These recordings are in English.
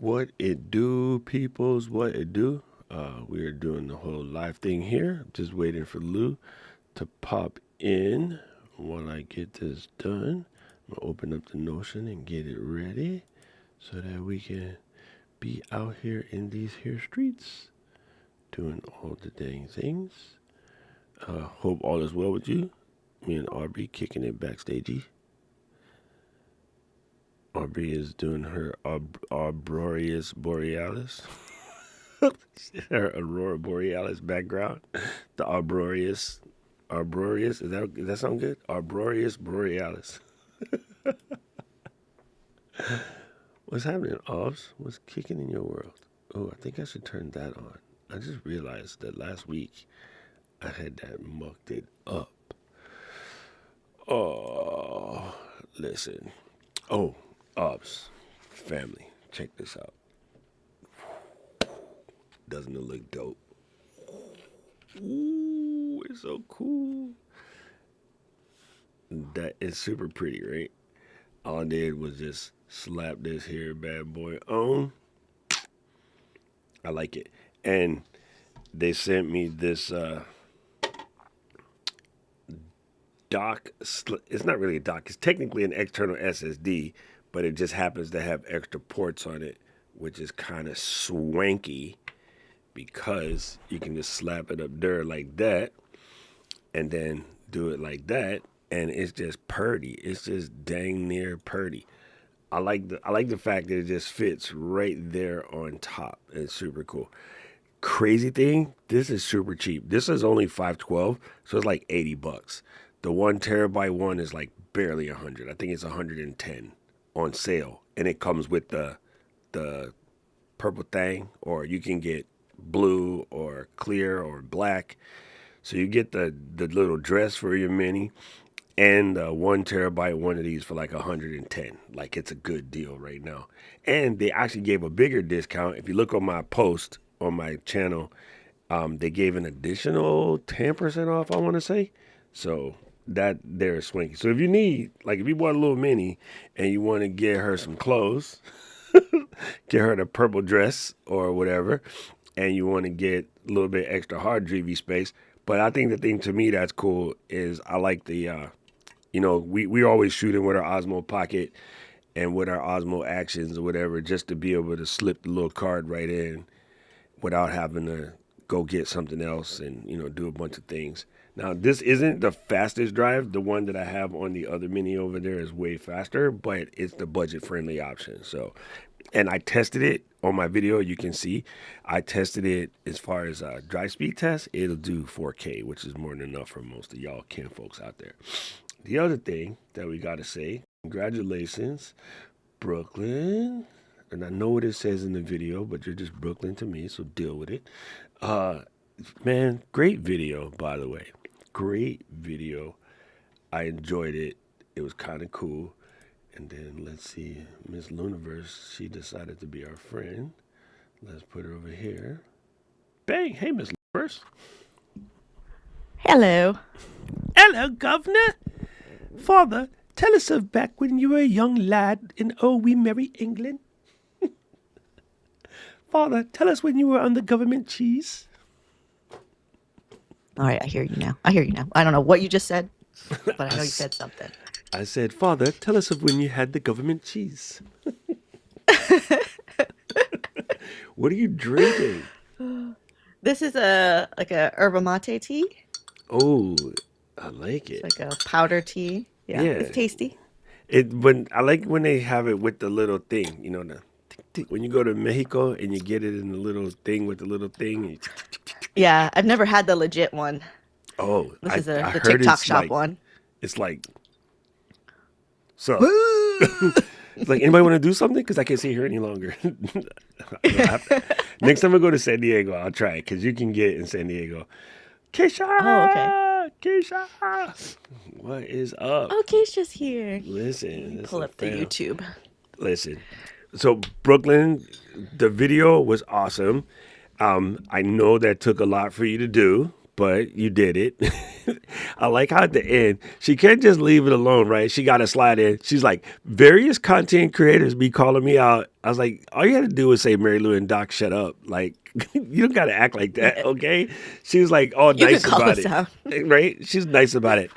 What it do, peoples? What it do? We are doing the whole live thing here. Just waiting for Lou to pop in. While I get this done, I'm gonna open up the Notion and get it ready so that we can be out here in these here streets doing all the dang things. Hope all is well with you. Me and Aubrey kicking it backstagey. Aubrey is doing her Auroreus Borealis. Her Aurora Borealis background. The Auroreus. Does that sound good? Auroreus Borealis. What's happening, Ops? What's kicking in your world? Oh, I think I should turn that on. I just realized that last week I had that mucked it up. Oh, listen. Oh, Ops, family, check this out. Doesn't it look dope? Ooh, it's so cool. That is super pretty, right? All I did was just slap this here bad boy on. I like it. And they sent me this dock. It's not really a dock. It's technically an external SSD, but it just happens to have extra ports on it, which is kind of swanky because you can just slap it up there like that and then do it like that, and it's just purdy. It's just dang near purdy. I like the fact that it just fits right there on top. It's super cool. Crazy thing, this is super cheap. This is only 512, so it's like $80. The 1 terabyte one is like barely 100. I think it's 110 on sale, and it comes with the purple thing, or you can get blue or clear or black. So you get the little dress for your mini and the 1 terabyte one of these for like 110. Like, it's a good deal right now. And they actually gave a bigger discount. If you look on my post on my channel, they gave an additional 10% off, I want to say. So that there is swanky. So if you need, like, if you bought a little mini and you want to get her some clothes, get her the purple dress or whatever, and you want to get a little bit extra hard drive space. But I think the thing to me that's cool is I like the, we're always shooting with our Osmo Pocket and with our Osmo Actions or whatever, just to be able to slip the little card right in without having to go get something else and, do a bunch of things. Now, this isn't the fastest drive. The one that I have on the other mini over there is way faster, but it's the budget-friendly option. So, and I tested it on my video. You can see I tested it as far as drive speed test. It'll do 4K, which is more than enough for most of y'all Ken folks out there. The other thing that we got to say, congratulations, Brooklyn. And I know what it says in the video, but you're just Brooklyn to me, so deal with it. Man, great video, by the way. Great video. I enjoyed it. It was kind of cool. And then let's see, Miss Luniverse, she decided to be our friend. Let's put her over here. Bang! Hey, Miss Luniverse. Hello. Hello, Governor. Father, tell us of back when you were a young lad in oh we merry England. Father, tell us when you were on the government cheese. All right, I hear you now. I don't know what you just said, but I know you said something. I said, Father, tell us of when you had the government cheese. What are you drinking? This is a yerba mate tea. Oh, I like it. It's like a powder tea. Yeah, it's tasty. I like when they have it with the little thing, when you go to Mexico and you get it in the little thing with the little thing. Yeah, I've never had the legit one. Oh, this is I the heard TikTok it's shop like, one. It's like, so. It's like, anybody want to do something? Because I can't sit here any longer. Next time I go to San Diego, I'll try it because you can get in San Diego. Keisha! Oh, okay. Keisha! What is up? Oh, Keisha's here. Listen. Pull up the YouTube. Listen. So, Brooklyn, the video was awesome. I know that took a lot for you to do, but you did it. I like how at the end she can't just leave it alone, right? She got to slide in. She's like, various content creators be calling me out. I was like, all you had to do was say, Mary Lou and Doc, shut up. Like, you don't got to act like that, okay? She was like, all You can nice call about us it, out. right? She's nice about it.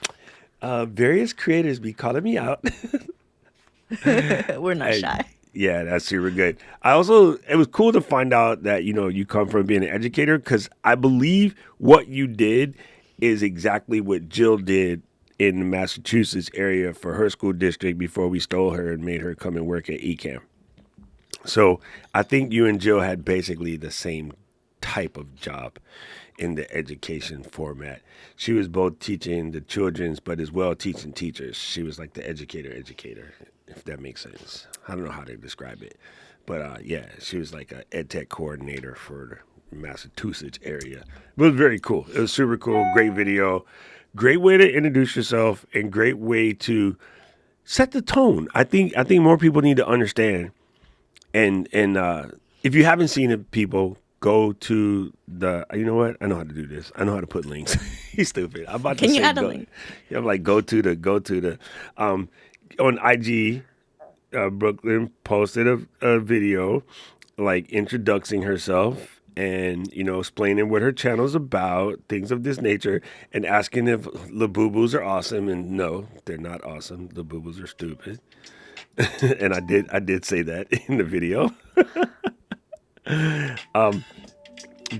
Various creators be calling me out. We're not I, shy. yeah, that's super good. I also, it was cool to find out that, you come from being an educator because I believe what you did is exactly what Jill did in the Massachusetts area for her school district before we stole her and made her come and work at ECAM. So I think you and Jill had basically the same type of job in the education format. She was both teaching the children's, but as well teaching teachers. She was like the educator, if that makes sense. I don't know how to describe it, but yeah, she was like an ed tech coordinator for the Massachusetts area. It was very cool. It was super cool. Great video. Great way to introduce yourself and great way to set the tone. I think more people need to understand and if you haven't seen it, people go to the. You know what? I know how to do this. I know how to put links. He's stupid. I'm about to Can you say add a go. link? Yeah, I'm like go to the on IG. Brooklyn posted a video like introducing herself and explaining what her channel's about, things of this nature, and asking if Labubu's are awesome. And no, they're not awesome. Labubus are stupid. And I did say that in the video.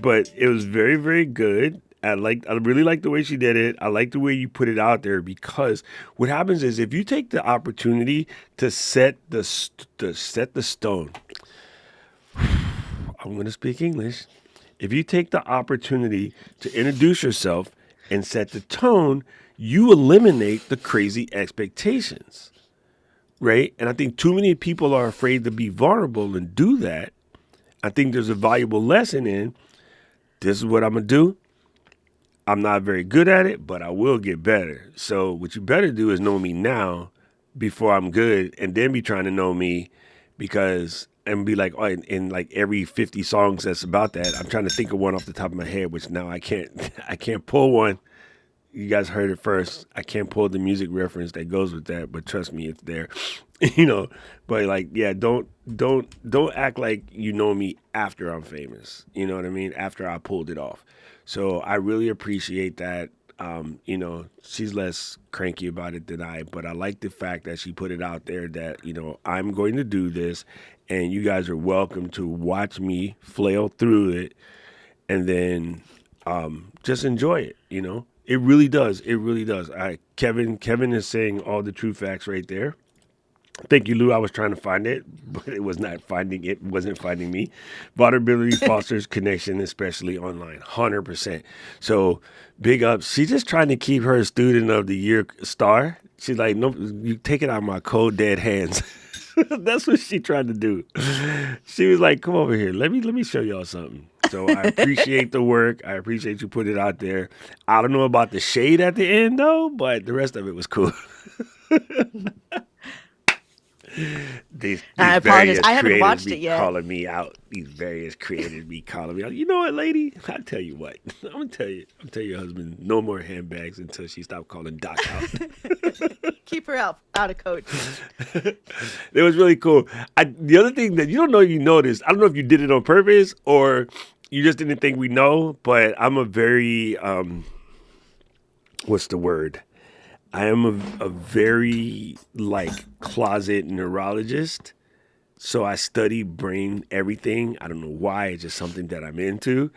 But it was very, very good. I really like the way she did it. I like the way you put it out there because what happens is if you take the opportunity to set the stone. I'm going to speak English. If you take the opportunity to introduce yourself and set the tone, you eliminate the crazy expectations, right? And I think too many people are afraid to be vulnerable and do that. I think there's a valuable lesson in this is what I'm going to do. I'm not very good at it, but I will get better. So what you better do is know me now before I'm good and then be trying to know me because and be like, oh, in like every 50 songs that's about that, I'm trying to think of one off the top of my head, which now I can't I can't pull one. You guys heard it first. I can't pull the music reference that goes with that, but trust me, it's there. you know, but like, yeah, don't act like you know me after I'm famous. You know what I mean? After I pulled it off. So I really appreciate that. She's less cranky about it than but I like the fact that she put it out there that, I'm going to do this and you guys are welcome to watch me flail through it and then just enjoy it. It really does. It really does. Kevin is saying all the true facts right there. Thank you, Lou. I was trying to find it, but it was not finding it. Wasn't finding me. Vulnerability fosters connection, especially online. 100%. So big ups. She's just trying to keep her student of the year star. She's like, no, you take it out of my cold dead hands. That's what she tried to do. She was like, come over here. Let me show y'all something. So I appreciate the work. I appreciate you put it out there. I don't know about the shade at the end though, but the rest of it was cool. These I apologize. various I haven't creators watched be it yet. calling me out. These various creators be calling me out. You know what, lady? I tell you what. I'm gonna tell you. I'm tell your husband no more handbags until she stopped calling Doc out. Keep her out of coach. It was really cool. The other thing that you don't know you noticed. I don't know if you did it on purpose or you just didn't think we know. But I'm a very what's the word? I am a very like closet neurologist. So I study brain everything. I don't know why. It's just something that I'm into.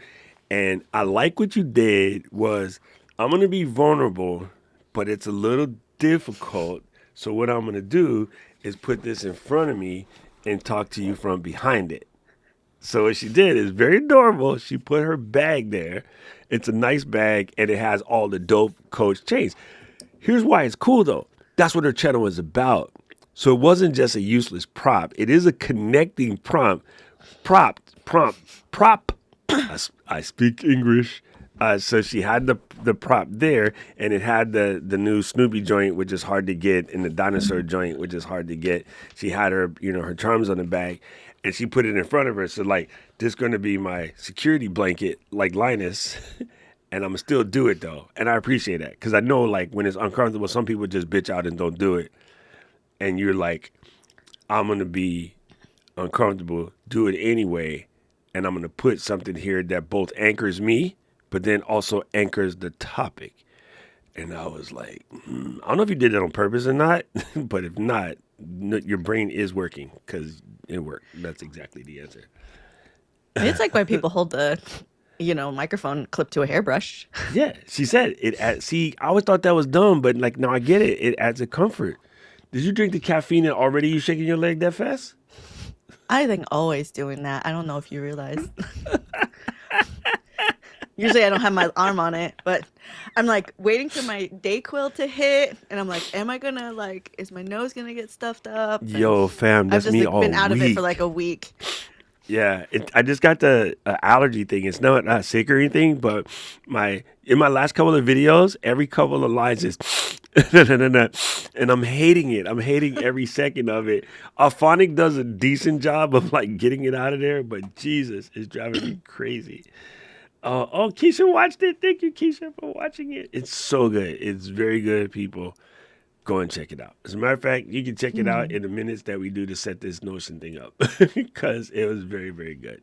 And I like what you did was I'm going to be vulnerable, but it's a little difficult. So what I'm going to do is put this in front of me and talk to you from behind it. So what she did is very adorable. She put her bag there. It's a nice bag and it has all the dope Coach chains. Here's why it's cool though. That's what her channel is about. So it wasn't just a useless prop. It is a connecting prompt. Prop. I speak English. So she had the prop there, and it had the new Snoopy joint, which is hard to get, and the dinosaur joint, which is hard to get. She had her charms on the bag, and she put it in front of her. So like, this is going to be my security blanket, like Linus. and I'm gonna still do it though, and I appreciate that because I know like when it's uncomfortable, some people just bitch out and don't do it, and you're like, I'm gonna be uncomfortable, do it anyway, and I'm gonna put something here that both anchors me, but then also anchors the topic. And I was like, I don't know if you did that on purpose or not, but if not, your brain is working because it worked. That's exactly the answer. It's like why people hold the, microphone clipped to a hairbrush. Yeah, she said it. See, I always thought that was dumb, but like now I get it. It adds a comfort. Did you drink the caffeine and already you shaking your leg that fast? I think always doing that. I don't know if you realize. Usually I don't have my arm on it, but I'm like waiting for my Dayquil to hit, and I'm like, am I gonna like, is my nose gonna get stuffed up? And Yo, fam, I've that's just me like all been out of it for like week. a week. Yeah, I just got the allergy thing. It's not sick or anything, but my in my last couple of videos, every couple of lines is and I'm hating it. I'm hating every second of it. Alphonic does a decent job of like getting it out of there, but Jesus, it's driving me crazy. Oh, Keisha watched it. Thank you, Keisha, for watching it. It's so good. It's very good, people. Go and check it out. As a matter of fact, you can check it out Hmm. in the minutes that we do to set this Notion thing up because it was very, very good.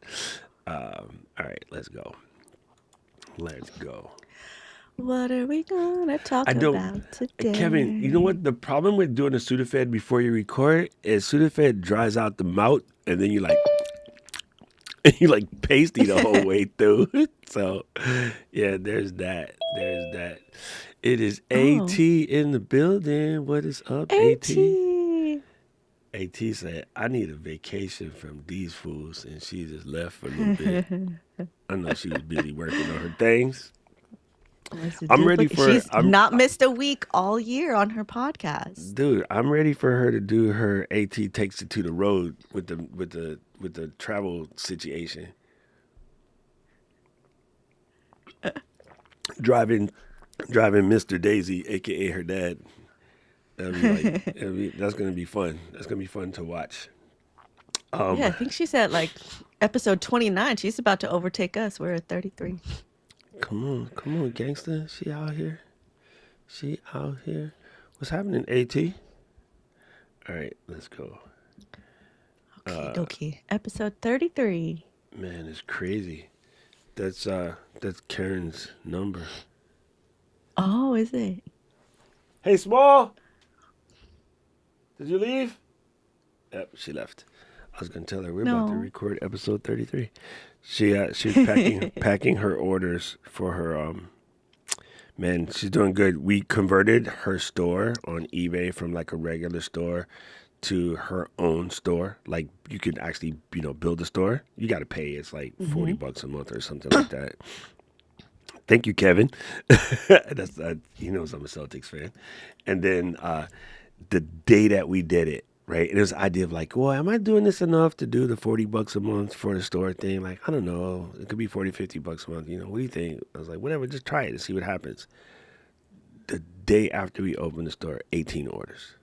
All right, let's go. Let's go. What are we gonna I talk don't, about Kevin, you know today? what? The problem with doing a Sudafed before you record is Sudafed dries out the mouth and then you like, you like pasty the whole way through. So, yeah, there's that. There's that. It is Oh, AT in the building. What is up, AT. AT? AT said, I need a vacation from these fools. And she just left for a little bit. I know she was busy working on her things. What's a I'm ready duplicate? for, She's not missed a week all year on her podcast. dude, I'm ready for her to do her AT takes it to the road with the travel situation. Driving, driving Mr. Daisy, aka her dad. That's gonna be fun. That's gonna be fun to watch. Yeah, Um, I think she's at like episode 29. She's about to overtake us. We're at 33. come on, gangster. She out here. She out here. What's happening, AT? All right, let's go. Okay, dokie. Episode 33. Man, it's crazy. That's Karen's number. Oh, is it? Hey, Small, did you leave? Yep, she left. I was gonna tell her we're about to No. record episode 33. She's packing her orders for her man, she's doing good. We converted her store on eBay from like a regular store to her own store. Like you could actually, build a store. You got to pay. It's like Hmm. $40 a month or something like that. Thank you, Kevin. That's he knows I'm a Celtics fan. And then the day that we did it, right? And it was the idea of like, well, am I doing this enough to do the $40 a month for the store thing? Like, I don't know. It could be 40, $50 a month. What do you think? I was like, whatever, just try it and see what happens. The day after we opened the store, 18 orders.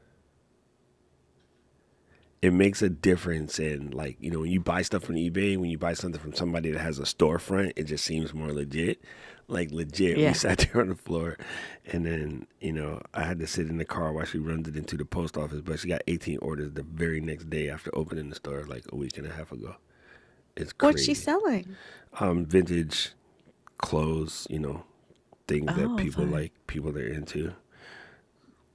It makes a difference in like, when you buy stuff from eBay, when you buy something from somebody that has a storefront, it just seems more legit. Like legit, we Yeah. sat there on the floor, and then I had to sit in the car while she runs it into the post office. But she got 18 orders the very next day after opening the store, like a week and a half ago. It's What's she crazy. selling? Vintage clothes, things that Oh, people fun. like, people are into.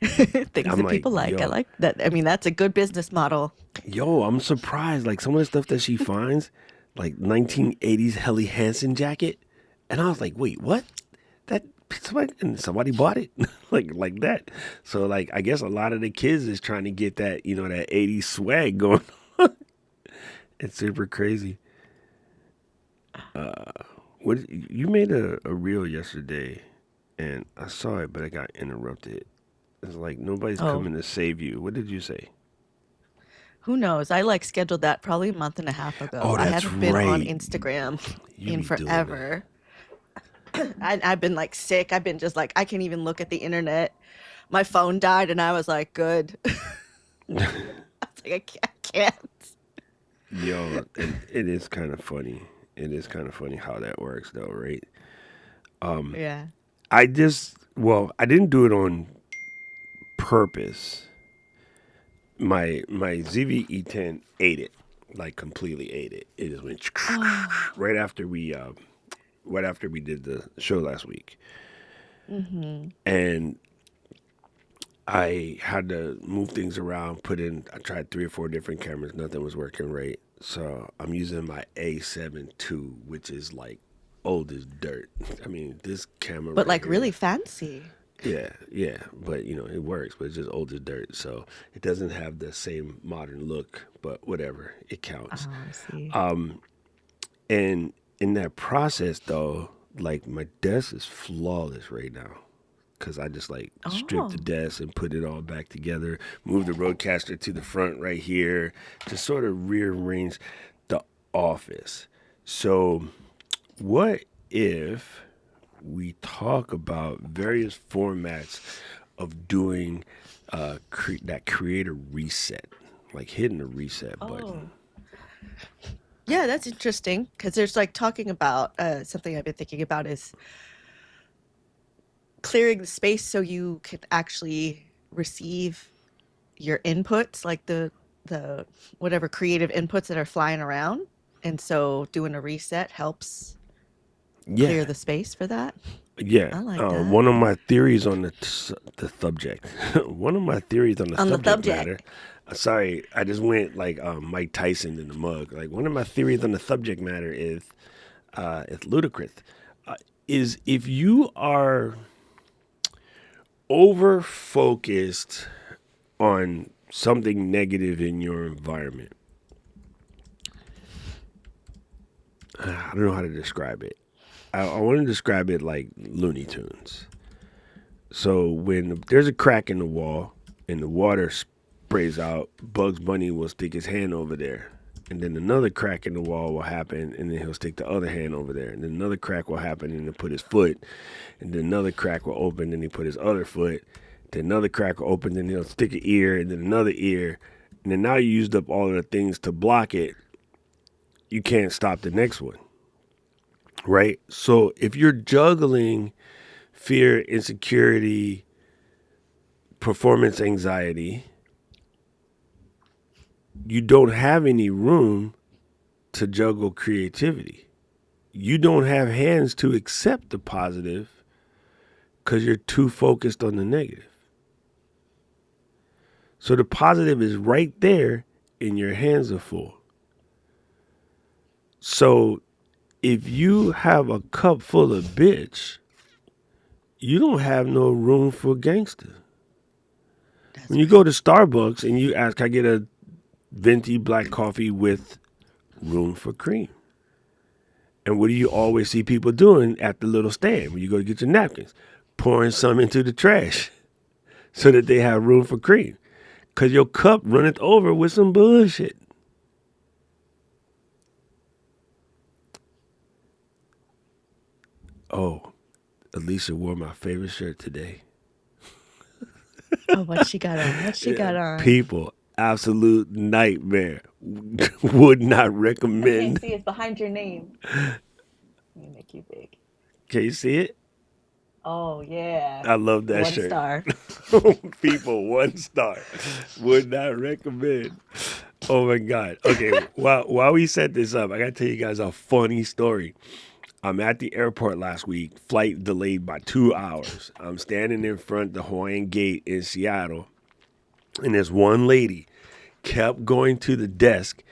Things I'm that like, people like. I like that. I mean, that's a good business model. I'm surprised. Like some of the stuff that she finds, like 1980s Helly Hansen jacket, and I was like, wait, what? That somebody bought it, like that. So like, I guess a lot of the kids is trying to get that, that 80s swag going. It's super crazy. What you made a reel yesterday, and I saw it, but I got interrupted. It's like nobody's Oh, coming to save you. What did you say? who knows? I like scheduled that probably a month and a half ago. Oh, I that's haven't been on right. Instagram You in be doing that. forever. I've been like sick. I've been just like, I can't even look at the internet. My phone died, and I was like, good. I was like, I can't. Yo, it is kind of funny. It is kind of funny how that works, though, right? Yeah. I didn't do it on purpose. My ZV-E10 ate it, like completely ate it. It just went Oh. right after right after we did the show last week, Mm-hmm. and I had to move things around. I tried 3 or 4 different cameras. Nothing was working right. So I'm using my A7 II, which is like old as dirt. I mean, this camera But right like really here. fancy. Yeah, yeah, but it works, but it's just old as dirt. So it doesn't have the same modern look, but whatever, it counts. Oh, I see. And in that process, though, like my desk is flawless right now because I just like stripped the Oh. desk and put it all back together, moved the roadcaster to the front right here, to sort of rearrange the office. So, what if we talk about various formats of doing that creator reset, like hitting the reset button? Oh. Yeah, that's interesting because there's like talking about something I've been thinking about is clearing the space so you can actually receive your inputs, like the whatever creative inputs that are flying around. And so doing a reset helps Yeah, clear the space for that. yeah. I like that. One of my theories on the subject, one of my theories on the On the subject matter. subject. Sorry, I just went like Mike Tyson in the mug. Like one of my theories on the subject matter is it's ludicrous. Is if you are over focused on something negative in your environment, I don't know how to describe it. I want to describe it like Looney Tunes. So when there's a crack in the wall and the water sprays out, Bugs Bunny will stick his hand over there. And then another crack in the wall will happen, and then he'll stick the other hand over there. And then another crack will happen, and he'll put his foot. And then another crack will open, and he put his other foot. Then another crack will open, then he'll stick an ear, and then another ear. And then now you used up all of the things to block it. You can't stop the next one, right? So if you're juggling fear, insecurity, performance anxiety, you don't have any room to juggle creativity. You don't have hands to accept the positive because you're too focused on the negative. So the positive is right there and your hands are full. So if you have a cup full of bitch, you don't have no room for gangster. When That's you go right. to Starbucks and you ask, I get a venti black coffee with room for cream. And what do you always see people doing at the little stand when you go to get your napkins? Pouring some into the trash so that they have room for cream. Because your cup runneth over with some bullshit. Oh, Alicia wore my favorite shirt today. Oh, what she got on? What she Yeah, got on? people, absolute nightmare. Would not I can't recommend. see. It's behind your name. Let me make you big. Can you see it? Oh, yeah. I love that One shirt. star. People, 1 star. Would not recommend. Oh my God. Okay, while we set this up, I gotta tell you guys a funny story. I'm at the airport last week, flight delayed by 2 hours. I'm standing in front of the Hawaiian gate in Seattle, and this one lady kept going to the desk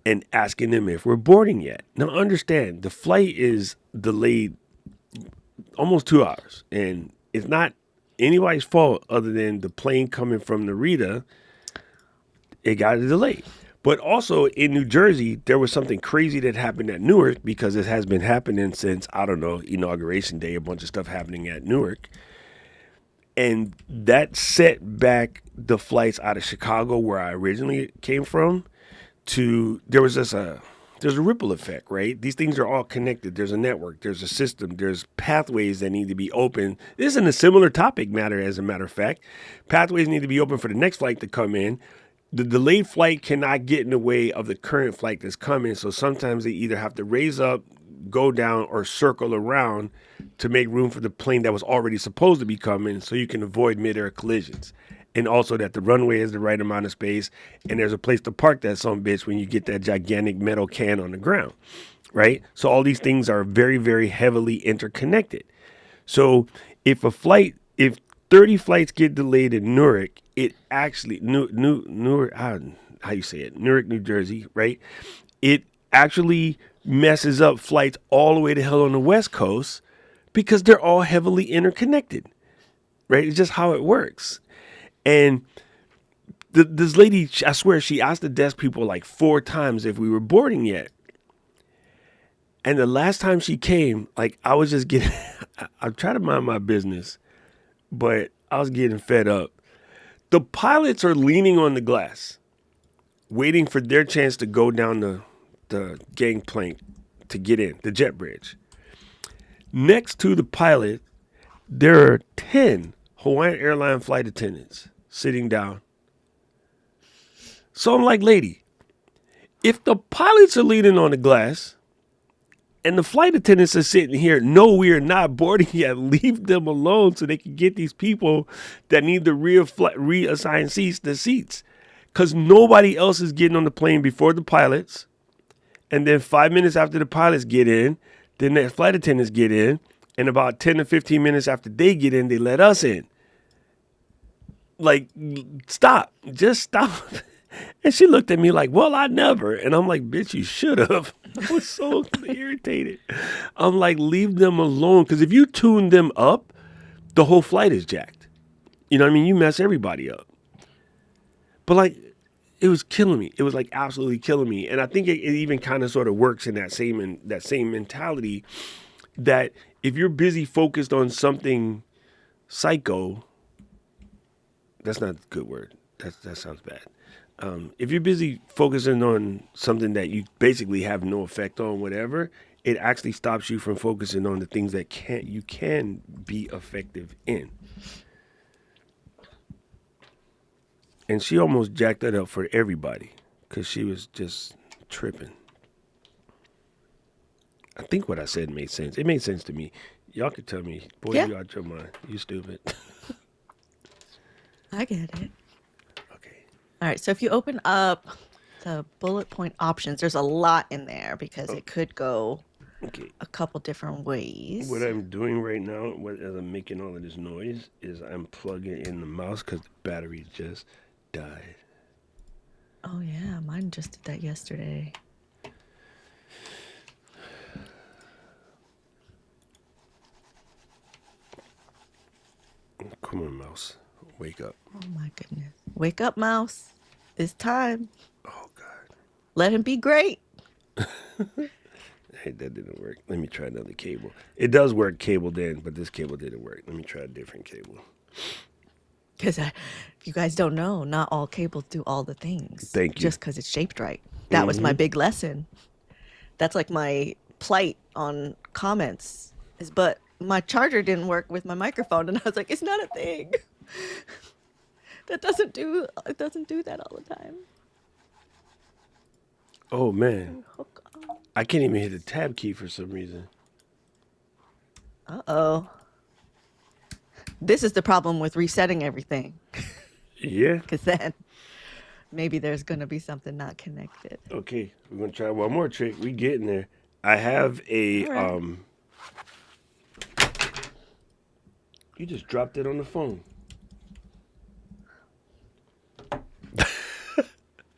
and asking them if we're boarding yet. Now understand, the flight is delayed almost 2 hours, and it's not anybody's fault other than the plane coming from Narita. It got delayed. But also in New Jersey, there was something crazy that happened at Newark because it has been happening since, I don't know, inauguration day, a bunch of stuff happening at Newark. And that set back the flights out of Chicago, where I originally came from, to there was just there's a ripple effect, right? These things are all connected. There's a network, there's a system, there's pathways that need to be open. This isn't a similar topic matter, as a matter of fact. Pathways need to be open for the next flight to come in. The delayed flight cannot get in the way of the current flight that's coming. So sometimes they either have to raise up, go down or circle around to make room for the plane that was already supposed to be coming so you can avoid mid-air collisions. And also that the runway has the right amount of space and there's a place to park that some bitch when you get that gigantic metal can on the ground, right? So all these things are very, very heavily interconnected. So if 30 flights get delayed in Newark, it actually, Newark, how you say it, Newark, New Jersey, right? It actually messes up flights all the way to hell on the West Coast because they're all heavily interconnected, right? It's just how it works. And this lady, I swear, she asked the desk people like 4 times if we were boarding yet. And the last time she came, like I was just getting, I try to mind my business, but I was getting fed up. The pilots are leaning on the glass, waiting for their chance to go down the gangplank to get in, the jet bridge. Next to the pilot, there are 10 Hawaiian Airline flight attendants sitting down. So I'm like, lady, if the pilots are leaning on the glass and the flight attendants are sitting here, no, we are not boarding yet, leave them alone so they can get these people that need to reassign seats to seats. Because nobody else is getting on the plane before the pilots. And then 5 minutes after the pilots get in, then the flight attendants get in. And about 10 to 15 minutes after they get in, they let us in. Like, stop. Just stop. And she looked at me like, well, I never. And I'm like, bitch, you should have. I was so irritated. I'm like, leave them alone. Because if you tune them up, the whole flight is jacked. You know what I mean? You mess everybody up. But like, it was killing me. It was like absolutely killing me. And I think it even kind of sort of works in that same mentality that if you're busy focused on something psycho, that's not a good word. That sounds bad. If you're busy focusing on something that you basically have no effect on, whatever, it actually stops you from focusing on the things that you can be effective in. And she almost jacked that up for everybody because she was just tripping. I think what I said made sense. It made sense to me. Y'all could tell me, boy, Yeah. you out your mind. You stupid. I get it. Okay. All right. So if you open up the bullet point options, there's a lot in there because it could go Okay. a couple different ways. What I'm doing right now, as I'm making all of this noise, is I'm plugging in the mouse because the battery just died. Oh, yeah. Mine just did that yesterday. Come on, mouse. Wake up. Oh, my goodness. Wake up, mouse. It's time. Oh, God. Let him be great. Hey, that didn't work. Let me try another cable. It does work cable then, but this cable didn't work. Let me try a different cable. Because if you guys don't know, not all cables do all the things. Thank you. Just because it's shaped right. That was my big lesson. That's like my plight on comments but my charger didn't work with my microphone. And I was like, it's not a thing. It doesn't do that all the time. Oh, man. Hook on. I can't even hit the tab key for some reason. Uh-oh. This is the problem with resetting everything. Yeah. Because then maybe there's going to be something not connected. Okay, we're gonna try one more trick. We getting there. I have a All right. You just dropped it on the phone.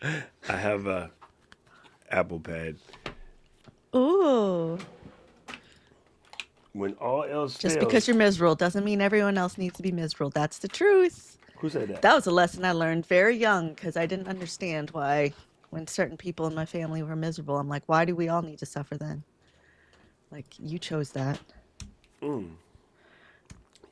I have a Apple Pad. Ooh. When all else Just fails. because you're miserable doesn't mean everyone else needs to be miserable. That's the truth. Who said that? That was a lesson I learned very young because I didn't understand why when certain people in my family were miserable, I'm like, why do we all need to suffer then? Like, you chose that.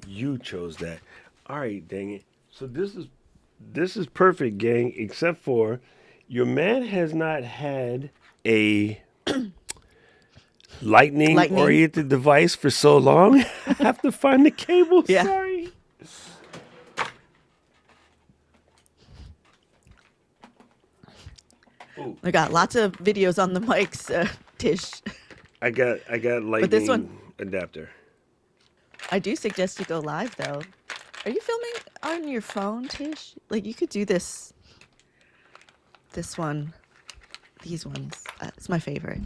You chose that. All right, dang it. So this is perfect, gang, except for your man has not had a lightning oriented device for so long. I have to find the cable. Yeah. Sorry. I got lots of videos on the mics, Tish. I got But this one, lightning adapter. I do suggest you go live though. Are you filming on your phone, Tish? Like you could do this one, these ones. It's my favorite.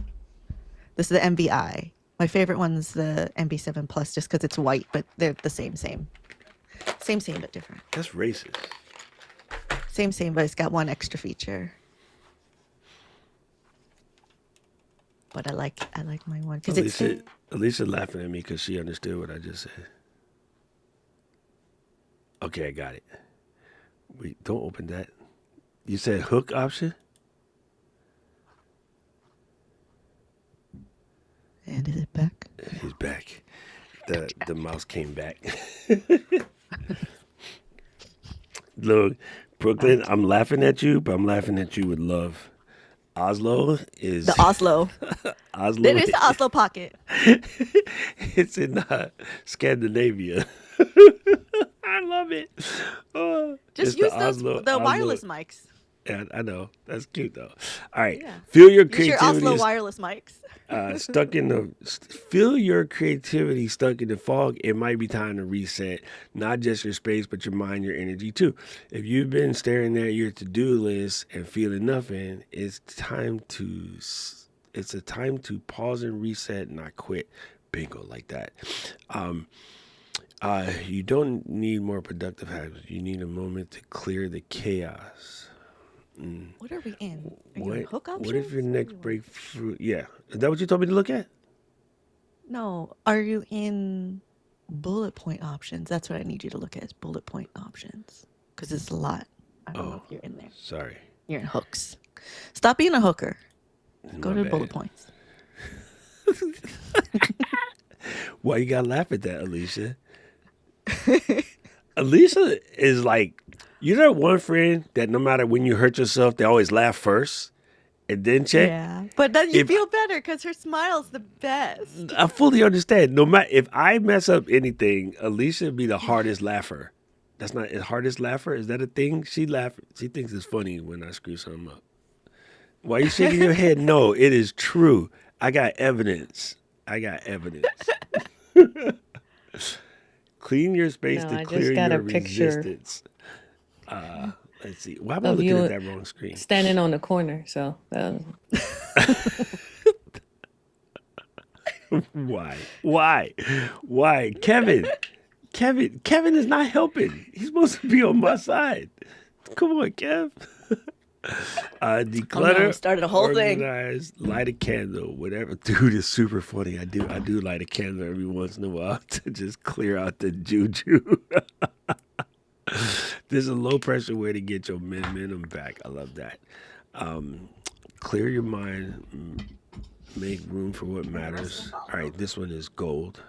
This is the MBI. My favorite one's the MB7 Plus, just because it's white, but they're the same, but different. That's racist. Same, but it's got one extra feature. But I like my one because it's Alicia laughing at me because she understood what I just said. Okay, I got it. Wait, don't open that. You said hook option? and is it back? He's back. The mouse came back. Look, Brooklyn, I'm laughing at you, but I'm laughing at you with love. Oslo The is Oslo. Oslo. There is the Oslo pocket. It's in Scandinavia. I love it. Just It's the use those Oslo. the Oslo. wireless mics. Yeah, I know. That's cute though. All right, Yeah. feel your Use your creativity Oslo is wireless mics. stuck in the. Feel your creativity stuck in the fog. It might be time to reset, not just your space, but your mind, your energy too. If you've been staring at your to-do list and feeling nothing, It's a time to pause and reset, not quit. Bingo, like that. Um, you don't need more productive habits. You need a moment to clear the chaos. What are we in? Are you in What hook what if your options? What are next you in? breakthrough? Yeah, is that what you told me to look at? No. Are you in bullet point options? That's what I need you to look at is bullet point options. Because it's a lot. I don't know Oh, if you're in there. sorry, You're in hooks. Stop being a hooker. Go my to bullet bad. points. Why you gotta laugh at that, Alicia? Alicia is like, you know, one friend that no matter when you hurt yourself, they always laugh first and then check. Yeah. But then you If feel better because her smile's the best. I fully understand, no matter if I mess up anything, Alicia be the hardest laugher. That's not the hardest laugher. Is that a thing? She laugh. She thinks it's funny when I screw something up. Why are you shaking your head? No, it is true. I got evidence. I got evidence. Clean your space No, to I clear just got your a picture resistance. Let's see. Why am I of looking at you that wrong screen? standing on the corner. So Why? Why? Why? Kevin is not helping. He's supposed to be on my side. Come on, Kev. Oh no, we Declutter, started a whole thing. organize, light a candle, whatever. Dude is super funny. I do light a candle every once in a while to just clear out the juju. There's a low pressure way to get your momentum back. I love that. Clear your mind, make room for what matters. All right, this one is gold.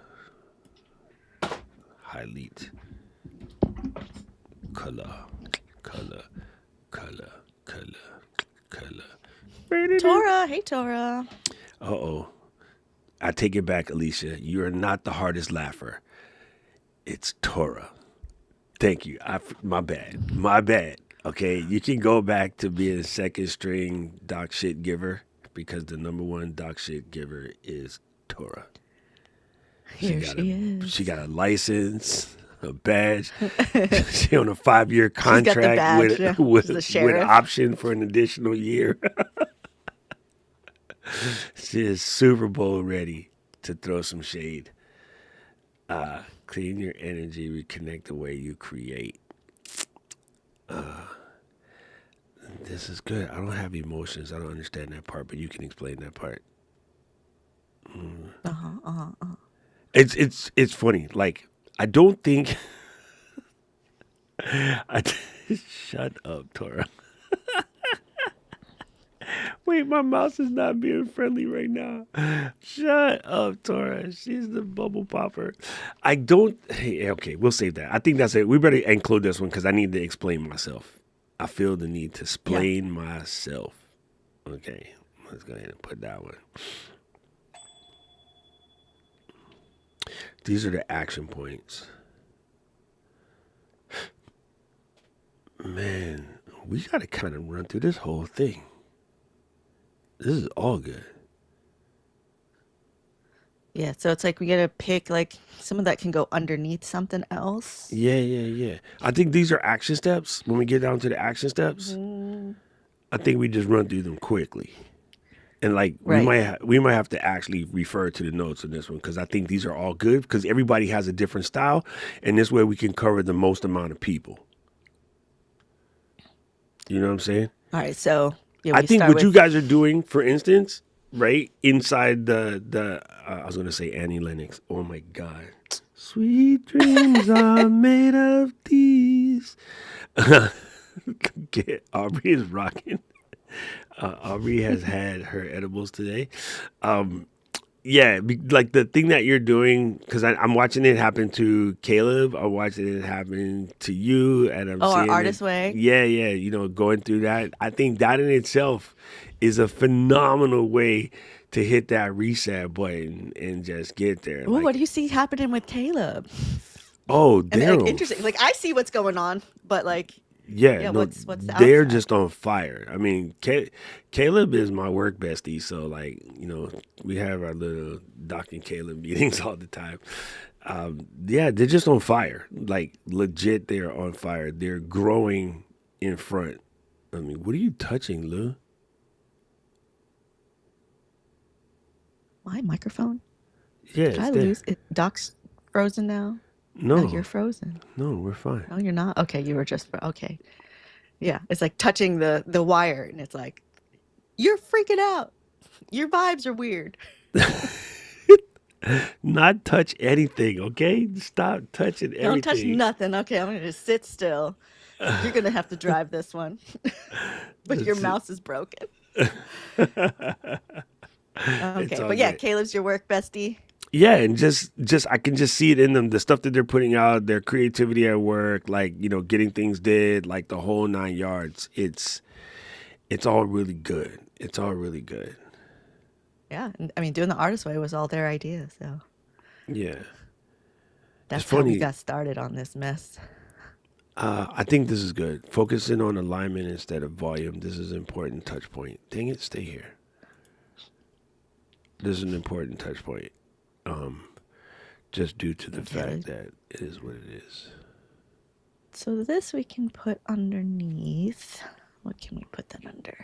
Highlight, color, color, color, color, color. Tora, hey Tora. Uh oh. I take it back, Alicia. You are not the hardest laugher. It's Torah. Thank you. My bad. My bad. Okay, you can go back to being second string doc shit giver because the number one doc shit giver is Torah. She Here got a she she is. got a license, a badge. She on a 5 year She's got the contract badge. with Yeah. She's the with sheriff. option for an additional year. She is Super Bowl ready to throw some shade. Clean your energy, reconnect the way you create. This is good. I don't have emotions. I don't understand that part, but you can explain that part. Uh-huh, uh-huh, uh-huh. It's funny. Like I don't think I shut up, Tora. Wait, my mouse is not being friendly right now. Shut up, Tora. She's the bubble popper. I don't. Hey, okay, we'll save that. I think that's it. We better include this one because I need to explain myself. I feel the need to Yeah. explain myself. Okay, let's go ahead and put that one. These are the action points. Man, we got to kind of run through this whole thing. This is all good. Yeah, so it's like we gotta pick like some of that can go underneath something else. Yeah, yeah, yeah. I think these are action steps. When we get down to the action steps, Mhm. I think we just run through them quickly. And like Right. we might have to actually refer to the notes in this one because I think these are all good because everybody has a different style, and this way we can cover the most amount of people. You know what I'm saying? All right, so yeah, I we think start what you with guys are doing, for instance, right inside the I was gonna say Annie Lennox. Oh my God, sweet dreams are made of these. Aubrey is rocking. Aubrey has had her edibles today. Um, yeah, like the thing that you're doing, because I'm watching it happen to Caleb, I'm watching it happen to you, and I'm oh, our seeing it. artist way. Yeah, yeah, going through that. I think that in itself is a phenomenal way to hit that reset button and just get there. Ooh, what do Like, you see happening with Caleb? oh, And they're like on interesting. Like I see what's going on, but like, Yeah, yeah, no, what's the they're outside? just on fire. I mean, Caleb is my work bestie, so like, we have our little Doc and Caleb meetings all the time. Yeah, they're just on fire. Like legit, they're on fire. They're growing in front. I mean, what are you touching, Lou? My microphone? Yeah, Did it's I there. lose it? Doc's frozen now. No, you're No, frozen. no, we're fine. No, you're not. Okay, you were just okay. Yeah, it's like touching the wire, and it's like you're freaking out. Your vibes are weird. Not touch anything, okay? Stop touching Don't touch everything. nothing. Okay, I'm gonna just sit still. You're gonna have to drive this one, but your It's, mouse is broken. it's Okay, all but yeah, good. Caleb's your work bestie. Yeah, and just I can just see it in them, the stuff that they're putting out, their creativity at work, like getting things did, like the whole 9 yards. It's all really good. It's all really good. Yeah, and I mean, doing the artist way was all their idea, so Yeah, it's that's how we funny. got started on this mess. I think this is good. Focusing on alignment instead of volume. This is an important touch point. Dang it, stay here. This is an important touch point. Um, just due to the Okay, fact that it is what it is. so this we can put underneath. What can we put that under?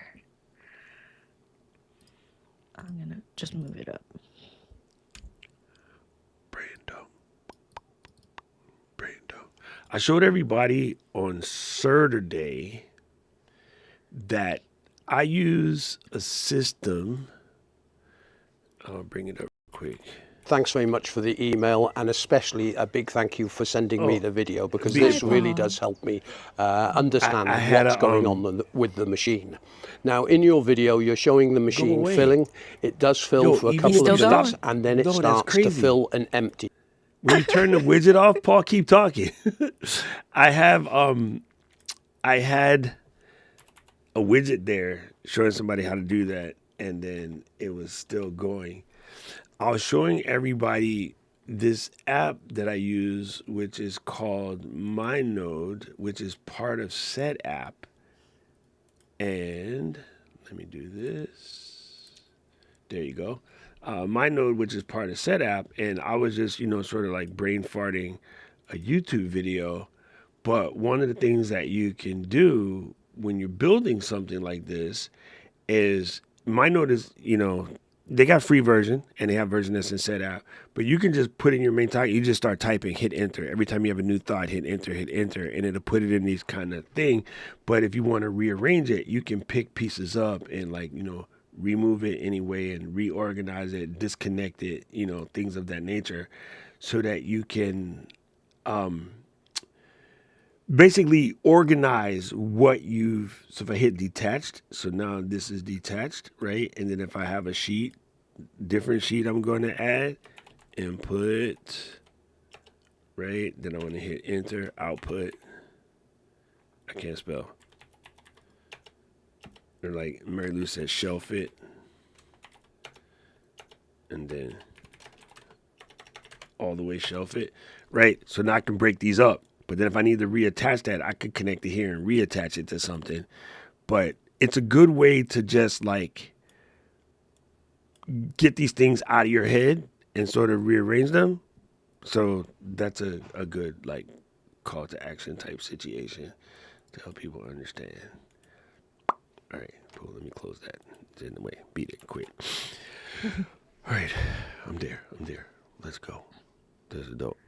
I'm gonna just move it up. Brando. Brando. I showed everybody on Saturday that I use a system. I'll bring it up quick. Thanks very much for the email, and especially a big thank you for sending me Oh, the video, because Hi, this be, really Paul. does help me I understand had what's a going on with the machine. Now, in your video, you're showing the go machine away. filling. It does fill Yo, for a even He's if couple you still of stop, minutes, going. and then it no, that's starts to crazy. fill and empty. When you turn the widget off, Paul, keep talking. I have I had a widget there showing somebody how to do that, and then it was still going. I was showing everybody this app that I use, which is called MyNode, which is part of Set App. And let me do this. There you go. MyNode, which is part of Set App, and I was just, sort of like brain farting a YouTube video. But one of the things that you can do when you're building something like this is MyNote is, they got free version and they have version that's in set app, but you can just put in your main target, you just start typing, hit enter. Every time you have a new thought, hit enter, and it'll put it in these kind of thing. But if you want to rearrange it, you can pick pieces up and like, remove it anyway and reorganize it, disconnect it, things of that nature so that you can basically organize what you've. So if I hit detached, so now this is detached, right? And then if I have a sheet, different sheet I'm going to add, input, right? Then I'm going to hit enter, output. I can't spell. Or like Mary Lou says, shelf it. And then all the way shelf it, right? So now I can break these up. But then if I need to reattach that, I could connect it here and reattach it to something. But it's a good way to just like get these things out of your head and sort of rearrange them. So that's a good like call to action type situation to help people understand. All right, cool. Let me close that. It's in the way. Beat it. Quit. All right, I'm there. I'm there. Let's go. There's a dope.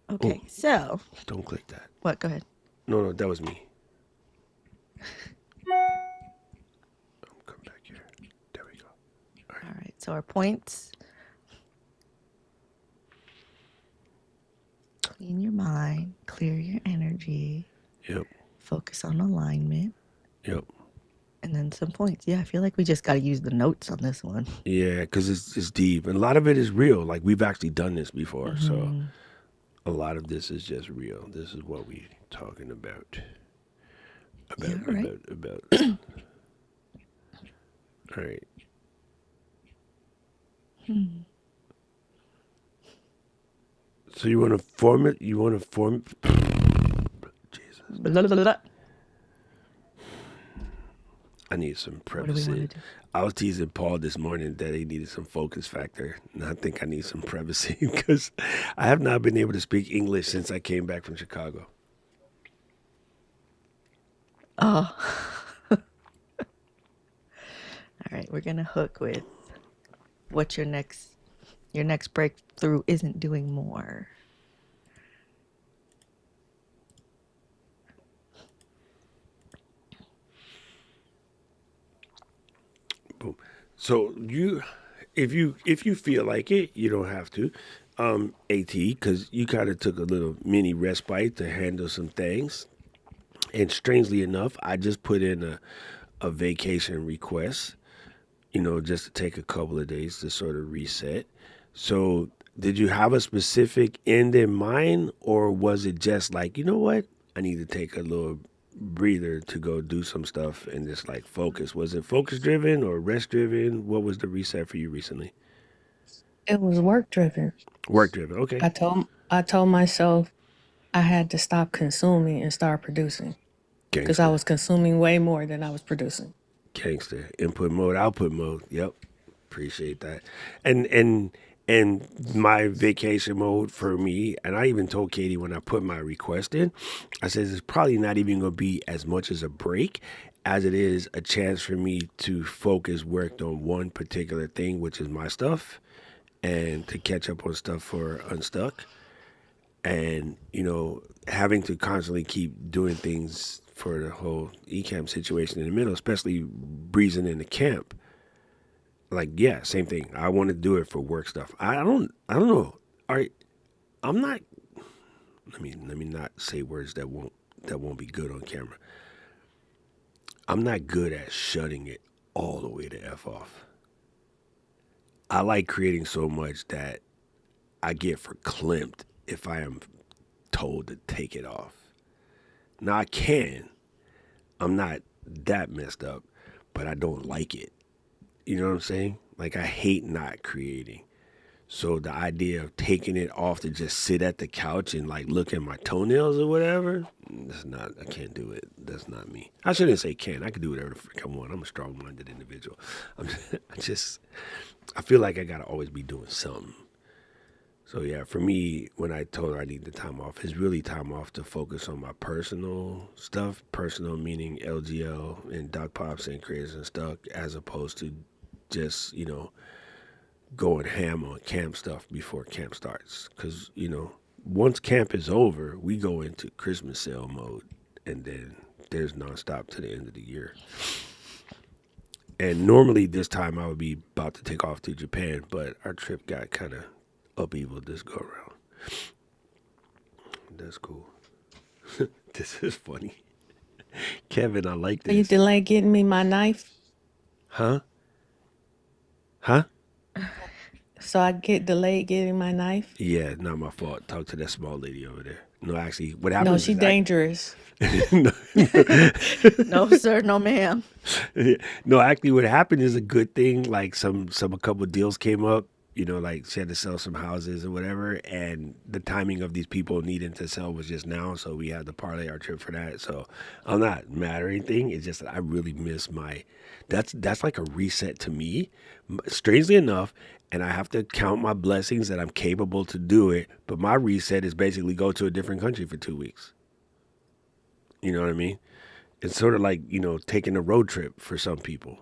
Okay, Oh, so don't click that. what? Go ahead. No, that was me. Come back here. There we go. All right, so our points. Clean your mind, clear your energy, Yep. focus on alignment, Yep. and then some points. Yeah, I feel like we just got to use the notes on this one. Yeah, because it's deep, and a lot of it is real. Like we've actually done this before, so a lot of this is just real. This is what we talking about. Yeah, right. About. All right. So you want to form it? You want to form? Jesus, Blah, blah, blah, blah. I need some What do we want privacy. to do? I was teasing Paul this morning that he needed some focus factor, and I think I need some privacy because I have not been able to speak English since I came back from Chicago. Oh. All right, we're gonna hook with what's your next breakthrough isn't doing more. Boom. So if you feel like it, you don't have to. At because you kind of took a little mini respite to handle some things, and strangely enough, I just put in a vacation request. Just to take a couple of days to sort of reset. So, did you have a specific end in mind, or was it just like, you know what? I need to take a little breather to go do some stuff and just like focus. Was it focus driven or rest driven? What was the reset for you recently? It was work driven. Work driven. Okay. I told myself I had to stop consuming and start producing because I Gangster. was consuming way more than I was producing. Gangster. Input mode, output mode. Yep. Appreciate that. And my vacation mode for me, and I even told Katie when I put my request in, I said it's probably not even gonna be as much as a break as it is a chance for me to focus worked on one particular thing, which is my stuff, and to catch up on stuff for Unstuck. And, having to constantly keep doing things for the whole ECAM situation in the middle, especially breezing into camp. Like, yeah, same thing. I want to do it for work stuff. I don't know. All right, I'm not. Let me not say words that won't be good on camera. I'm not good at shutting it all the way to f off. I like creating so much that I get verklempt if I am told to take it off. Now I can. I'm not that messed up, but I don't like it. You know what I'm saying? Like I hate not creating. So the idea of taking it off to just sit at the couch and like look at my toenails or whatever, that's not. I can't do it. That's not me. I shouldn't say can. I can do whatever the frick I want. I'm a strong-minded individual. I feel like I gotta always be doing something. So yeah, for me, when I told her I need the time off, it's really time off to focus on my personal stuff. Personal meaning LGL and Doc Pops and Creators and Stuck, as opposed to just going ham on camp stuff before camp starts. Because once camp is over, we go into Christmas sale mode, and then there's nonstop to the end of the year. And normally this time I would be about to take off to Japan, but our trip got kind of upheaval this go around. That's cool. This is funny. Kevin, I like So you this. delayed getting me my knife, Huh? Huh? so I get delayed getting my knife. Yeah, not my fault. Talk to that small lady over there. No, actually, what No, happens she is dangerous. No, sir, no, ma'am. no, actually, what happened is a good thing. Like a couple of deals came up, like she had to sell some houses or whatever, and the timing of these people needing to sell was just now, so we had to parlay our trip for that. So I'm not mad or anything. It's just that I really miss that's like a reset to me, strangely enough, and I have to count my blessings that I'm capable to do it. But my reset is basically go to a different country for 2 weeks. You know what I mean? It's sort of like, taking a road trip for some people.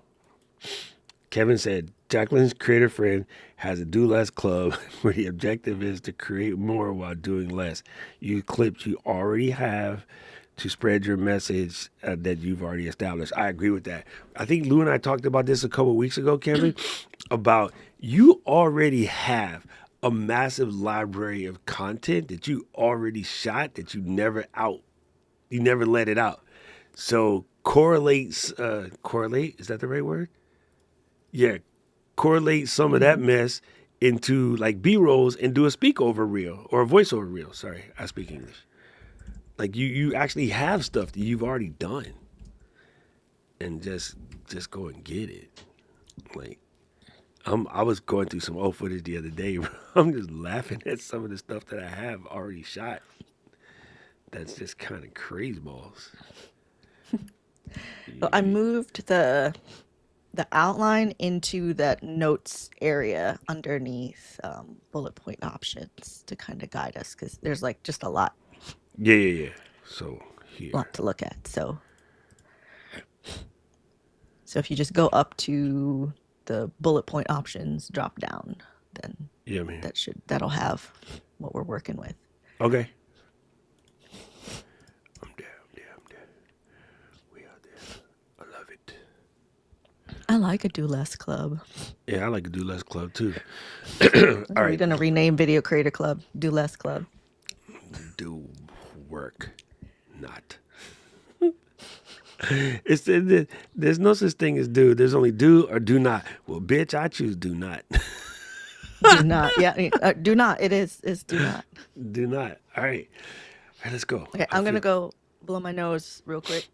Kevin said, Jacqueline's creator friend has a do less club where the objective is to create more while doing less. Use clips you already have to spread your message that you've already established. I agree with that. I think Lou and I talked about this a couple of weeks ago, Kevin, about you already have a massive library of content that you already shot that you never let it out. So correlate, is that the right word? Yeah, correlate some of that mess into like B-rolls and do a speak over reel or a voiceover reel. Sorry, I speak English. Like you actually have stuff that you've already done, and just go and get it. Like I was going through some old footage the other day. I'm just laughing at some of the stuff that I have already shot. That's just kind of crazy balls. So I moved the outline into that notes area underneath bullet point options to kind of guide us because there's like just a lot Yeah. So here. to look at. So if you just go up to the bullet point options drop down, then Yeah, man. that'll have what we're working with. Okay. I'm there. We are there. I love it. I like a do less club. Yeah, I like to do less club too. All All We're right. gonna rename Video Creator Club Do Less Club. Do work, not. There's no such thing as do. There's only do or do not. Well, bitch, I choose do not. Do not. Yeah, do not. It's do not. Do not. All right, let's go. Okay, I'm gonna go blow my nose real quick.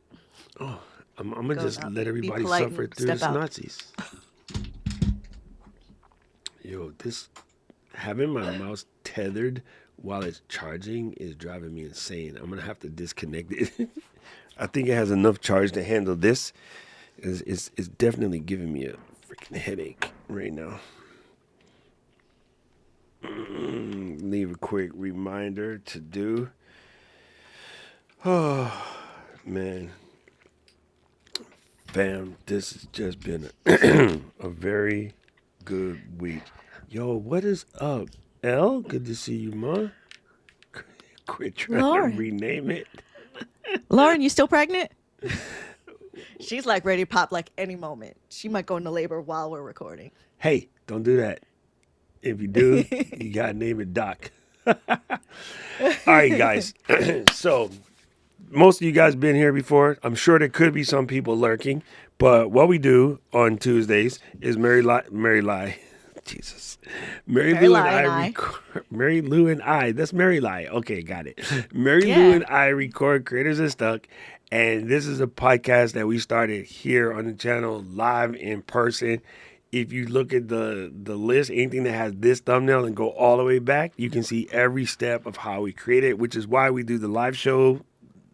I'm gonna just out, let be everybody polite suffer and through step this out. Nazis. Yo, this having my mouse tethered while it's charging is driving me insane. I'm gonna have to disconnect it. I think it has enough charge to handle this. It's definitely giving me a freaking headache right now. Leave a quick reminder to do. Oh, man. Fam, this has just been a very good week. Yo, what is up? L, good to see you, Ma. Quit trying Lauren. to rename it. Lauren, you still pregnant? She's like ready to pop like any moment. She might go into labor while we're recording. Hey, don't do that. If you do, you gotta name it Doc. All right, guys. So most of you guys been here before. I'm sure there could be some people lurking, but what we do on Tuesdays is Mary Jesus. Mary Lou and I. That's Mary Lie. Okay, got it. Mary Lou and I record Creators Unstuck, and this is a podcast that we started here on the channel live in person. If you look at the list, anything that has this thumbnail and go all the way back, you can see every step of how we create it, which is why we do the live show,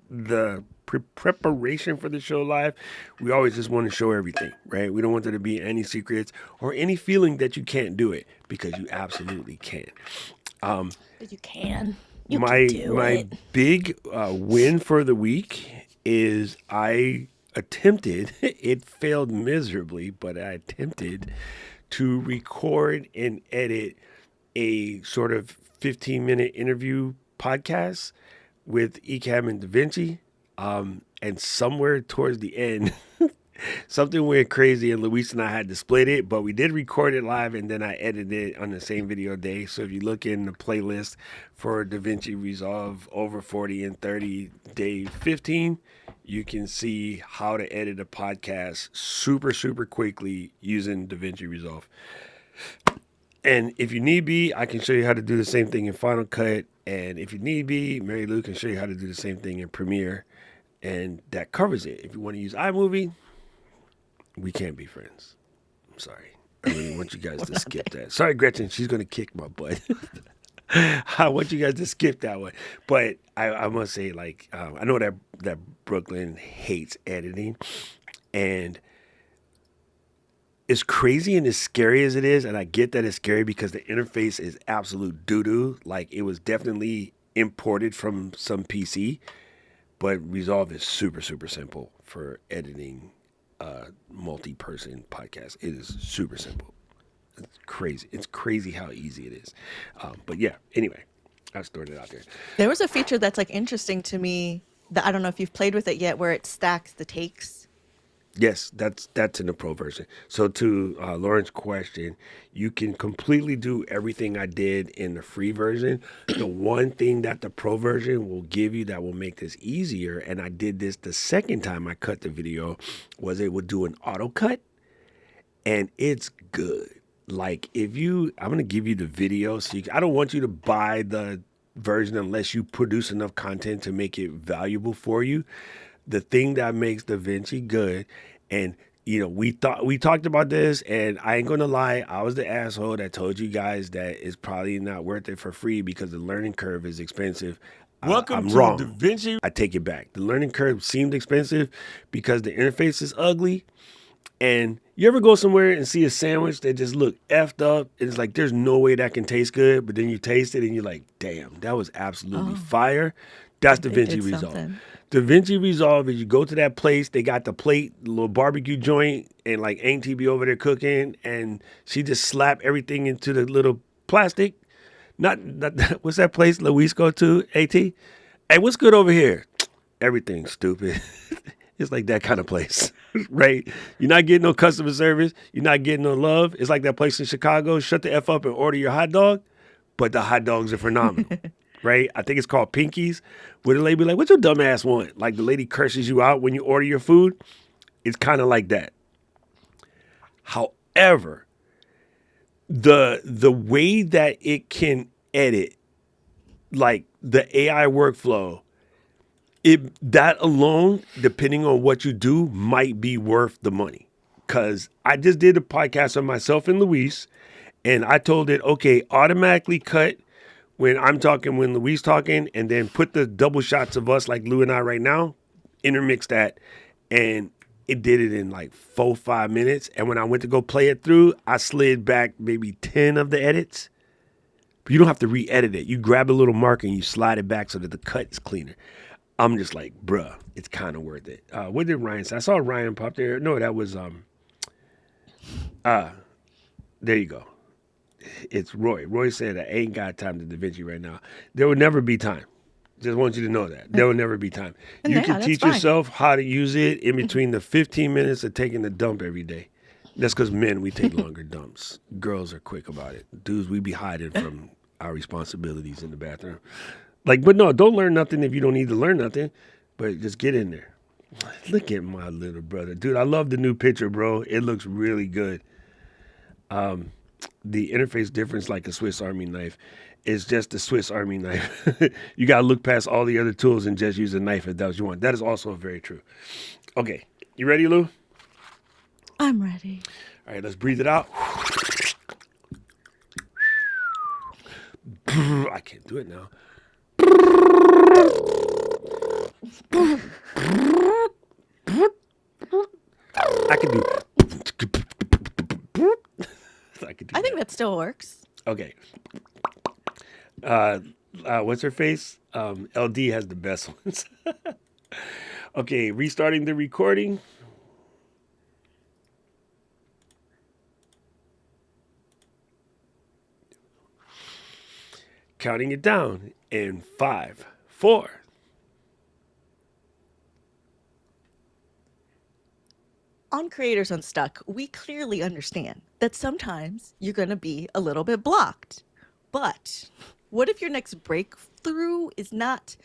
the preparation for the show live. We always just want to show everything, right? We don't want there to be any secrets or any feeling that you can't do it, because you absolutely can. You can. My big win for the week is I attempted, it failed miserably, but I attempted to record and edit a sort of 15-minute interview podcast with Ecamm and DaVinci. And somewhere towards the end, something went crazy and Luis and I had to split it, but we did record it live and then I edited it on the same video day. So if you look in the playlist for DaVinci Resolve over 40 and 30 day 15, you can see how to edit a podcast super, super quickly using DaVinci Resolve. And if you need be, I can show you how to do the same thing in Final Cut. And if you need be, Mary Lou can show you how to do the same thing in Premiere. And that covers it. If you want to use iMovie, we can't be friends. I'm sorry. I really want you guys to skip that. Sorry, Gretchen, she's gonna kick my butt. I want you guys to skip that one. But I must say, like, I know that Brooklyn hates editing, and as crazy and as scary as it is, and I get that it's scary because the interface is absolute doo-doo. Like, it was definitely imported from some PC, but Resolve is super, super simple for editing multi-person podcasts. It is super simple. It's crazy. It's crazy how easy it is. But yeah, anyway, I just throwing it out there. There was a feature that's like interesting to me that I don't know if you've played with it yet, where it stacks the takes. Yes, that's in the pro version. So to Lauren's question, you can completely do everything I did in the free version. The one thing that the pro version will give you that will make this easier, and I did this the second time I cut the video, was it would do an auto cut, and it's good. Like I'm gonna give you the video, so I don't want you to buy the version unless you produce enough content to make it valuable for you. The thing that makes DaVinci good, and we talked about this, and I ain't gonna lie, I was the asshole that told you guys that it's probably not worth it for free because the learning curve is expensive. I'm wrong. DaVinci. I take it back. The learning curve seemed expensive because the interface is ugly. And you ever go somewhere and see a sandwich that just look effed up, and it's like there's no way that can taste good, but then you taste it and you're like, damn, that was absolutely fire. That's DaVinci Resolve. DaVinci Resolve is you go to that place, they got the plate, the little barbecue joint, and like Aunt TB over there cooking, and she just slapped everything into the little plastic. Not what's that place Luis go to, AT? Hey, what's good over here? Everything's stupid. It's like that kind of place, right? You're not getting no customer service. You're not getting no love. It's like that place in Chicago. Shut the F up and order your hot dog. But the hot dogs are phenomenal, right? I think it's called Pinkies, where the lady be like, what your dumb ass want? Like the lady curses you out when you order your food. It's kind of like that. However, the way that it can edit, like the AI workflow, that alone, depending on what you do, might be worth the money. Because I just did a podcast on myself and Luis, and I told it, okay, automatically cut when I'm talking, when Luis talking, and then put the double shots of us like Lou and I right now, intermix that, and it did it in like 4-5 minutes. And when I went to go play it through, I slid back maybe 10 of the edits. But you don't have to re-edit it. You grab a little marker and you slide it back so that the cut is cleaner. I'm just like, bruh, it's kind of worth it. What did Ryan say? I saw Ryan pop there. No, that was, there you go. It's Roy. Roy said, I ain't got time to DaVinci right now. There will never be time. Just want you to know that. There will never be time. You can teach yourself how to use it in between the 15 minutes of taking a dump every day. That's because men, we take longer dumps. Girls are quick about it. Dudes, we be hiding from our responsibilities in the bathroom. Like, but no, don't learn nothing if you don't need to learn nothing. But just get in there. Look at my little brother. Dude, I love the new picture, bro. It looks really good. The interface difference, like a Swiss Army knife, is just a Swiss Army knife. You got to look past all the other tools and just use a knife if that's what you want. That is also very true. Okay, you ready, Lou? I'm ready. All right, let's breathe it out. I can't do it now. I can do. I think that still works. Okay. What's her face? LD has the best ones. Okay, restarting the recording. Counting it down in 5, 4. On Creators Unstuck, we clearly understand that sometimes you're going to be a little bit blocked. But what if your next breakthrough is not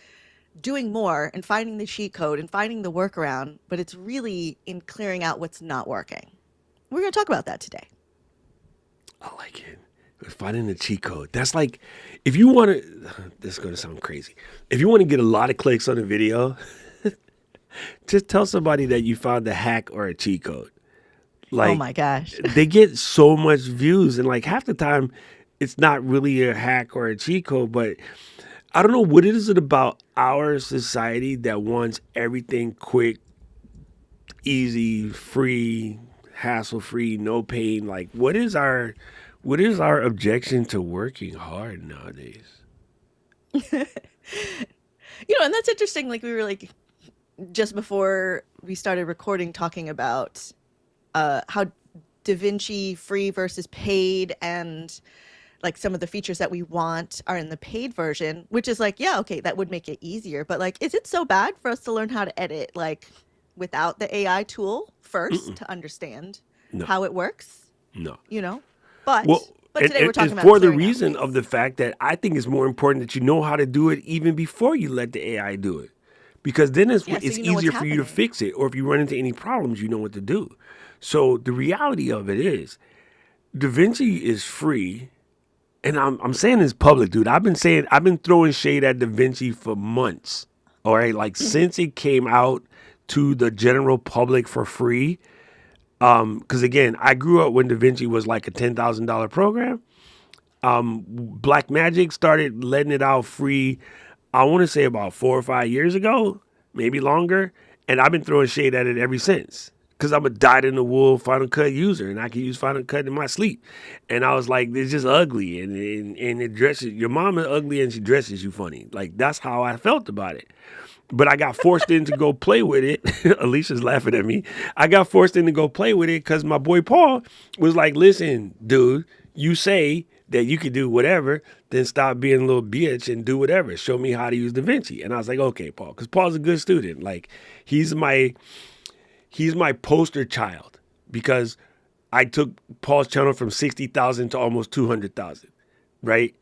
doing more and finding the cheat code and finding the workaround, but it's really in clearing out what's not working? We're going to talk about that today. I like it. Finding the cheat code. That's like, if you want to, this is going to sound crazy. If you want to get a lot of clicks on a video, just tell somebody that you found a hack or a cheat code. Oh Like my gosh. they get so much views, and like half the time, it's not really a hack or a cheat code, but I don't know what it is about our society that wants everything quick, easy, free, hassle free, no pain. Like what is our objection to working hard nowadays? And that's interesting. Like we were like just before we started recording talking about how DaVinci free versus paid, and like some of the features that we want are in the paid version, which is like, yeah, okay, that would make it easier. But like, is it so bad for us to learn how to edit like without the AI tool first to understand No, how it works? no. You know, but Well, but today we're it's talking about for the clearing out reason of space. the fact that I think it's more important that you know how to do it even before you let the AI do it. Because then Yeah, so it's you know what's easier for you to happening. fix it, or if you run into any problems, you know what to do. So the reality of it is, DaVinci is free, and I'm saying this public, dude. I've been throwing shade at DaVinci for months. All right, like since it came out to the general public for free. Because again, I grew up when DaVinci was like a $10,000 program. Black Magic started letting it out free, I want to say about 4 or 5 years ago, maybe longer. And I've been throwing shade at it ever since. Because I'm a dyed in the wool Final Cut user and I can use Final Cut in my sleep. And I was like, it's just ugly. And it dresses, your mom is ugly and she dresses you funny. Like, that's how I felt about it. But I got forced in to go play with it. Alicia's laughing at me. I got forced in to go play with it because my boy Paul was like, listen, dude, you say that you could do whatever, then stop being a little bitch and do whatever. Show me how to use DaVinci. And I was like, okay, Paul, because Paul's a good student. Like he's my poster child because I took Paul's channel from 60,000 to almost 200,000, right?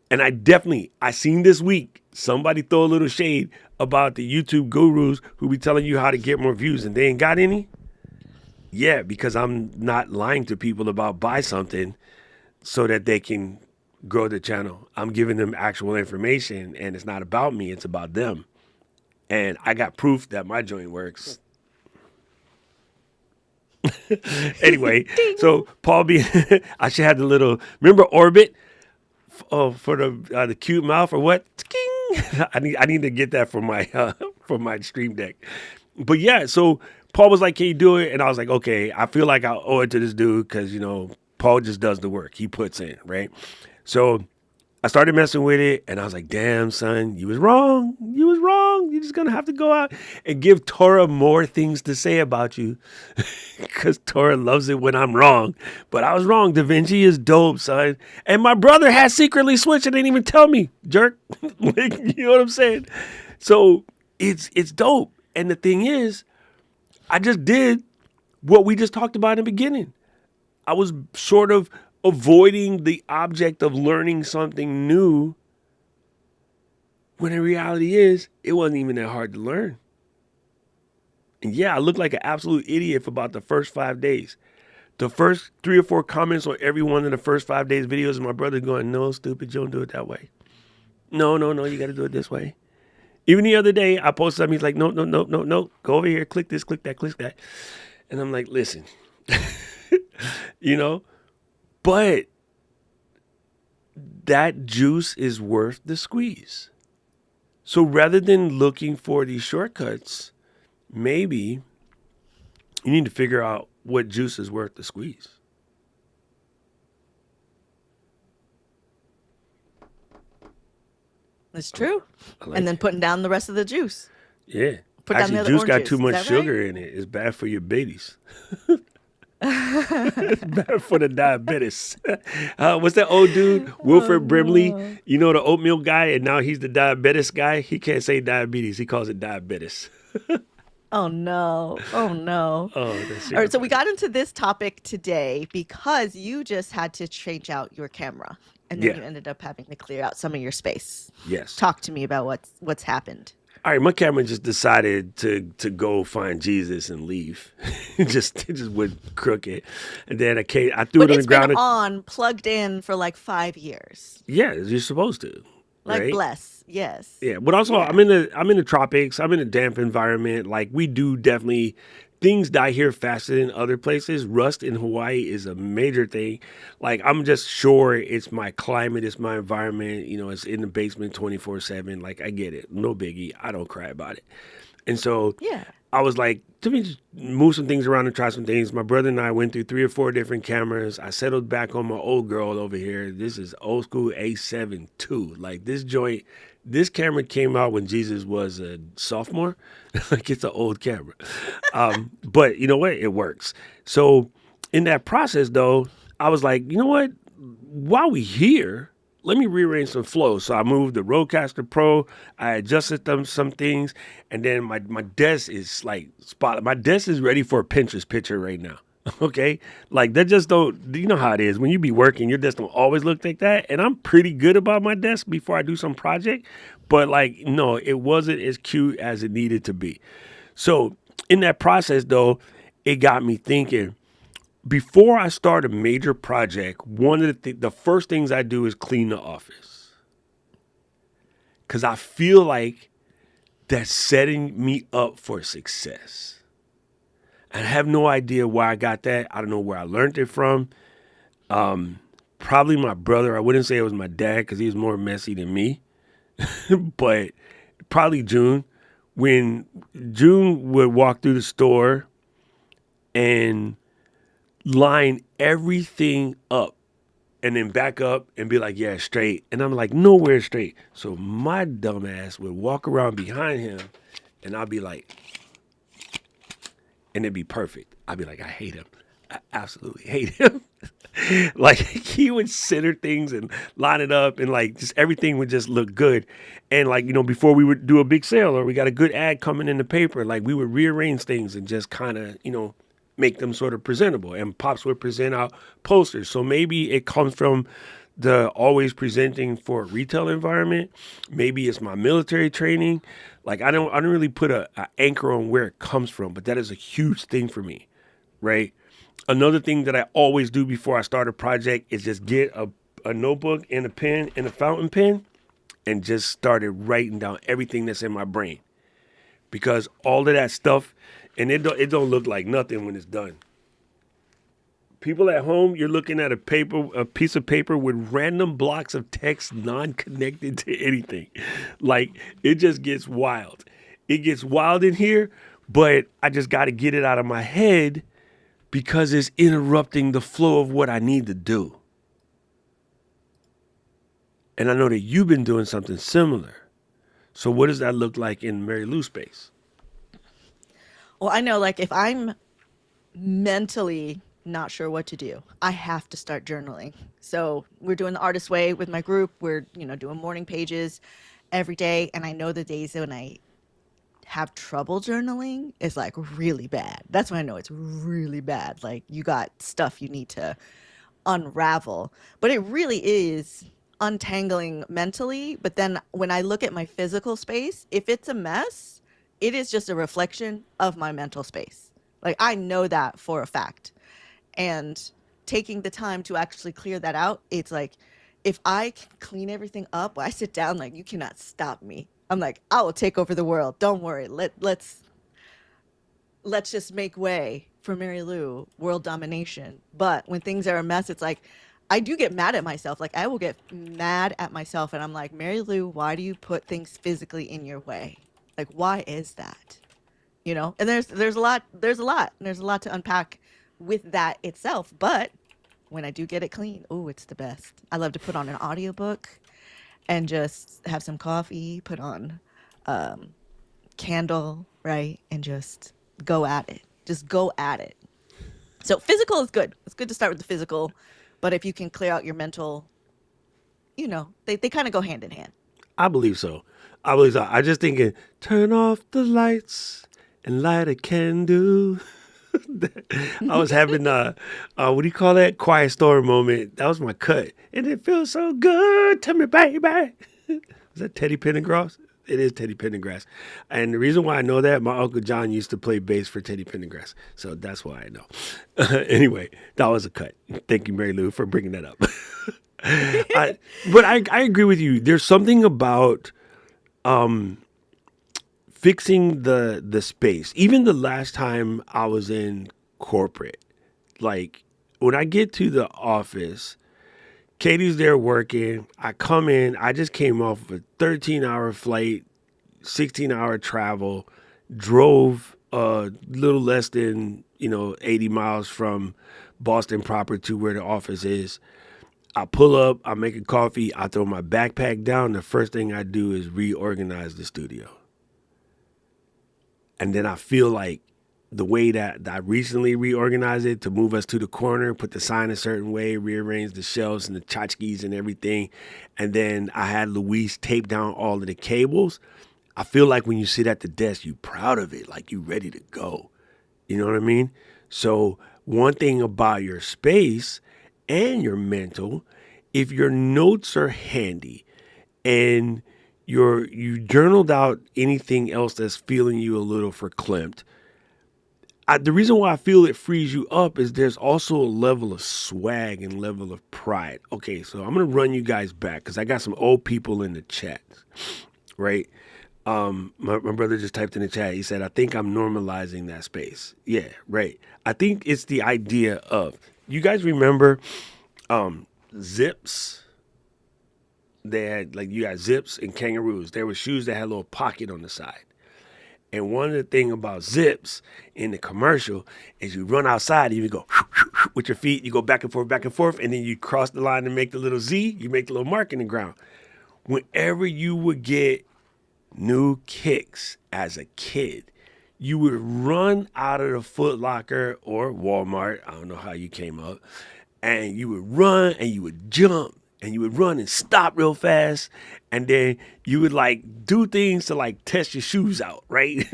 And I seen this week somebody throw a little shade about the YouTube gurus who be telling you how to get more views and they ain't got any. Yeah, because I'm not lying to people about buy something so that they can grow the channel. I'm giving them actual information and it's not about me, it's about them. And I got proof that my joint works. Anyway, Ding. so Paul B, I should have the little, remember Orbit? Oh, for the cute mouth or what? I need to get that for my stream deck. But yeah, so Paul was like, "Can you do it?" And I was like, "Okay." I feel like I owe it to this dude because Paul just does the work. He puts in, right? So I started messing with it, and I was like, "Damn, son, you was wrong. You was wrong. You're just gonna have to go out and give Torah more things to say about you, because Torah loves it when I'm wrong." But I was wrong. DaVinci is dope, son. And my brother had secretly switched and didn't even tell me, jerk. Like, you know what I'm saying? So it's dope. And the thing is, I just did what we just talked about in the beginning. I was sort of avoiding the object of learning something new when the reality is it wasn't even that hard to learn. And yeah, I looked like an absolute idiot for about the first 5 days. The first 3 or 4 comments on every one of the first 5 days videos of my brother going, "No, stupid, you don't do it that way. No, no, no, you got to do it this way." Even the other day, I posted something. He's like, "No, no, no, no, no. Go over here, click this, click that, click that." And I'm like, listen, you know, but that juice is worth the squeeze. So rather than looking for these shortcuts, maybe you need to figure out what juice is worth the squeeze. It's true. I like And then it. putting down the rest of the juice. Yeah. Put down the Actually, other juice orange got too juice. Is much that sugar right? in it. It's bad for your babies. It's bad for the diabetes. What's that old dude, Oh Wilford Brimley? no. You know, the oatmeal guy, and now he's the diabetes guy. He can't say diabetes. He calls it diabetes. Oh no. Oh no. Oh, that's All super right, so we funny. got into this topic today because you just had to change out your camera and then Yeah. you ended up having to clear out some of your space. Yes. Talk to me about what's happened. All right, my camera just decided to go find Jesus and leave. It just went crooked, and then I threw But it on the it's been ground. on, plugged in for like 5 years. Yeah, you're supposed to, Like right? bless. Yes. Yeah, but also Yeah. I'm in the tropics. I'm in a damp environment. Like we do definitely things die here faster than other places. Rust in Hawaii is a major thing. Like, I'm just sure it's my climate, it's my environment. You know, it's in the basement 24/7. Like, I get it. No biggie. I don't cry about it. And so Yeah. I was like, let me just move some things around and try some things. My brother and I went through 3 or 4 different cameras. I settled back on my old girl over here. This is old school A7 II. Like, this joint, this camera came out when Jesus was a sophomore. Like, it's an old camera. But you know what? It works. So in that process, though, I was like, you know what? While we here, let me rearrange some flows. So I moved the Rodecaster Pro. I adjusted some things, and then my desk is like spot. My desk is ready for a Pinterest picture right now. Okay, like that just don't. You know how it is when you be working. Your desk don't always look like that, and I'm pretty good about my desk before I do some project. But like, no, it wasn't as cute as it needed to be. So in that process, though, it got me thinking before I start a major project, one of the first things I do is clean the office. Because I feel like that's setting me up for success. I have no idea where I got that. I don't know where I learned it from. Probably my brother. I wouldn't say it was my dad because he was more messy than me. But probably June. When June would walk through the store and line everything up and then back up and be like, yeah, straight. And I'm like, nowhere straight. So my dumb ass would walk around behind him and I'll be like, and it'd be perfect. I'd be like, I hate him. I absolutely hate him. Like, he would center things and line it up and like just everything would just look good. And like, you know, before we would do a big sale or we got a good ad coming in the paper, like we would rearrange things and just kind of, you know, make them sort of presentable. And Pops would present out posters. So maybe it comes from the always presenting for a retail environment. Maybe it's my military training. Like, I don't really put a anchor on where it comes from, but that is a huge thing for me, right? Another thing that I always do before I start a project is just get a notebook and a pen and a fountain pen and just started writing down everything that's in my brain. Because all of that stuff, and it don't look like nothing when it's done. People at home, you're looking at a piece of paper with random blocks of text non-connected to anything. Like, it just gets wild. It gets wild in here, but I just got to get it out of my head because it's interrupting the flow of what I need to do. And I know that you've been doing something similar. So what does that look like in Mary Lou space? Well, I know, like, if I'm mentally not sure what to do, I have to start journaling. So we're doing the artist way with my group. We're, you know, doing morning pages every day. And I know the days when I have trouble journaling is like really bad. That's when I know it's really bad. Like, you got stuff you need to unravel. But it really is untangling mentally. But then when I look at my physical space, if it's a mess, it is just a reflection of my mental space. Like, I know that for a fact. And taking the time to actually clear that out, it's like, if I can clean everything up, I sit down, like, you cannot stop me. I'm like, I will take over the world. Don't worry. Let's just make way for Mary Lou, world domination. But when things are a mess, it's like, I do get mad at myself. Like, I will get mad at myself and I'm like, Mary Lou, why do you put things physically in your way? Like, why is that? You know? And there's a lot to unpack with that itself. But when I do get it clean, oh, it's the best. I love to put on an audiobook and just have some coffee, put on candle, right? And just go at it. Just go at it. So physical is good. It's good to start with the physical. But if you can clear out your mental, you know, they kind of go hand in hand. I believe so. I just thinking, turn off the lights and light a candle. I was having what do you call that? Quiet storm moment. That was my cut. And it feels so good to me, baby. Is that Teddy Pendergrass? It is Teddy Pendergrass. And the reason why I know that, my Uncle John used to play bass for Teddy Pendergrass. So that's why I know. Anyway, that was a cut. Thank you, Mary Lou, for bringing that up. But I agree with you. There's something about fixing the space. Even the last time I was in corporate, like when I get to the office, Katie's there working. I come in. I just came off of a 13-hour flight, 16-hour travel, drove a little less than 80 miles from Boston proper to where the office is. I pull up, I make a coffee, I throw my backpack down. The first thing I do is reorganize the studio. And then I feel like the way that I recently reorganized it to move us to the corner, put the sign a certain way, rearrange the shelves and the tchotchkes and everything. And then I had Luis tape down all of the cables. I feel like when you sit at the desk, you're proud of it, like you're ready to go. You know what I mean? So one thing about your space and your mental, if your notes are handy and you journaled out anything else that's feeling you a little verklempt, the reason why I feel it frees you up is there's also a level of swag and level of pride. Okay, so I'm going to run you guys back because I got some old people in the chat, right? My brother just typed in the chat. He said, I think I'm normalizing that space. Yeah, right. I think it's the idea of, you guys remember Zips? They had, like, you got Zips and Kangaroos. There were shoes that had a little pocket on the side. And one of the things about Zips in the commercial is you run outside and you go with your feet, you go back and forth, and then you cross the line and make the little Z, you make the little mark in the ground. Whenever you would get new kicks as a kid, you would run out of the Foot Locker or Walmart, I don't know how you came up, and you would run and you would jump and you would run and stop real fast, and then you would like do things to like test your shoes out, right?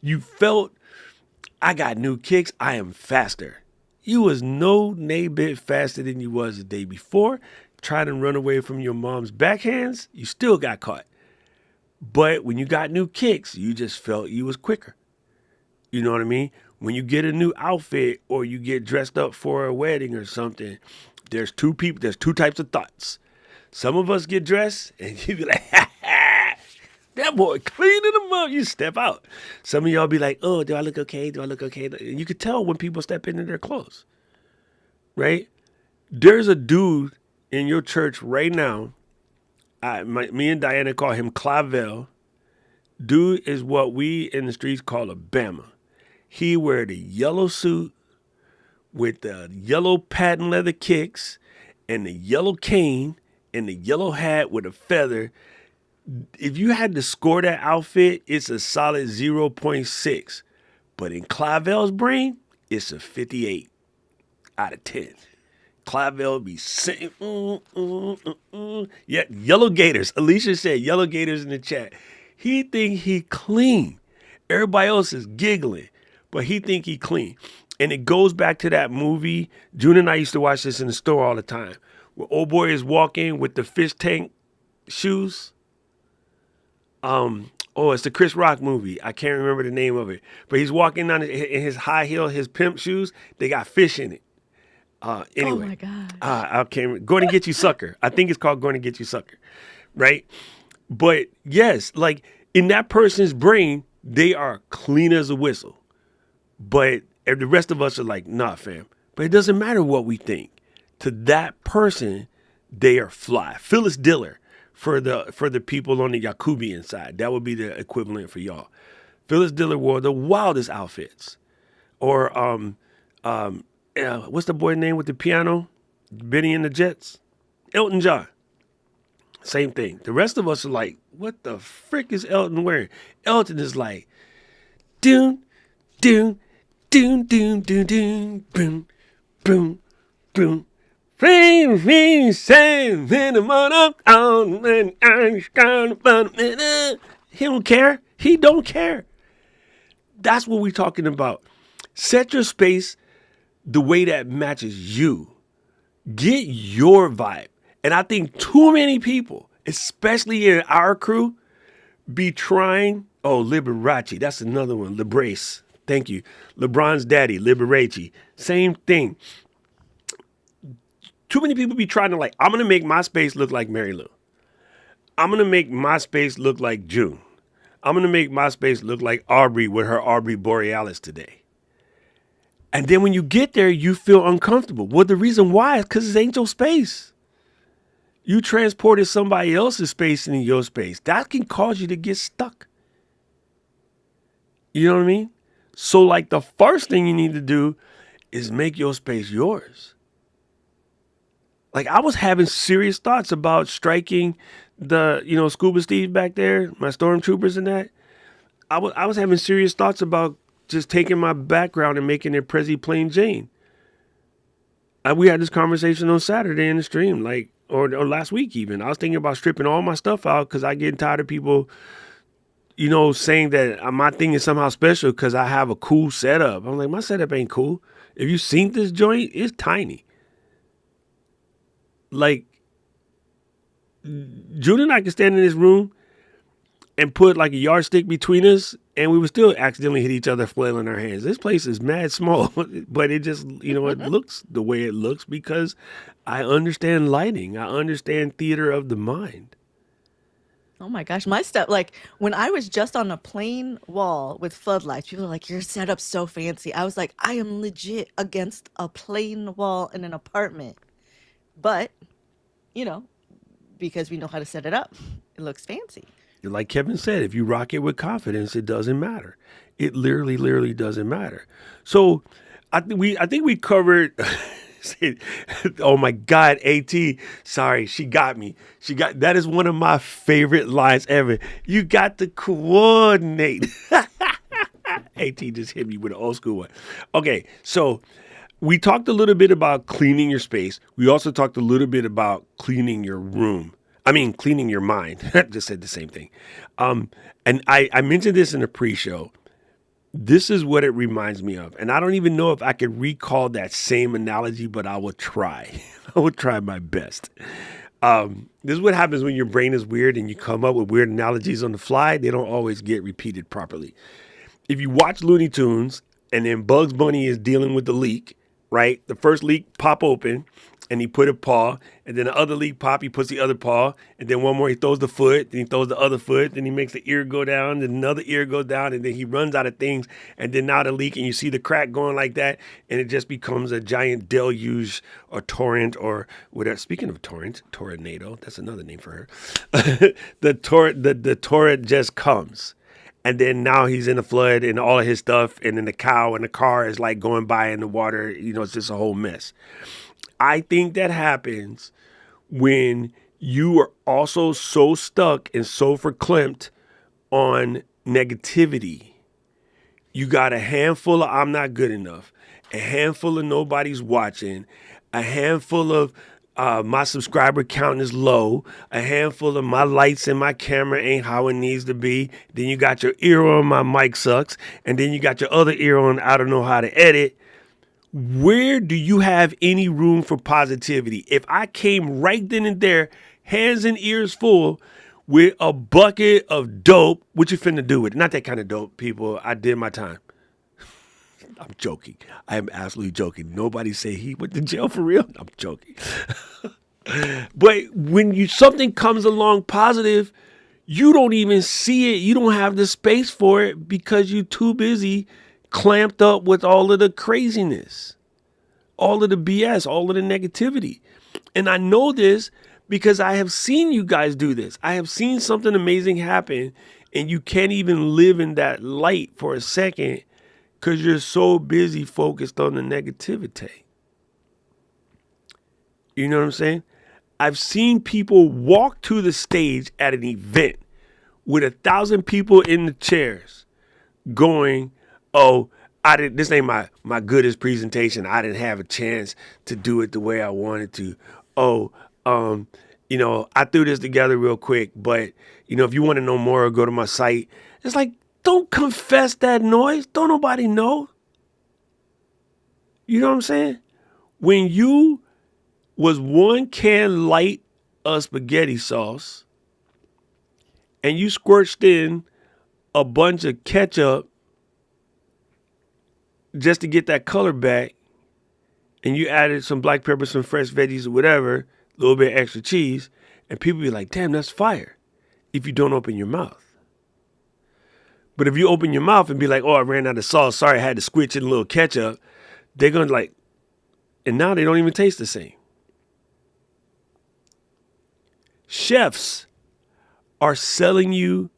You felt, I got new kicks, I am faster. You was no nay bit faster than you was the day before. Trying to run away from your mom's backhands, you still got caught. But when you got new kicks, you just felt you was quicker. You know what I mean? When you get a new outfit or you get dressed up for a wedding or something, there's two types of thoughts. Some of us get dressed and you be like, ha ha, that boy cleaning them up. You step out. Some of y'all be like, oh, do I look okay? Do I look okay? And you can tell when people step into their clothes, right? There's a dude in your church right now. Me and Diana call him Clavel. Dude is what we in the streets call a Bama. He wear the yellow suit with the yellow patent leather kicks and the yellow cane and the yellow hat with a feather. If you had to score that outfit, it's a solid 0.6. But in Clavel's brain, it's a 58 out of 10. Clavel be saying, yeah, yellow gators. Alicia said yellow gators in the chat. He think he clean. Everybody else is giggling, but he think he clean. And it goes back to that movie. June and I used to watch this in the store all the time. Where old boy is walking with the fish tank shoes. It's the Chris Rock movie. I can't remember the name of it. But he's walking in his high heel, his pimp shoes. They got fish in it. Anyway. Oh my gosh. I can't. Going to Get You Sucker. I think it's called Going to Get You Sucker. Right? But yes, like in that person's brain, they are clean as a whistle. But the rest of us are like, nah, fam. But it doesn't matter what we think. To that person, they are fly. Phyllis Diller for the people on the Yakubian side. That would be the equivalent for y'all. Phyllis Diller wore the wildest outfits. Or what's the boy name with the piano? Benny and the Jets? Elton John. Same thing. The rest of us are like, what the frick is Elton wearing? Elton is like, doon, doon, doon, doon, doon, doon, boom, boom, boom. He don't care. He don't care. That's what we're talking about. Set your space the way that matches you. Get your vibe. And I think too many people, especially in our crew, be trying. Oh, Liberace. That's another one. Librace. Thank you. LeBron's daddy, Liberace. Same thing. Too many people be trying to like, I'm going to make my space look like Mary Lou. I'm going to make my space look like June. I'm going to make my space look like Aubrey with her Aubrey Borealis today. And then when you get there, you feel uncomfortable. Well, the reason why is because it ain't your space. You transported somebody else's space into your space. That can cause you to get stuck. You know what I mean? So like the first thing you need to do is make your space yours. Like I was having serious thoughts about striking the, Scuba Steve back there, my stormtroopers and that. I was having serious thoughts about just taking my background and making it Prezi Plain Jane. We had this conversation on Saturday in the stream, or last week even. I was thinking about stripping all my stuff out because I get tired of people, saying that my thing is somehow special because I have a cool setup. I'm like, my setup ain't cool. If you seen this joint, it's tiny. Like, June and I can stand in this room and put like a yardstick between us, and we would still accidentally hit each other flailing our hands. This place is mad small, but it just, it looks the way it looks because I understand lighting. I understand theater of the mind. Oh my gosh, my stuff, like when I was just on a plain wall with floodlights, people were like, your setup's so fancy. I was like, I am legit against a plain wall in an apartment. But, you know, because we know how to set it up, it looks fancy. Like Kevin said, if you rock it with confidence, it doesn't matter. It literally doesn't matter. So I think we covered. Oh my God, AT. Sorry, she got me. That is one of my favorite lines ever. You got to coordinate. AT just hit me with an old school one. Okay, so we talked a little bit about cleaning your space. We also talked a little bit about cleaning your room. Cleaning your mind. I just said the same thing. And I mentioned this in the pre-show. This is what it reminds me of. And I don't even know if I could recall that same analogy, but I will try. I will try my best. This is what happens when your brain is weird and you come up with weird analogies on the fly. They don't always get repeated properly. If you watch Looney Tunes and then Bugs Bunny is dealing with the leak, right? The first leak pop open and he put a paw, and then the other leak pop, he puts the other paw, and then one more, he throws the foot, then he throws the other foot, then he makes the ear go down, then another ear goes down, and then he runs out of things, and then now the leak, and you see the crack going like that, and it just becomes a giant deluge or torrent or whatever. Speaking of torrent, tornado, that's another name for her. The torrent just comes. And then now he's in a flood and all of his stuff, and then the cow and the car is like going by in the water. It's just a whole mess. I think that happens when you are also so stuck and so verklempt on negativity. You got a handful of I'm not good enough, a handful of nobody's watching, a handful of my subscriber count is low, a handful of my lights and my camera ain't how it needs to be. Then you got your ear on my mic sucks, and then you got your other ear on I don't know how to edit. Where do you have any room for positivity? If I came right then and there, hands and ears full, with a bucket of dope, what you finna do with it? Not that kind of dope, people. I did my time. I'm joking. I am absolutely joking. Nobody say he went to jail for real. I'm joking. But when something comes along positive, you don't even see it. You don't have the space for it because you're too busy clamped up with all of the craziness, all of the BS, all of the negativity. And I know this because I have seen you guys do this. I have seen something amazing happen and you can't even live in that light for a second because you're so busy focused on the negativity. You know what I'm saying? I've seen people walk to the stage at an event with 1,000 people in the chairs going, oh, this ain't my goodest presentation. I didn't have a chance to do it the way I wanted to. Oh, I threw this together real quick, but if you want to know more, go to my site. It's like, don't confess that noise. Don't nobody know. You know what I'm saying? When you was one can light of spaghetti sauce and you squirched in a bunch of ketchup just to get that color back, and you added some black pepper, some fresh veggies or whatever, a little bit extra cheese, and people be like, damn, that's fire, if you don't open your mouth. But if you open your mouth and be like, oh, I ran out of sauce. Sorry, I had to squitch in a little ketchup. They're going to like, and now they don't even taste the same. Chefs are selling you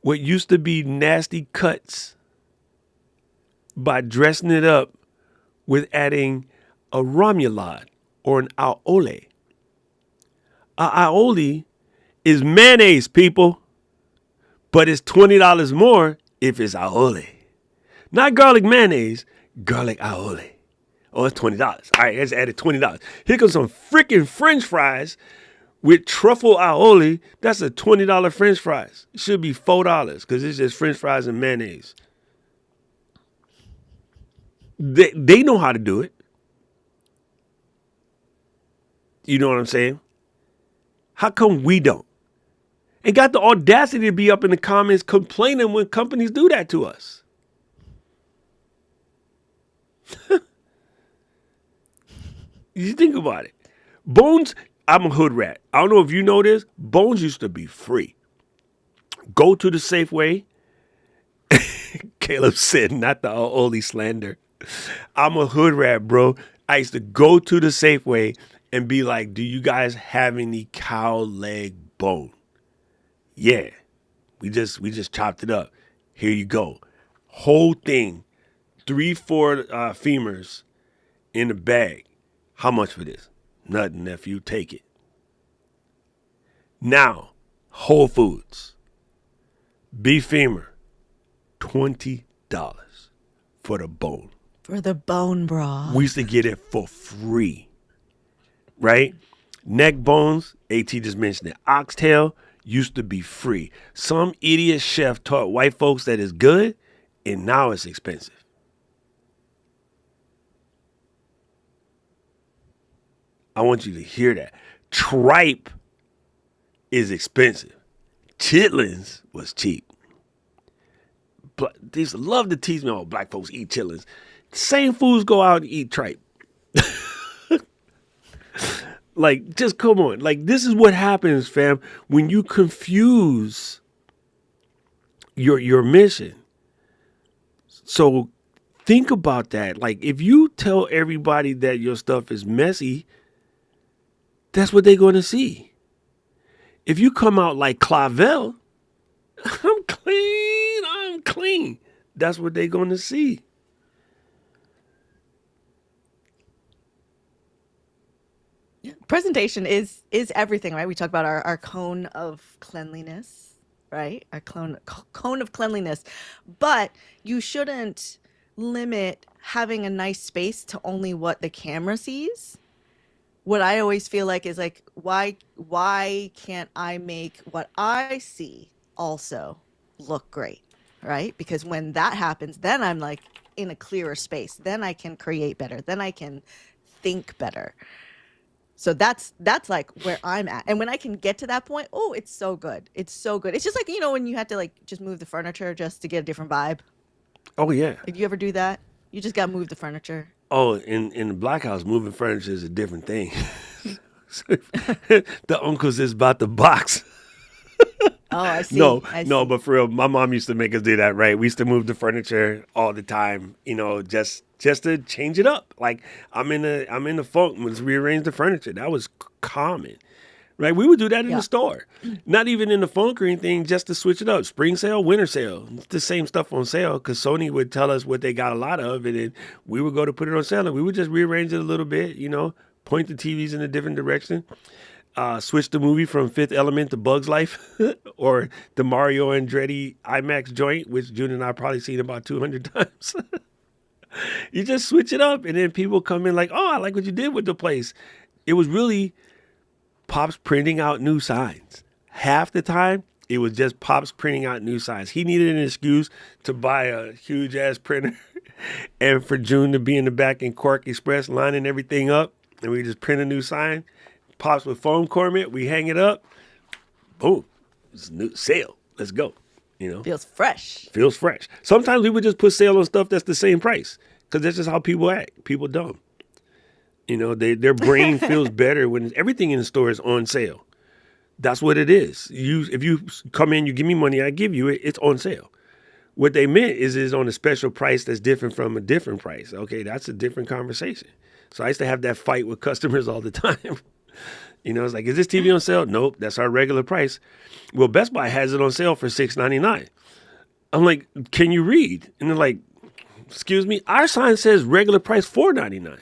what used to be nasty cuts by dressing it up with adding a remoulade or an aioli. A aioli is mayonnaise, people, but it's $20 more if it's aioli. Not garlic mayonnaise, garlic aioli. Oh, it's $20. All right, let's add it $20. Here comes some freaking French fries with truffle aioli. That's a $20 French fries. It should be $4 because it's just French fries and mayonnaise. They know how to do it. You know what I'm saying? How come we don't? And got the audacity to be up in the comments complaining when companies do that to us. You think about it. Bones, I'm a hood rat. I don't know if you know this. Bones used to be free. Go to the Safeway. Caleb said, not the Oli slander. I'm a hood rat, bro. I used to go to the Safeway and be like, do you guys have any cow leg bone? Yeah. We just chopped it up. Here you go. Whole thing. 3-4 femurs in the bag. How much for this? Nothing, nephew. Take it. Now, Whole Foods. Beef femur. $20 for the bone. For the bone broth. We used to get it for free. Right? Neck bones, AT just mentioned it. Oxtail used to be free. Some idiot chef taught white folks that it's good, and now it's expensive. I want you to hear that. Tripe is expensive. Chitlins was cheap. They used to love to tease me, oh, black folks eat chitlins. Same fools go out and eat tripe. Like, just come on. Like, this is what happens, fam, when you confuse your mission. So think about that. Like, if you tell everybody that your stuff is messy, that's what they're going to see. If you come out like Clavel, I'm clean. That's what they're going to see. Presentation is everything, right? We talk about our cone of cleanliness, right? Our cone of cleanliness. But you shouldn't limit having a nice space to only what the camera sees. What I always feel like is like, why can't I make what I see also look great, right? Because when that happens, then I'm like in a clearer space. Then I can create better. Then I can think better. So that's like where I'm at. And when I can get to that point, oh, it's so good. It's so good. It's just like, when you had to like just move the furniture just to get a different vibe. Oh, yeah. Like, you ever do that? You just got to move the furniture. Oh, in the Black House, moving furniture is a different thing. The uncles is about the box. Oh, I see. No, but for real, my mom used to make us do that, right? We used to move the furniture all the time, just to change it up. Like, I'm in the funk, let's rearrange the furniture. That was common, right? We would do that in the store, not even in the funk or anything, just to switch it up. Spring sale, winter sale, it's the same stuff on sale because Sony would tell us what they got a lot of, and then we would go to put it on sale, and we would just rearrange it a little bit, point the TVs in a different direction. Switch the movie from Fifth Element to Bug's Life or the Mario Andretti IMAX joint, which June and I probably seen about 200 times. You just switch it up, and then people come in like, oh, I like what you did with the place. It was really Pops printing out new signs. Half the time, it was just Pops printing out new signs. He needed an excuse to buy a huge-ass printer and for June to be in the back in Quark Express lining everything up, and we just print a new sign. Pops with foam core it, we hang it up, boom, it's a new sale. Let's go. Feels fresh. Sometimes we would just put sale on stuff that's the same price because that's just how people act. People dumb. Their brain feels better when everything in the store is on sale. That's what it is. If you come in, you give me money, I give you it. It's on sale. What they meant is on a special price that's different from a different price. Okay, that's a different conversation. So I used to have that fight with customers all the time. It's like, is this TV on sale? Nope, that's our regular price. Well, Best Buy has it on sale for $6.99. I'm like, can you read? And they're like, excuse me, our sign says regular price $4.99.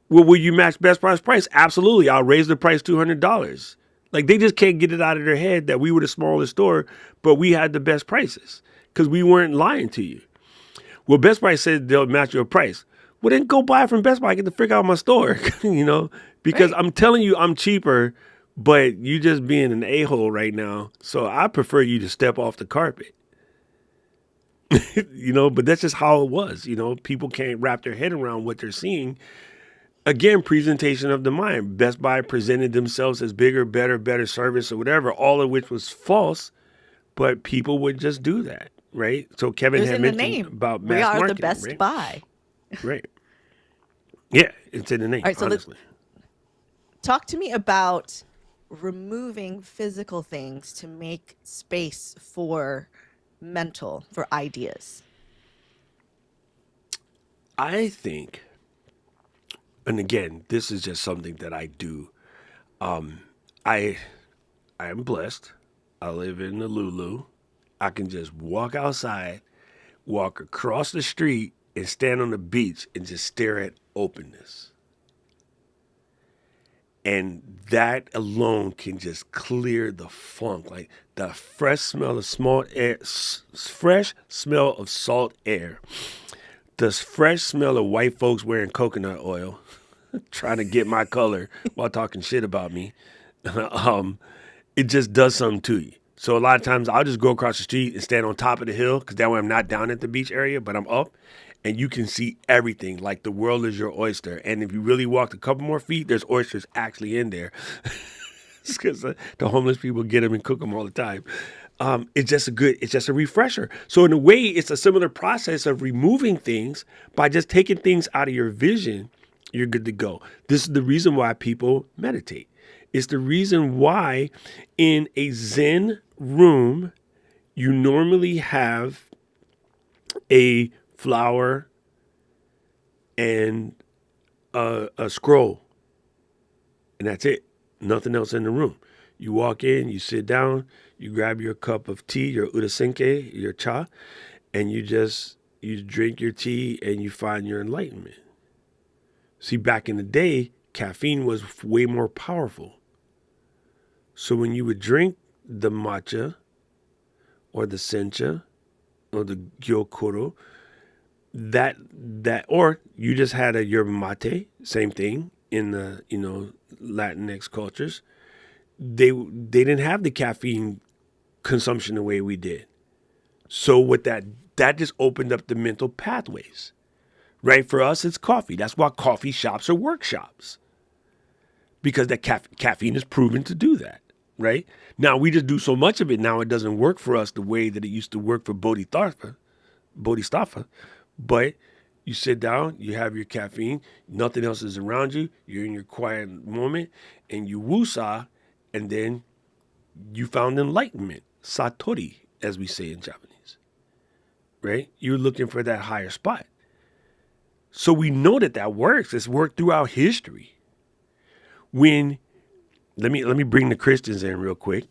Well, will you match Best Buy's price? Absolutely. I'll raise the price $200. Like, they just can't get it out of their head that we were the smallest store, but we had the best prices because we weren't lying to you. Well, Best Buy said they'll match your price. Well, then go buy it from Best Buy. Get the frick out of my store, because Right. I'm telling you I'm cheaper, but you just being an a-hole right now. So I prefer you to step off the carpet. But that's just how it was. People can't wrap their head around what they're seeing. Again, presentation of the mind. Best Buy presented themselves as bigger, better service or whatever, all of which was false, but people would just do that, right? So It Kevin was had in the mentioned name. about We mass are the marketing, Best right? Buy. Right. Yeah, it's in the name, All right, so honestly. talk to me about removing physical things to make space for for ideas. I think, and again, this is just something that I do. I am blessed. I live in the Lulu. I can just walk outside, walk across the street, and stand on the beach and just stare at openness. And that alone can just clear the funk, like the fresh smell of fresh smell of salt air, the fresh smell of white folks wearing coconut oil, trying to get my color while talking shit about me. It just does something to you. So a lot of times I'll just go across the street and stand on top of the hill because that way I'm not down at the beach area, but I'm up and you can see everything like the world is your oyster. And if you really walk a couple more feet, there's oysters actually in there because the homeless people get them and cook them all the time. It's just a refresher. So in a way, it's a similar process of removing things by just taking things out of your vision. You're good to go. This is the reason why people meditate. It's the reason why in a Zen room, you normally have a flower and a scroll. And that's it. Nothing else in the room. You walk in, you sit down, you grab your cup of tea, your urasenke, your cha, and you drink your tea and you find your enlightenment. See, back in the day, caffeine was way more powerful. So when you would drink the matcha or the sencha or the gyokuro, or you just had a yerba mate, same thing in the Latinx cultures. They didn't have the caffeine consumption the way we did. So with that just opened up the mental pathways. Right? For us, it's coffee. That's why coffee shops are workshops. Because that caffeine is proven to do that. Right? Now, we just do so much of it now it doesn't work for us the way that it used to work for Bodhisattva. But you sit down, you have your caffeine, nothing else is around you, you're in your quiet moment, and you woosah, and then you found enlightenment, satori, as we say in Japanese. Right? You're looking for that higher spot. So we know that works. It's worked throughout history. Let me bring the Christians in real quick.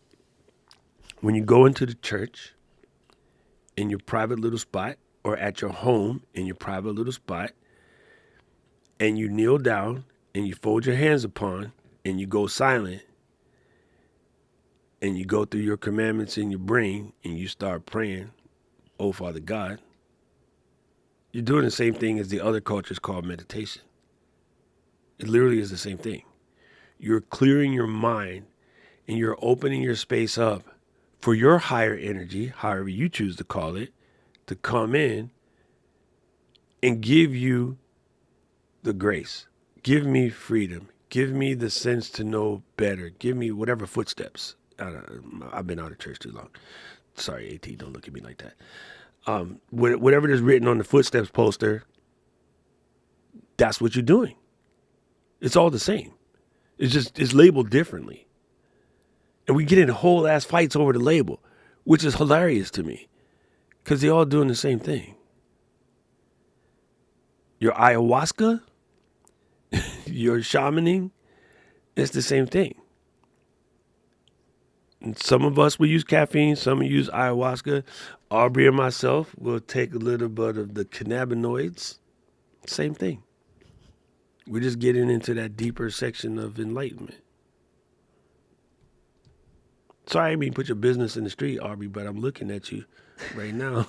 When you go into the church in your private little spot or at your home in your private little spot and you kneel down and you fold your hands upon and you go silent and you go through your commandments in your brain and you start praying, oh Father God, you're doing the same thing as the other cultures call meditation. It literally is the same thing. You're clearing your mind and you're opening your space up for your higher energy, however you choose to call it, to come in and give you the grace. Give me freedom. Give me the sense to know better. Give me whatever footsteps. I've been out of church too long. Sorry, AT, don't look at me like that. Whatever is written on the footsteps poster, that's what you're doing. It's all the same. It's labeled differently. And we get in whole ass fights over the label, which is hilarious to me. Because they're all doing the same thing. Your ayahuasca, your shamaning, it's the same thing. And some of us will use caffeine, some will use ayahuasca. Aubrey and myself will take a little bit of the cannabinoids. Same thing. We're just getting into that deeper section of enlightenment. Sorry, I mean put your business in the street, Aubrey, but I'm looking at you right now.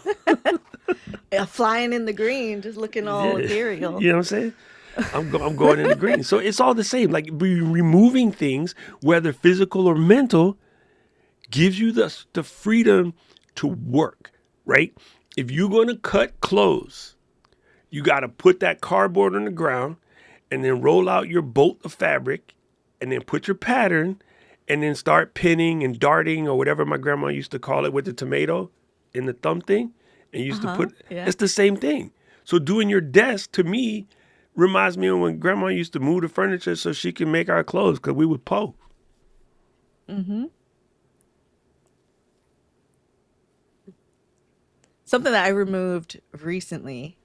Flying in the green, just looking all ethereal. You know what I'm saying? I'm going in the green. So it's all the same. Like removing things, whether physical or mental, gives you the freedom to work, right? If you're going to cut clothes, you got to put that cardboard on the ground and then roll out your bolt of fabric and then put your pattern and then start pinning and darting or whatever my grandma used to call it with the tomato in the thumb thing. And used to put, it's the same thing. So doing your desk to me reminds me of when grandma used to move the furniture so she can make our clothes because we would poke. Mm-hmm. Something that I removed recently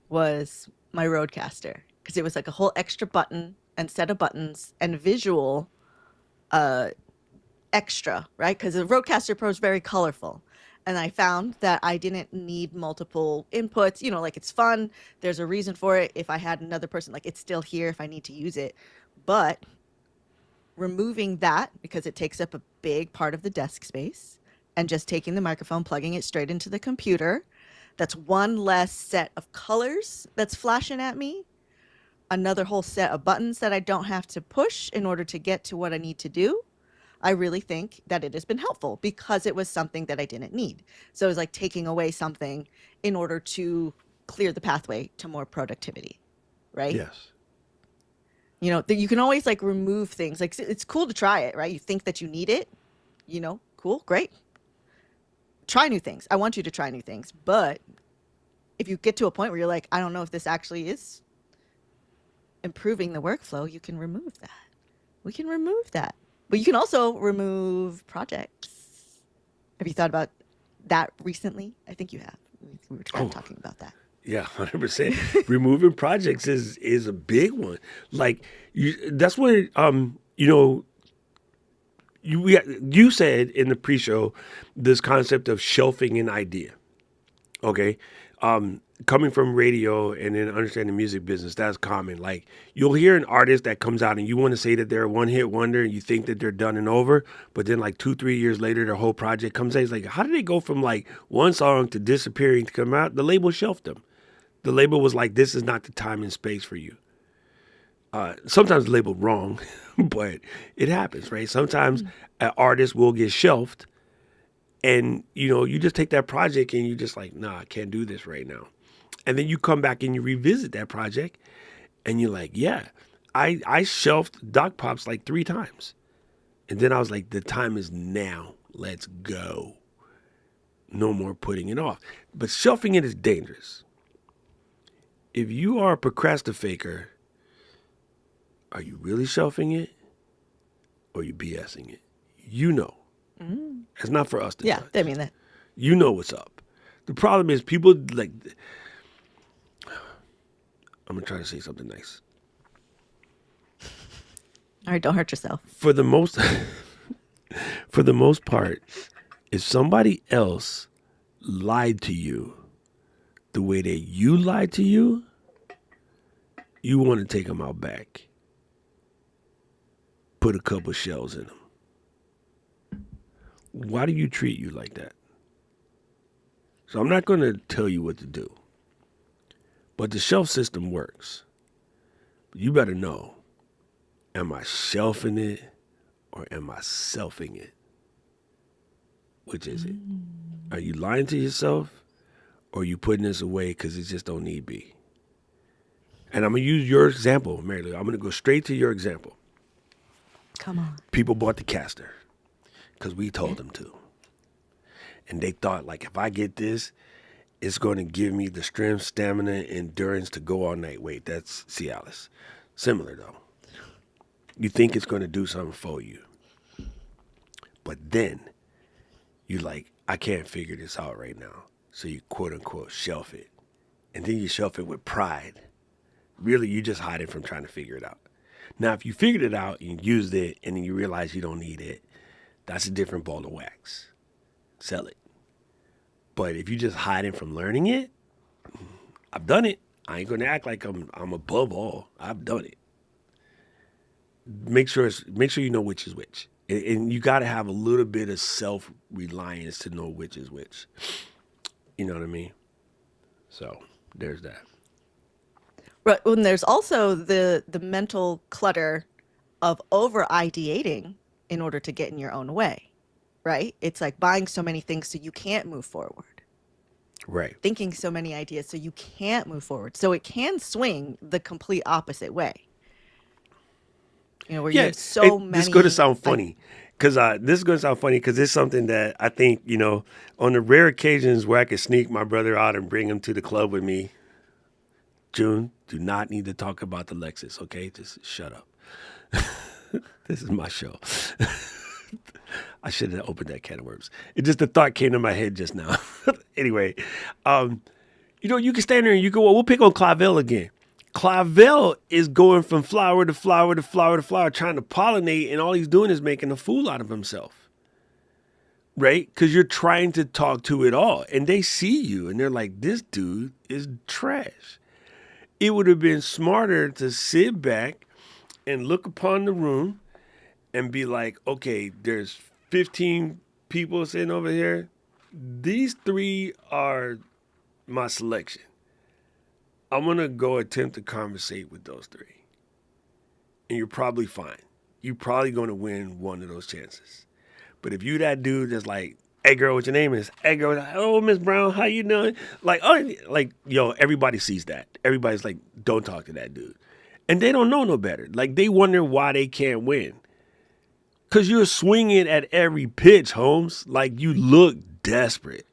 was my Rodecaster because it was like a whole extra button and set of buttons and visual extra, right? Because the Rodecaster Pro is very colorful. And I found that I didn't need multiple inputs. You know, like it's fun. There's a reason for it. If I had another person, like it's still here if I need to use it. But removing that because it takes up a big part of the desk space and just taking the microphone, plugging it straight into the computer, that's one less set of colors that's flashing at me. Another whole set of buttons that I don't have to push in order to get to what I need to do. I really think that it has been helpful because it was something that I didn't need. So it was like taking away something in order to clear the pathway to more productivity, right? Yes. You know, you can always like remove things. Like it's cool to try it, right? You think that you need it, you know, cool, great. Try new things. I want you to try new things. But if you get to a point where you're like, I don't know if this actually is improving the workflow, you can remove that. We can remove that. But you can also remove projects. Have you thought about that recently? I think you have. We were kind of talking about that. Yeah, 100%. Removing projects is a big one. Like that's when you know you said in the pre-show this concept of shelving an idea. Okay. Coming from radio and then understanding the music business, that's common. Like you'll hear an artist that comes out and you want to say that they're a one-hit wonder and you think that they're done and over, but then like 2-3 years later, their whole project comes out. It's like, how did they go from like one song to disappearing to come out? The label shelved them. The label was like, this is not the time and space for you. Sometimes the label wrong, but it happens, right? Sometimes an artist will get shelved and, you know, you just take that project and you're just like, nah, I can't do this right now. And then you come back and you revisit that project and you're like, yeah, I shelved Doc Pops like 3 times. And then I was like, the time is now. Let's go. No more putting it off. But shelving it is dangerous. If you are a procrastinator, are you really shelving it or are you BSing it? You know. It's not for us to judge. I mean that. You know what's up. The problem is people like... I'm going to try to say something nice. All right, don't hurt yourself. For the most part, if somebody else lied to you the way that you lied to you, you want to take them out back. Put a couple shells in them. Why do you treat you like that? So I'm not going to tell you what to do. But the shelf system works. You better know, am I shelving it or am I selfing it? Which is it? Are you lying to yourself or are you putting this away because it just don't need be? And I'm going to use your example, Mary Lou. I'm going to go straight to your example. Come on. People bought the caster because we told them to. And they thought, like, if I get this, it's going to give me the strength, stamina, endurance to go all night. Wait, that's Cialis. Similar, though. You think it's going to do something for you. But then you're like, I can't figure this out right now. So you quote unquote shelf it. And then you shelf it with pride. Really, you just hide it from trying to figure it out. Now, if you figured it out and used it and then you realize you don't need it, that's a different ball of wax. Sell it. But if you just hiding from learning it, I've done it. I ain't gonna act like I'm above all. I've done it. Make sure you know which is which, and you got to have a little bit of self reliance to know which is which. You know what I mean? So there's that. Right. And there's also the mental clutter of over ideating in order to get in your own way, right? It's like buying so many things so you can't move forward, Right. thinking so many ideas so you can't move forward. So it can swing the complete opposite way. You know, where you have so many. This is going to sound funny, because it's something that I think, on the rare occasions where I could sneak my brother out and bring him to the club with me. June, do not need to talk about the Lexus, okay? Just shut up. This is my show. I should have opened that can of worms. The thought came to my head just now. Anyway, you can stand there and you go, well, we'll pick on Clavel again. Clavel is going from flower to flower to flower to flower, trying to pollinate, and all he's doing is making a fool out of himself. Right? Because you're trying to talk to it all, and they see you, and they're like, this dude is trash. It would have been smarter to sit back and look upon the room and be like, okay, there's 15 people sitting over here. These 3 are my selection. I'm going to go attempt to conversate with those 3. And you're probably fine. You're probably going to win one of those chances. But if you that dude that's like, hey girl, what your name is? Hey girl, oh Miss Brown, how you doing? Everybody sees that. Everybody's like, don't talk to that dude. And they don't know no better. Like, they wonder why they can't win. Because you're swinging at every pitch, Holmes. Like, you look desperate.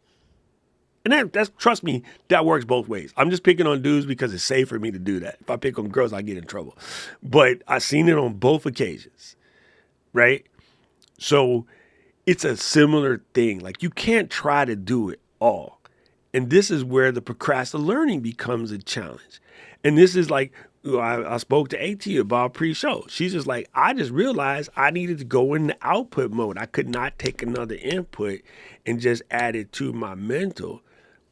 And that's trust me, that works both ways. I'm just picking on dudes because it's safe for me to do that. If I pick on girls, I get in trouble. But I've seen it on both occasions, right? So it's a similar thing. Like, you can't try to do it all. And this is where the procrastination learning becomes a challenge. And this is like, I spoke to AT about pre-show. She's just like, I just realized I needed to go in the output mode. I could not take another input and just add it to my mental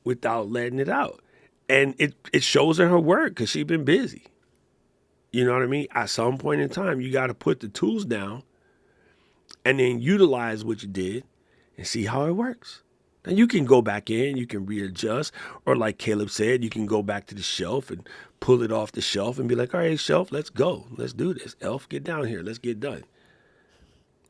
without letting it out. And it shows in her work because she's been busy. You know what I mean? At some point in time, you got to put the tools down and then utilize what you did and see how it works. And you can go back in, you can readjust, or like Caleb said, you can go back to the shelf and pull it off the shelf and be like, all right, shelf, let's go. Let's do this. Elf, get down here. Let's get done.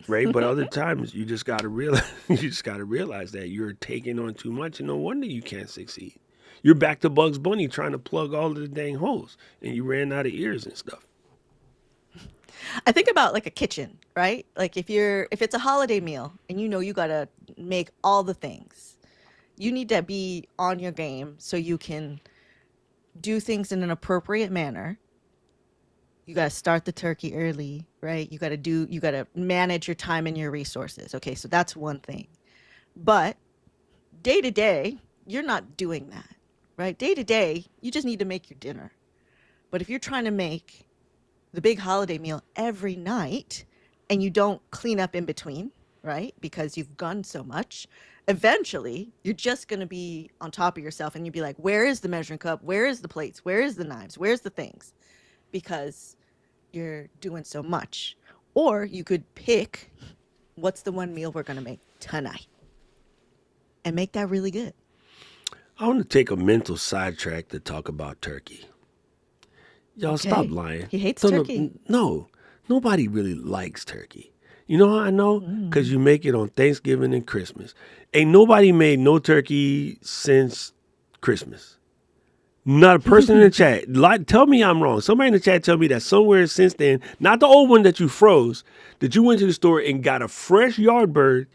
Right? But other times you just gotta realize that you're taking on too much, and no wonder you can't succeed. You're back to Bugs Bunny trying to plug all of the dang holes, and you ran out of ears and stuff. I think about like a kitchen, right? Like if it's a holiday meal and you gotta make all the things, you need to be on your game so you can do things in an appropriate manner. You gotta start the turkey early, right? You gotta manage your time and your resources. Okay, so that's one thing. But day to day, you're not doing that, right? Day to day, you just need to make your dinner. But if you're trying to make the big holiday meal every night and you don't clean up in between, right? Because you've done so much, eventually you're just going to be on top of yourself and you'll be like, where is the measuring cup? Where is the plates? Where is the knives? Where's the things? Because you're doing so much. Or you could pick what's the one meal we're going to make tonight and make that really good. I want to take a mental sidetrack to talk about turkey. Y'all, Okay. stop lying. He hates turkey. No, nobody really likes turkey. You know how I know? Because you make it on Thanksgiving and Christmas. Ain't nobody made no turkey since Christmas. Not a person in the chat. Tell me I'm wrong. Somebody in the chat tell me that somewhere since then, not the old one that you froze, that you went to the store and got a fresh yard bird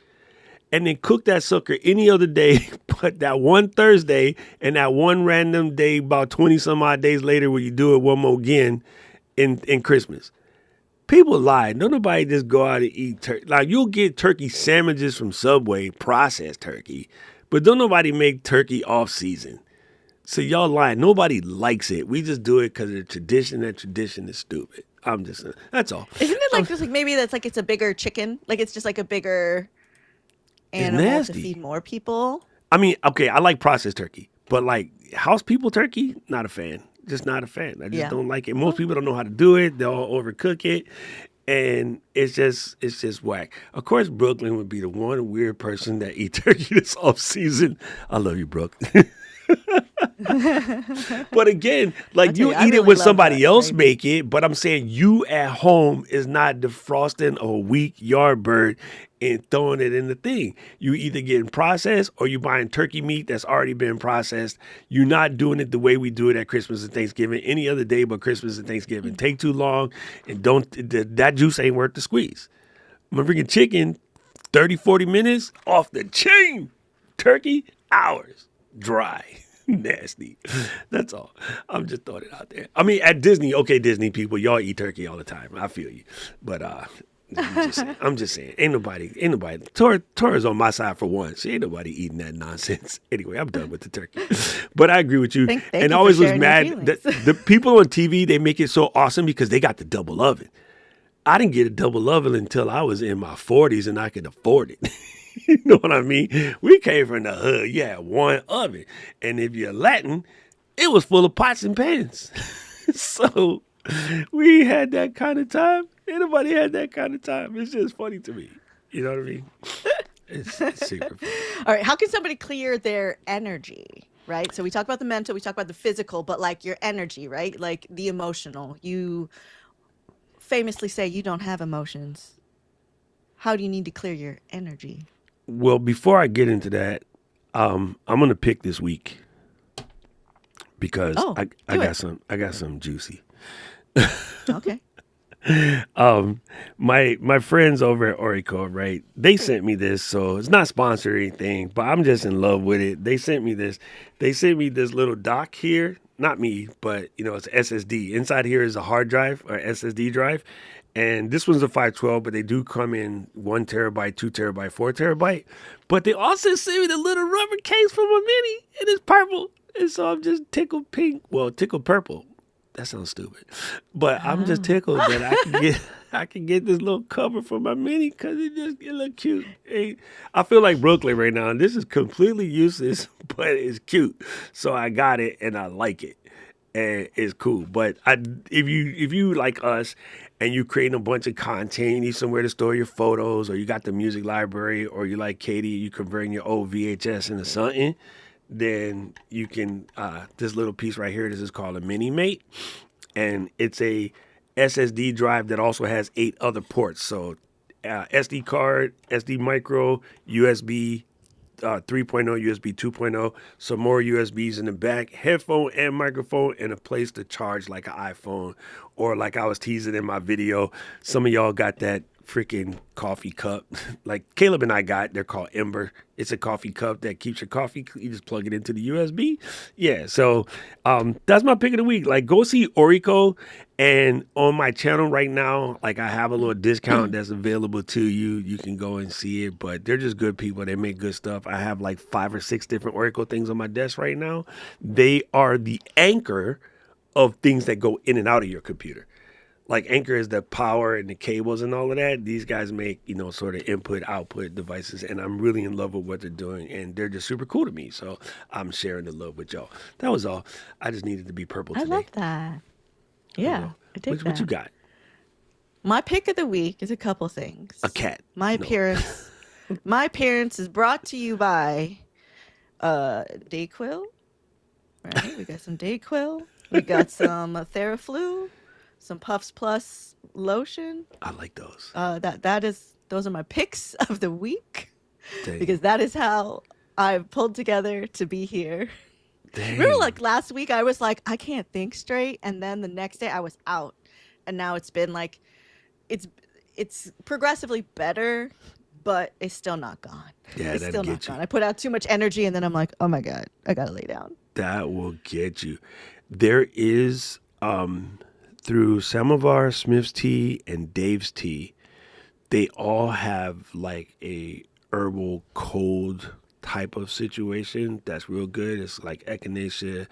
and then cooked that sucker any other day but that one Thursday and that one random day about 20 some odd days later where you do it one more again in Christmas. People lie. Don't nobody just go out and eat turkey. Like, you'll get turkey sandwiches from Subway, processed turkey, But don't nobody make turkey off season. So y'all lying. Nobody likes it. We just do it because of the tradition. That tradition is stupid. I'm just that's all. Isn't it like just like maybe that's like it's a bigger chicken? Like it's just like a bigger It's animal to nasty. feed more people? I mean, okay, I like processed turkey, but like house people turkey, not a fan. Just not a fan. I just Yeah. don't like it. Most people don't know how to do it. They'll overcook it, and it's just whack. Of course, Brooklyn would be the one weird person that eat turkey this off season. I love you, Brooke. But again, like tell you you, I eat it really when love somebody that else gravy. make it, but I'm saying you at home is not defrosting a weak yard bird and throwing it in the thing. You either getting processed or you buying turkey meat that's already been processed. You're not doing it the way we do it at Christmas and Thanksgiving, any other day but Christmas and Thanksgiving. Take too long and don't that juice ain't worth the squeeze. My freaking chicken, 30, 40 minutes off the chain. Turkey, hours. Dry. Nasty. That's all. I'm just throwing it out there. I mean, at Disney, okay, Disney people, y'all eat turkey all the time. I feel you. But I'm just saying, ain't nobody. Tora's on my side for once. Ain't nobody eating that nonsense. Anyway, I'm done with the turkey. But I agree with you. Thank And you I for always was sharing your mad feelings. that the people on TV, they make it so awesome because they got the double oven. I didn't get a double oven until I was in my 40s and I could afford it. You know what I mean? We came from the hood. You had one oven. And if you're Latin, it was full of pots and pans. So we had that kind of time. Anybody had that kind of time. It's just funny to me. You know what I mean? It's super funny. All right, how can somebody clear their energy? Right? So we talk about the mental, we talk about the physical, but like your energy, right? Like the emotional. You famously say you don't have emotions. How do you need to clear your energy? Well, before I get into that, I'm gonna pick this week because Oh, I do got it. some juicy. Okay. My friends over at Orico, right? They sent me this, so it's not sponsored or anything, but I'm just in love with it. They sent me this. They sent me this little dock here. Not me, but it's SSD. Inside here is a hard drive or SSD drive. And this one's a 512, but they do come in 1 terabyte, 2 terabyte, 4 terabyte. But they also sent me the little rubber case for my mini, and it's purple. And so I'm just tickled pink. Well, tickled purple. That sounds stupid, but I'm just tickled that I can get this little cover for my mini because it look cute. Hey, I feel like Brooklyn right now, and this is completely useless, but it's cute. So I got it and I like it, and it's cool. But if you like us, and you creating a bunch of content, you need somewhere to store your photos, or you got the music library, or you like Katie, you converting your old VHS into something. Then you can this little piece right here. This is called a mini mate, and it's a SSD drive that also has 8 other ports. So SD card, SD micro, USB 3.0, USB 2.0, some more USBs in the back, headphone and microphone, and a place to charge like an iPhone, or like I was teasing in my video. Some of y'all got that freaking coffee cup like Caleb and I got. They're called Ember. It's a coffee cup that keeps your coffee. You just plug it into the USB. Yeah, so that's my pick of the week. Like, go see Orico, and on my channel right now, like, I have a little discount that's available to you. You can go and see it, but they're just good people. They make good stuff. I have like 5 or 6 different Orico things on my desk right now. They are the anchor of things that go in and out of your computer. Like, Anchor is the power and the cables and all of that. These guys make, sort of input, output devices, and I'm really in love with what they're doing, and they're just super cool to me. So I'm sharing the love with y'all. That was all. I just needed to be purple I today. love that. Yeah, I dig What you that. got? My pick of the week is a couple things. A cat. My No. appearance. My appearance is brought to you by Dayquil. Right? We got some Dayquil. We got some Theraflu, some Puffs Plus lotion. I like those. Those are my picks of the week Dang. because that is how I've pulled together to be here. Dang. Remember, like last week, I was like, I can't think straight, and then the next day I was out, and now it's been like, it's progressively better, but it's still not gone. Yeah, It's that'll still not get you. gone. I put out too much energy, and then I'm like, oh my god, I gotta lay down. That will get you. There is, through Samovar, Smith's Tea, and Dave's Tea, they all have like a herbal cold type of situation that's real good. It's like echinacea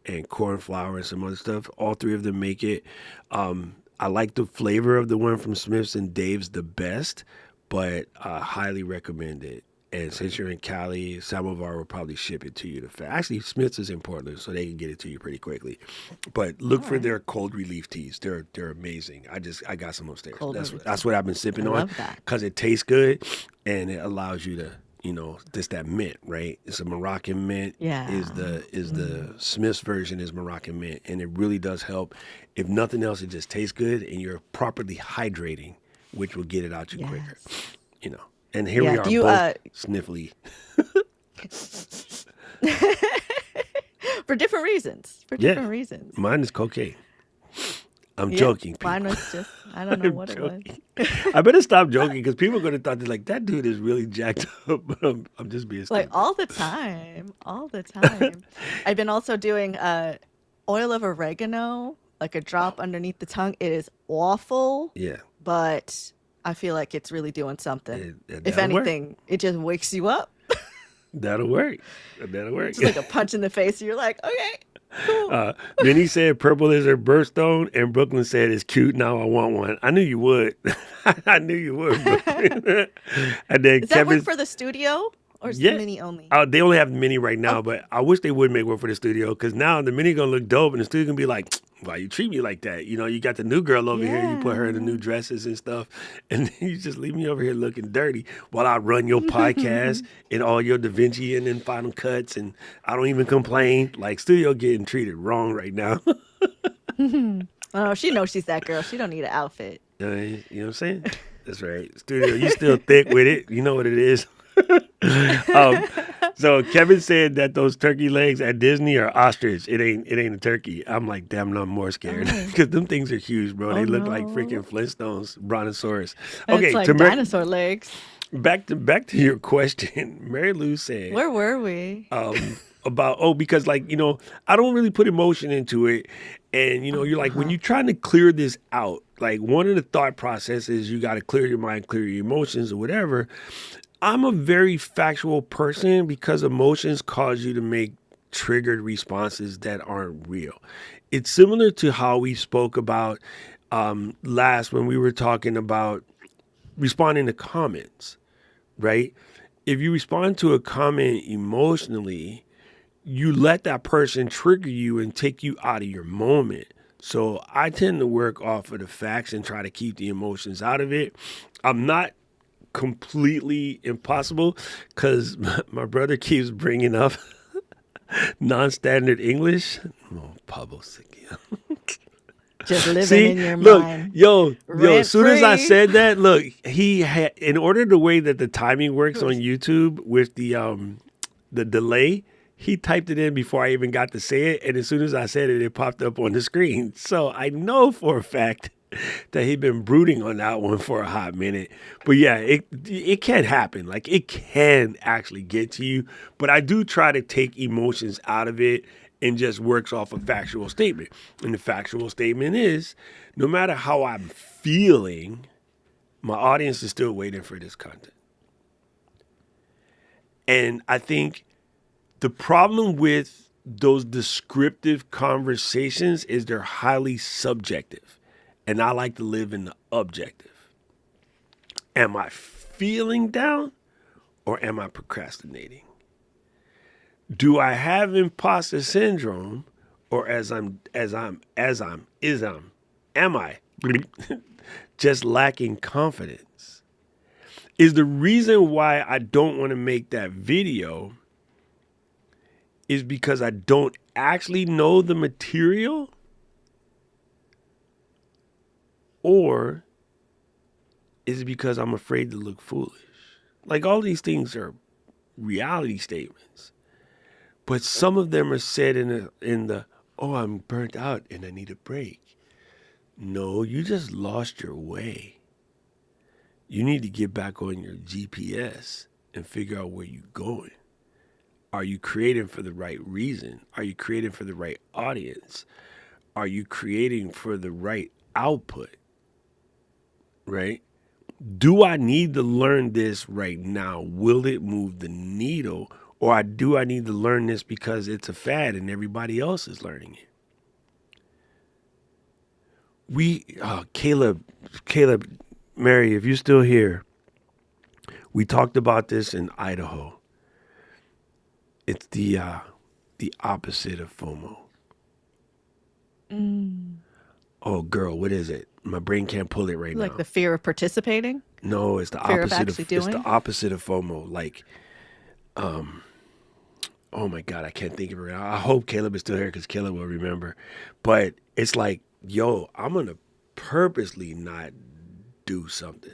and corn flour and some other stuff. All three of them make it. I like the flavor of the one from Smith's and Dave's the best, but I highly recommend it. And since you're in Cali, Samovar will probably ship it to you. Actually, Smith's is in Portland, so they can get it to you pretty quickly. But look All for right. their cold relief teas. They're amazing. I got some upstairs. Cold That's relief that's tea. what I've been I sipping on love that. because it tastes good and it allows you to, just that mint, right? It's a Moroccan mint. Yeah. Is the Smith's version is Moroccan mint, and it really does help. If nothing else, it just tastes good, and you're properly hydrating, which will get it out you quicker. Yes. And here Yeah. we Do are you both sniffly. for different reasons? For Yeah. different reasons. Mine is cocaine. I'm Yeah, joking, people. mine was just I don't know I'm what it was. joking. I better stop joking because people are going to thought they're like, that dude is really jacked up. But I'm just being Like stupid. all the time. All the time. I've been also doing oil of oregano, like a drop underneath the tongue. It is awful, Yeah. but I feel like it's really doing something. If That'll work. anything, it just wakes you up. That'll work. That'll work. Just like a punch in the face. You're like, okay, cool. Minnie said purple is her birthstone, and Brooklyn said it's cute. Now I want one. I knew you would. I knew you would, Brooklyn. And then Does that Kevin, work for the studio or is yeah, the mini only? they only have the mini right now, Oh. but I wish they would make one for the studio because now the mini gonna look dope, and the studio gonna be like, why you treat me like that? You got the new girl over here. You put her in the new dresses and stuff, and then you just leave me over here looking dirty while I run your podcast and all your Da Vinci and then Final Cuts, and I don't even complain. Like studio getting treated wrong right now. Oh, she knows she's that girl. She don't need an outfit. You know what I'm saying? That's right. Studio, you still thick with it. You know what it is. So Kevin said that those turkey legs at Disney are ostrich. It ain't a turkey. I'm like, damn, no, I'm more scared because them things are huge, bro. They look like freaking Flintstones, Brontosaurus. Okay, It's like dinosaur legs. back to your question. Mary Lou said, Where were we? about because I don't really put emotion into it, and you're like when you're trying to clear this out, like one of the thought processes you got to clear your mind, clear your emotions or whatever. I'm a very factual person because emotions cause you to make triggered responses that aren't real. It's similar to how we spoke about last when we were talking about responding to comments, right? If you respond to a comment emotionally, you let that person trigger you and take you out of your moment. So I tend to work off of the facts and try to keep the emotions out of it. I'm not completely impossible because my brother keeps bringing up non-standard English. Oh, Pablo Sikia. Just living See, in your look, mind. yo, as soon as I Rent-free. said that, look, he had, in order the way that the timing works on YouTube with the delay, he typed it in before I even got to say it, and as soon as I said it, it popped up on the screen. So I know for a fact that he'd been brooding on that one for a hot minute. But yeah, it can happen. Like it can actually get to you. But I do try to take emotions out of it and just works off a factual statement. And the factual statement is, no matter how I'm feeling, my audience is still waiting for this content. And I think the problem with those descriptive conversations is they're highly subjective. And I like to live in the objective. Am I feeling down or am I procrastinating? Do I have imposter syndrome or am I just lacking confidence? Is the reason why I don't want to make that video is because I don't actually know the material? Or is it because I'm afraid to look foolish? Like all these things are reality statements. But some of them are said in the oh, I'm burnt out and I need a break. No, you just lost your way. You need to get back on your GPS and figure out where you're going. Are you creating for the right reason? Are you creating for the right audience? Are you creating for the right output? Right? Do I need to learn this right now? Will it move the needle? Or do I need to learn this because it's a fad and everybody else is learning it? Caleb, Mary, if you're still here, we talked about this in Idaho. It's the opposite of FOMO. Oh, girl, what is it? My brain can't pull it right Like now. the fear of participating, No, it's the fear of opposite actually of it's doing. the opposite of FOMO. Like, oh my God, I can't think of it right now. I hope Caleb is still here because Caleb will remember. But it's like, yo, I'm gonna purposely not do something.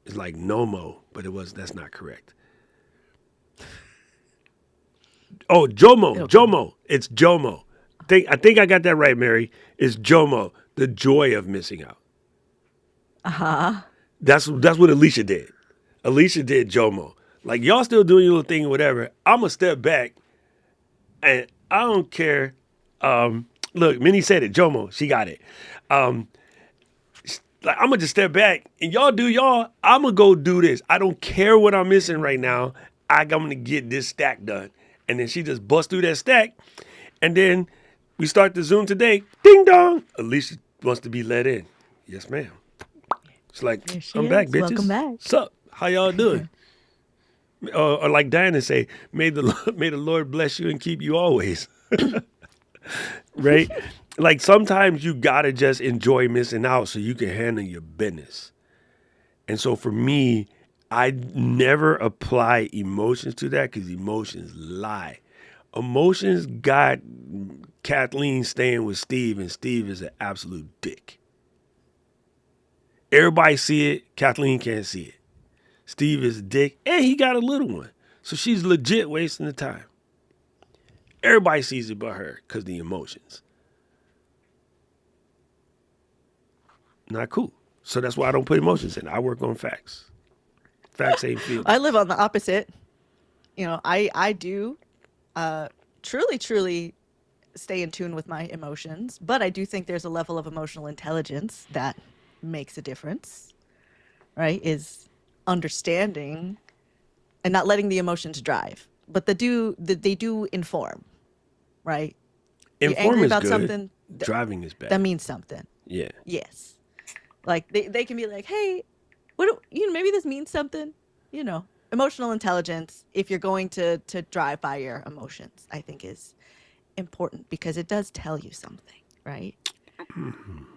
It's like NOMO, but that's not correct. Oh, It'll come. Jomo. It's Jomo. I think I got that right, Mary. It's Jomo, the joy of missing out. Uh-huh. That's what Alicia did. Alicia did Jomo. Like, y'all still doing your little thing or whatever. I'm gonna step back and I don't care. Look, Minnie said it. Jomo, she got it. Like, I'm gonna just step back and y'all do y'all. I'm gonna go do this. I don't care what I'm missing right now. I'm gonna get this stack done. And then she just busts through that stack. And then we start the Zoom today. Ding dong. Alicia wants to be let in. Yes, ma'am. It's like, There she I'm back, is. bitches. Welcome back. Sup? How y'all doing? Or like Diana say, may the Lord bless you and keep you always. Right? Like, sometimes you gotta just enjoy missing out so you can handle your business. And so for me, I never apply emotions to that because emotions lie. Emotions got Kathleen staying with Steve, and Steve is an absolute dick. Everybody see it. Kathleen can't see it. Steve is a dick, and he got a little one. So she's legit wasting the time. Everybody sees it but her because the emotions. Not cool. So that's why I don't put emotions in. I work on facts. Facts ain't feelings. I live on the opposite. I do truly stay in tune with my emotions, but I do think there's a level of emotional intelligence that makes a difference, right? Is understanding and not letting the emotions drive, but they do inform, right? You're Inform angry is about good. something, Driving is bad. that means something. Yeah. Yes. Like they can be like, hey, maybe this means something, Emotional intelligence, if you're going to drive by your emotions, I think is important because it does tell you something, right?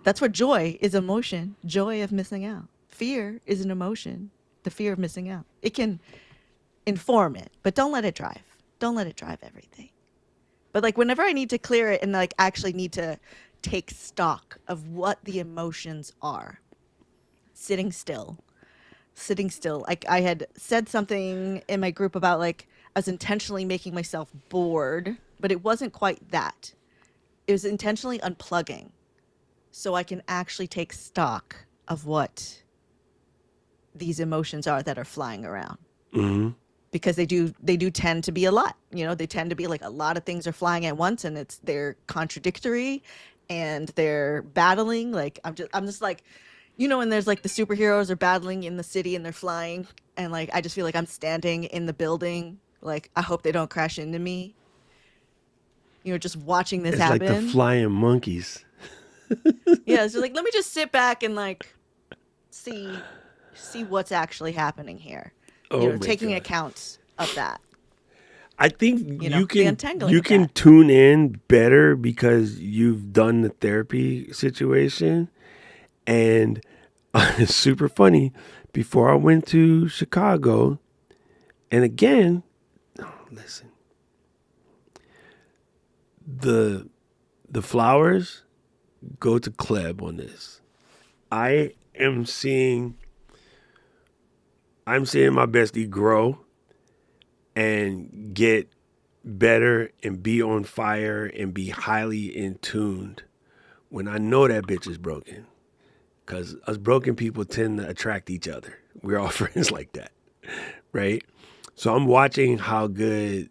That's what joy is: emotion, joy of missing out. Fear is an emotion, the fear of missing out. It can inform it, but don't let it drive. Don't let it drive everything. But like whenever I need to clear it and like actually need to take stock of what the emotions are, sitting still. Like I had said something in my group about like I was intentionally making myself bored, but it wasn't quite that. It was intentionally unplugging so I can actually take stock of what these emotions are that are flying around. Mm-hmm. Because they do tend to be a lot. They tend to be like a lot of things are flying at once, and they're contradictory and they're battling. Like I'm just like, when there's like the superheroes are battling in the city and they're flying, and like I just feel like I'm standing in the building, like I hope they don't crash into me. Just watching this It's like the happen. flying monkeys. Yeah, so like let me just sit back and like see what's actually happening here. Oh my Taking God. account of that. I think The untangling you of can that. tune in better because you've done the therapy situation, and it's super funny. Before I went to Chicago, and again, listen, the flowers go to Kleb on this. I'm seeing my bestie grow and get better and be on fire and be highly in tuned when I know that bitch is broken. Because us broken people tend to attract each other. We're all friends like that, right? So I'm watching how good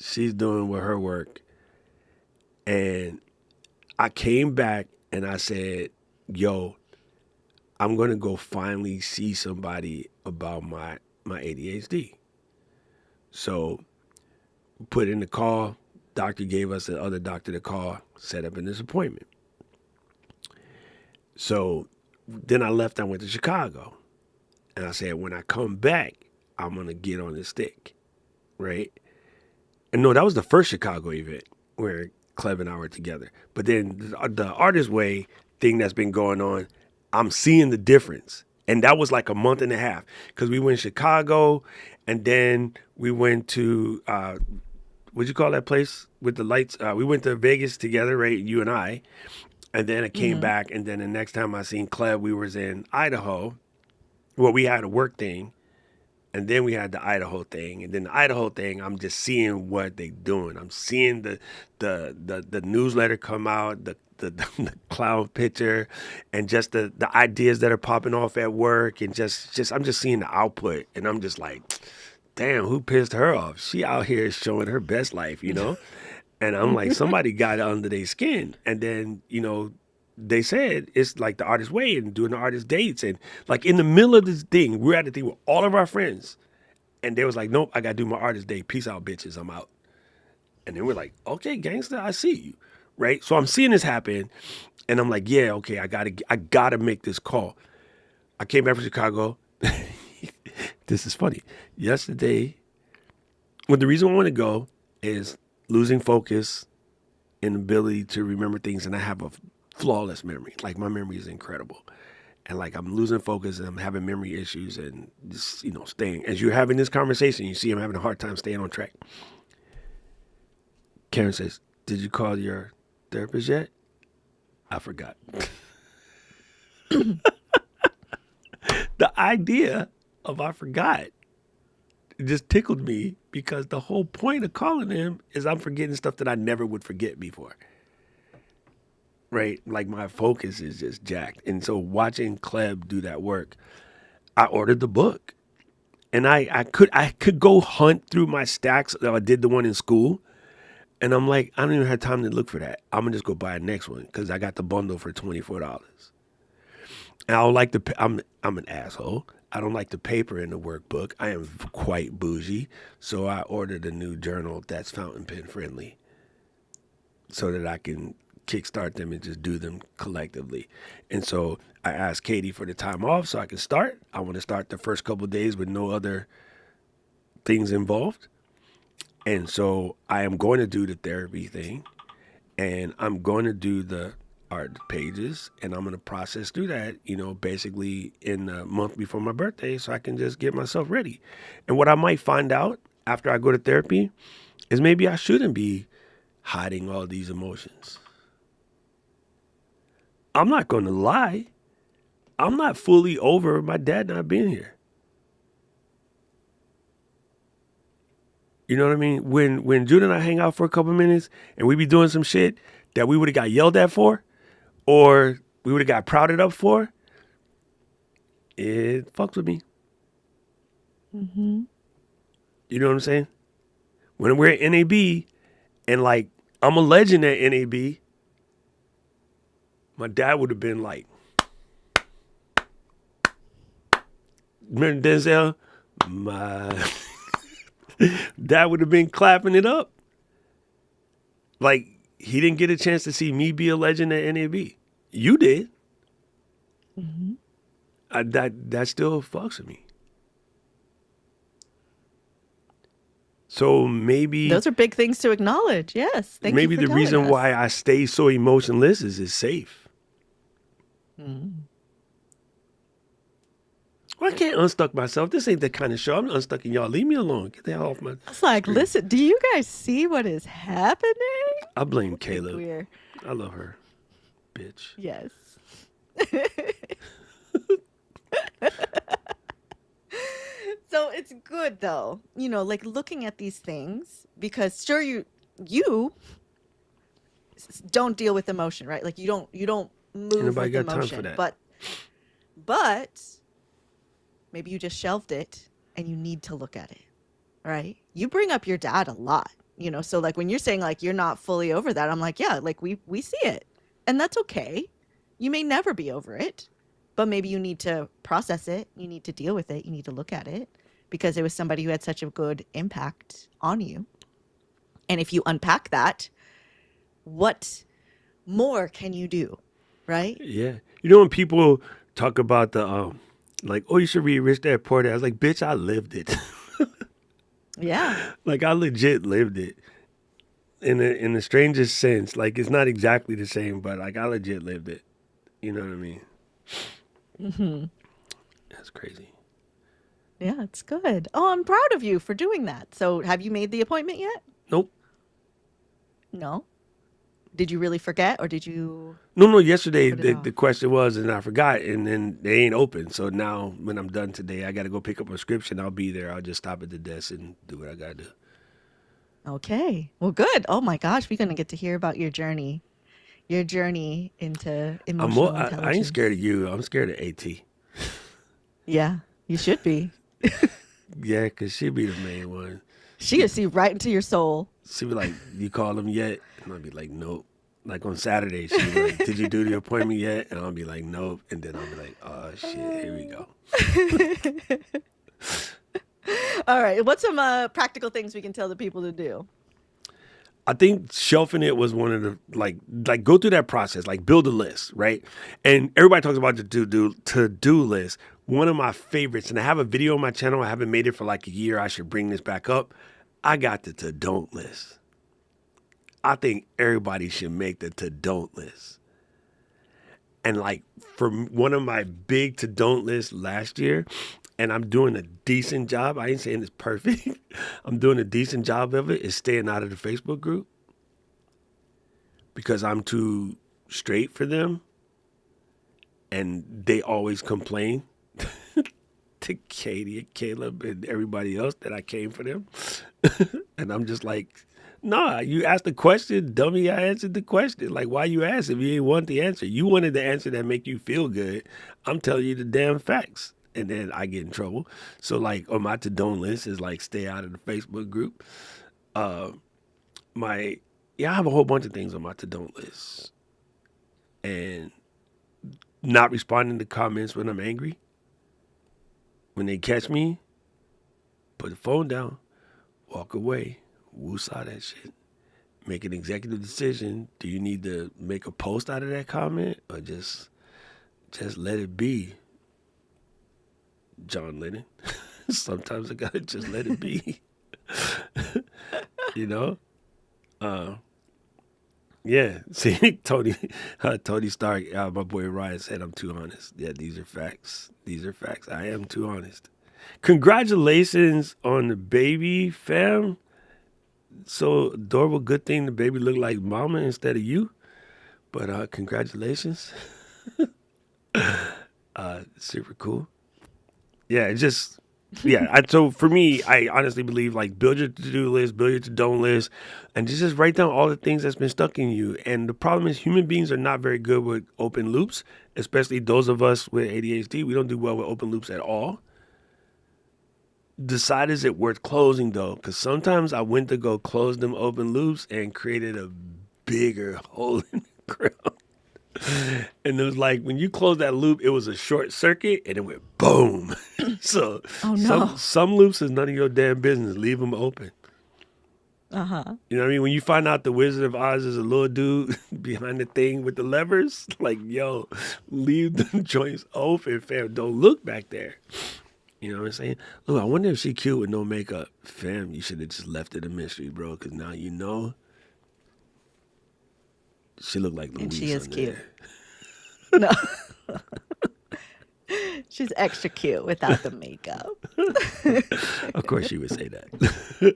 she's doing with her work. And I came back and I said, yo, I'm going to go finally see somebody about my ADHD. So put in the call. Doctor gave us the other doctor to call, set up in this appointment. So then I left. I went to Chicago, and I said, when I come back, I'm gonna get on this stick, right? And no, that was the first Chicago event where Cleb and I were together. But then the Artist Way thing that's been going on, I'm seeing the difference. And that was like a month and a half because we went to Chicago, and then we went to what'd you call that place with the lights? We went to Vegas together, right? You and I. And then I came back, and then the next time I seen Cleb, we was in Idaho. Well, we had a work thing, and then we had the Idaho thing, and then the Idaho thing, I'm just seeing what they doing. I'm seeing the newsletter come out, the cloud picture, and just the ideas that are popping off at work, and just I'm just seeing the output, and I'm just like, damn, who pissed her off? She out here showing her best life, you know? And I'm like, somebody got under their skin. And then, they said it's like the Artist Way and doing the artist dates. And like in the middle of this thing, we're at the thing with all of our friends. And they was like, nope, I got to do my artist day. Peace out, bitches. I'm out. And then we're like, okay, gangster, I see you. Right? So I'm seeing this happen. And I'm like, yeah, okay, I gotta make this call. I came back from Chicago. This is funny. Yesterday, well, the reason I want to go is losing focus and ability to remember things, and I have a flawless memory. Like my memory is incredible, and like I'm losing focus and I'm having memory issues, and just staying. As you're having this conversation, you see I'm having a hard time staying on track. Karen says, "Did you call your therapist yet?" I forgot. The idea of I forgot just tickled me because the whole point of calling him is I'm forgetting stuff that I never would forget before. Right? Like my focus is just jacked. And so watching Cleb do that work, I ordered the book. And I could go hunt through my stacks. I did the one in school. And I'm like, I don't even have time to look for that. I'm gonna just go buy the next one because I got the bundle for $24. And I don't like I'm an asshole. I don't like the paper in the workbook. I am quite bougie. So I ordered a new journal that's fountain pen friendly so that I can kickstart them and just do them collectively. And so I asked Katie for the time off so I can start. I want to start the first couple of days with no other things involved. And so I am going to do the therapy thing, and I'm going to do the art pages, and I'm going to process through that, basically in the month before my birthday so I can just get myself ready. And what I might find out after I go to therapy is maybe I shouldn't be hiding all these emotions. I'm not going to lie. I'm not fully over my dad not being here. You know what I mean? When Jude and I hang out for a couple minutes and we be doing some shit that we would have got yelled at for, or we would have got prouded up for, it fucks with me. Mm-hmm. You know what I'm saying? When we're at NAB and like I'm a legend at NAB, my dad would have been like, remember Denzel? My dad would have been clapping it up. Like he didn't get a chance to see me be a legend at NAB. You did. Mm-hmm. That still fucks with me. So maybe Those are big things to acknowledge. Yes. Thank maybe you for the reason telling us. why I stay so emotionless is it's safe. Mm. Well, I can't unstuck myself. This ain't the kind of show. I'm not unstucking y'all. Leave me alone. Get the hell off my. It's like, listen, do you guys see what is happening? I blame I think Caleb. we're I love her, bitch. yes. So it's good though, like looking at these things because sure you don't deal with emotion, right? Like you don't move Nobody with got time emotion, for that. but maybe you just shelved it and you need to look at it, right? You bring up your dad a lot, so like when you're saying like you're not fully over that, I'm like, yeah, like we see it. And that's okay. You may never be over it, but maybe you need to process it. You need to deal with it. You need to look at it because it was somebody who had such a good impact on you. And if you unpack that, what more can you do? Right? Yeah. You know when people talk about the like, oh, you should read Rich Dad Poor Dad. I was like, bitch, I lived it. Yeah. Like I legit lived it in the strangest sense. Like it's not exactly the same, but like I legit lived it. You know what I mean? Hmm. That's crazy. Yeah, it's good. Oh, I'm proud of you for doing that. So, have you made the appointment yet? Nope. No. Did you really forget or did you No. Yesterday put it the off? question was, and I forgot, and then they ain't open. So now when I'm done today, I got to go pick up a prescription. I'll be there. I'll just stop at the desk and do what I got to do. Okay. Well, good. Oh my gosh, we're going to get to hear about your journey into emotional I ain't scared intelligence. of you. I'm scared of AT. Yeah, you should be. Yeah, cause she be the main one. She can see right into your soul. She be like, "You call him yet?" And I'll be like, "Nope." Like on Saturday, she be like, "Did you do the appointment yet?" And I'll be like, "Nope." And then I'll be like, "Oh shit, here we go." All right. What's some practical things we can tell the people to do? I think shelving it was one of the like go through that process, like build a list, right? And everybody talks about the to do list. One of my favorites, and I have a video on my channel. I haven't made it for like a year. I should bring this back up. I got the to don't list. I think everybody should make the to don't list. And like for one of my big to don't lists last year, and I'm doing a decent job. I ain't saying it's perfect. I'm doing a decent job of it. Is staying out of the Facebook group because I'm too straight for them, and they always complain to Katie and Caleb and everybody else that I came for them, and I'm just like, nah, you asked the question, dummy. I answered the question. Like, why you asked if you didn't want the answer? You wanted the answer that make you feel good. I'm telling you the damn facts. And then I get in trouble. So like on my to-don't list is like stay out of the Facebook group. Uh my I have a whole bunch of things on my to-don't list. And not responding to comments when I'm angry. When they catch me, put the phone down, walk away, woosah that shit. Make an executive decision. Do you need to make a post out of that comment or just let it be? John Lennon. Sometimes I gotta just let it be. You know? Yeah. See, Tony Stark, my boy Ryan said I'm too honest. Yeah, these are facts. These are facts. I am too honest. Congratulations on the baby, fam. So adorable. Good thing the baby looked like mama instead of you. But congratulations. Super cool. Yeah, it just so for me, I honestly believe like build your to-do list, build your to-don't list, and just write down all the things that's been stuck in you. And the problem is human beings are not very good with open loops, especially those of us with ADHD. We don't do well with open loops at all. Decide, is it worth closing though? Because sometimes I went to go close them open loops and created a bigger hole in the ground. And it was like when you close that loop, it was a short circuit and it went boom. So Oh no. some loops is none of your damn business. Leave them open. Uh-huh. You know what I mean? When you find out the Wizard of Oz is a little dude behind the thing with the levers, like, yo, leave the joints open, fam. Don't look back there. You know what I'm saying? Look, I wonder if she cute with no makeup. Fam, you should have just left it a mystery, bro, because now you know she looked like And she Louise is under cute. there. No. She's extra cute without the makeup. Of course she would say that.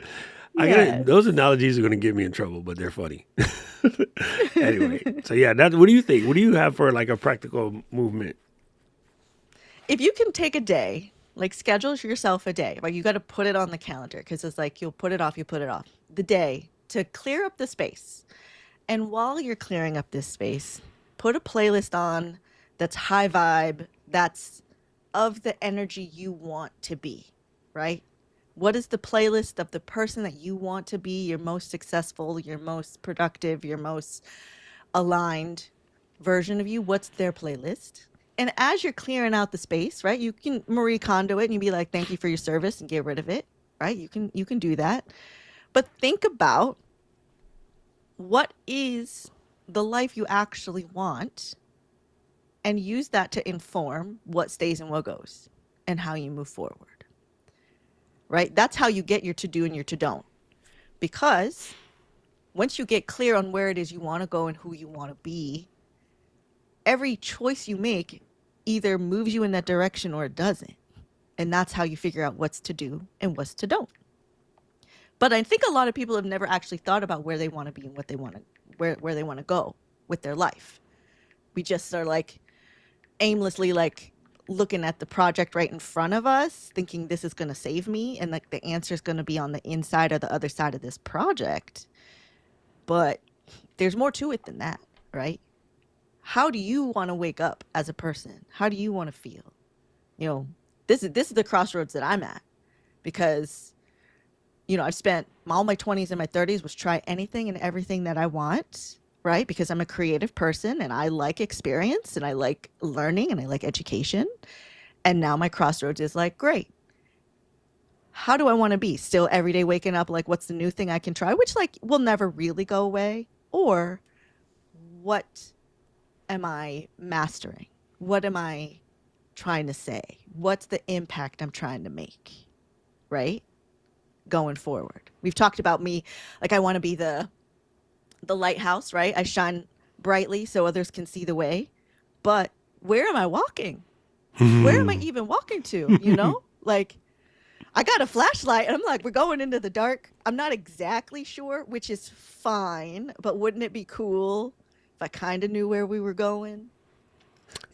Yes. Those analogies are going to get me in trouble, but they're funny. Anyway, so yeah, what do you think? What do you have for like a practical movement? If you can take a day, like schedule yourself a day, like you got to put it on the calendar because it's like you'll put it off, you put it off. The day to clear up the space. And while you're clearing up this space, put a playlist on that's high vibe, that's of the energy you want to be, right? What is the playlist of the person that you want to be your most successful, your most productive, your most aligned version of you? What's their playlist? And as you're clearing out the space, right, you can Marie Kondo it and you be like, thank you for your service and get rid of it, right? You can do that. But think about what is the life you actually want and use that to inform what stays and what goes and how you move forward, right? That's how you get your to do and your to don't. Because once you get clear on where it is you want to go and who you want to be, every choice you make either moves you in that direction or it doesn't. And that's how you figure out what's to do and what's to don't. But I think a lot of people have never actually thought about where they want to be and what they want to where they want to go with their life. We just are like aimlessly like looking at the project right in front of us, thinking this is going to save me and like the answer is going to be on the inside or the other side of this project. But there's more to it than that, right? How do you want to wake up as a person? How do you want to feel? You know, this is the crossroads that I'm at because I've spent all my 20s and my 30s was try anything and everything that I want, right? Because I'm a creative person and I like experience and I like learning and I like education. And now my crossroads is like, great. How do I want to be? Still every day waking up like, what's the new thing I can try? Which like will never really go away. Or what am I mastering? What am I trying to say? What's the impact I'm trying to make? Right? Going forward. We've talked about me, like I want to be the lighthouse, right? I shine brightly so others can see the way. But where am I walking? Where am I even walking to? Like I got a flashlight and I'm like, we're going into the dark. I'm not exactly sure, which is fine, but wouldn't it be cool if I kind of knew where we were going?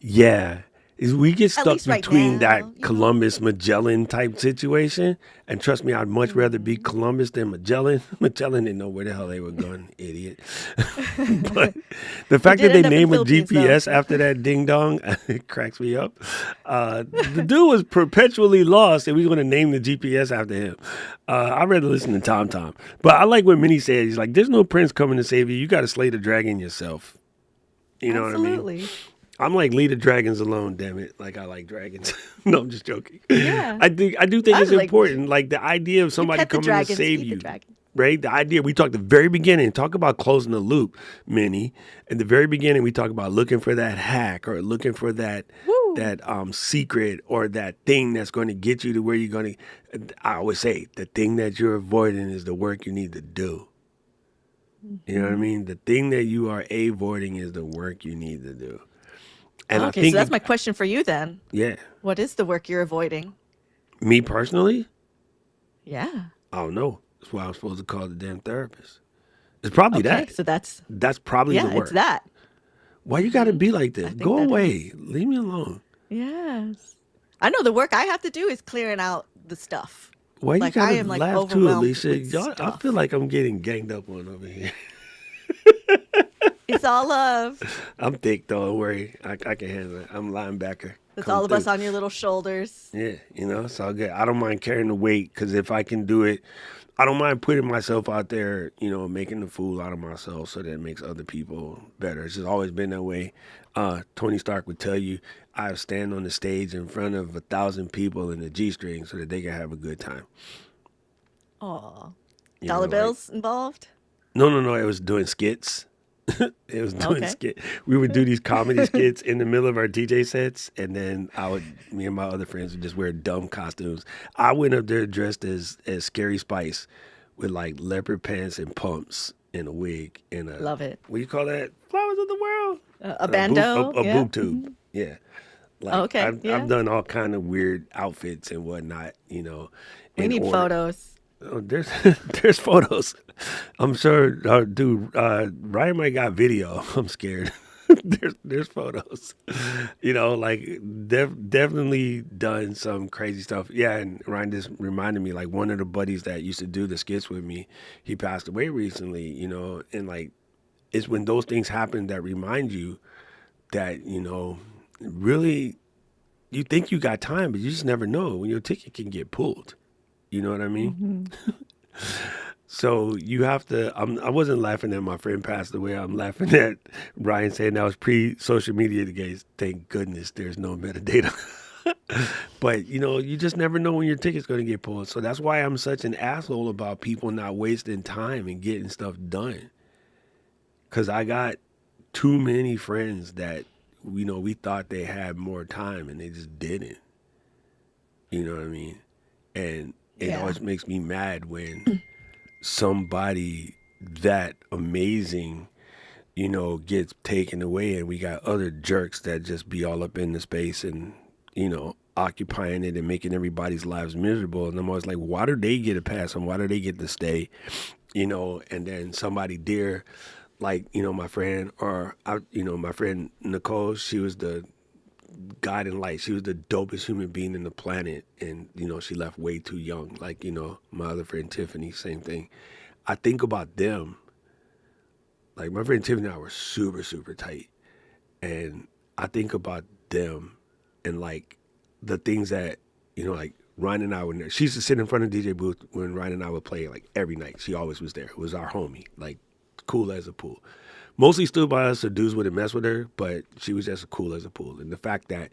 Yeah. Is we get At stuck least right between that now, Columbus Magellan type situation. And trust me, I'd much rather be Columbus than Magellan. Magellan didn't know where the hell they were going, idiot. But the fact that did they end up in name a Philippines, though. GPS after that ding dong, it cracks me up. The dude was perpetually lost, and we are going to name the GPS after him. I'd rather listen to Tom Tom. But I like what Minnie said. He's like, there's no prince coming to save you. You got to slay the dragon yourself. You know what I mean? Absolutely. I'm like, leave the dragons alone, damn it. Like I like dragons. No, I'm just joking. Yeah. I do think I it's was like, important. Like the idea of you somebody pet the coming to dragons, save feed the you. dragon. Right? The idea we talked at the very beginning, talk about closing the loop, Minnie. At the very beginning we talk about looking for that hack or looking for that secret or that thing that's going to get you to where you're going to. I always say the thing that you're avoiding is the work you need to do. You know what I mean? The thing that you are avoiding is the work you need to do. And I Okay, think so that's my question for you then. yeah. What is the work you're avoiding? Me personally, Yeah. I don't know. That's why I'm supposed to call the damn therapist. It's probably Okay, that. so that's Probably the work. it's that. Why you got to be like I this? think Go that away. is. Leave me alone. Yes. I know the work I have to do is clearing out the stuff. Why you Like I gotta am like laugh too, overwhelmed Alicia? with Y'all, I stuff. feel like I'm getting ganged up on over here. It's all love. I'm thick, though. Don't worry. I can handle it. I'm linebacker. It's Come all of us through. on your little shoulders. Yeah, it's all good. I don't mind carrying the weight because if I can do it, I don't mind putting myself out there, making the fool out of myself so that it makes other people better. It's just always been that way. Tony Stark would tell you, I stand on the stage in front of 1,000 people in the G-string so that they can have a good time. Aw. You Dollar know, like- bills involved? No. It was doing skits. It was doing Okay. skit. We would do these comedy skits in the middle of our DJ sets, and then me and my other friends would just wear dumb costumes. I went up there dressed as Scary Spice with like leopard pants and pumps and a wig and a Love it. What do you call that? Flowers of the world. A bandeau? A Yeah. boob tube. Yeah. Like Okay, yeah. I've done all kind of weird outfits and whatnot. We in need order. photos. Oh, there's photos. I'm sure, dude. Ryan might got video. I'm scared. there's photos. Definitely done some crazy stuff. Yeah, and Ryan just reminded me, like one of the buddies that used to do the skits with me, he passed away recently. And like it's when those things happen that remind you that really you think you got time, but you just never know when your ticket can get pulled. You know what I mean? So you have to. I wasn't laughing at my friend passed away. I'm laughing at Ryan saying that was pre-social media days. Thank goodness there's no metadata. But you just never know when your ticket's going to get pulled. So that's why I'm such an asshole about people not wasting time and getting stuff done. Cause I got too many friends that we thought they had more time and they just didn't. You know what I mean? And it Yeah. always makes me mad when somebody that amazing, gets taken away and we got other jerks that just be all up in the space and, occupying it and making everybody's lives miserable. And I'm always like, why do they get a pass and why do they get to stay? And then somebody dear, like, my friend my friend Nicole, she was the guiding light. She was the dopest human being in the planet. And, she left way too young. Like, my other friend Tiffany, same thing. I think about them. Like my friend Tiffany and I were super, super tight. And I think about them and like the things that, like Ryan and I would, she used to sit in front of DJ booth when Ryan and I would play like every night. She always was there. It was our homie, like cool as a pool. Mostly stood by us so dudes wouldn't mess with her, but she was just cool as a pool. And the fact that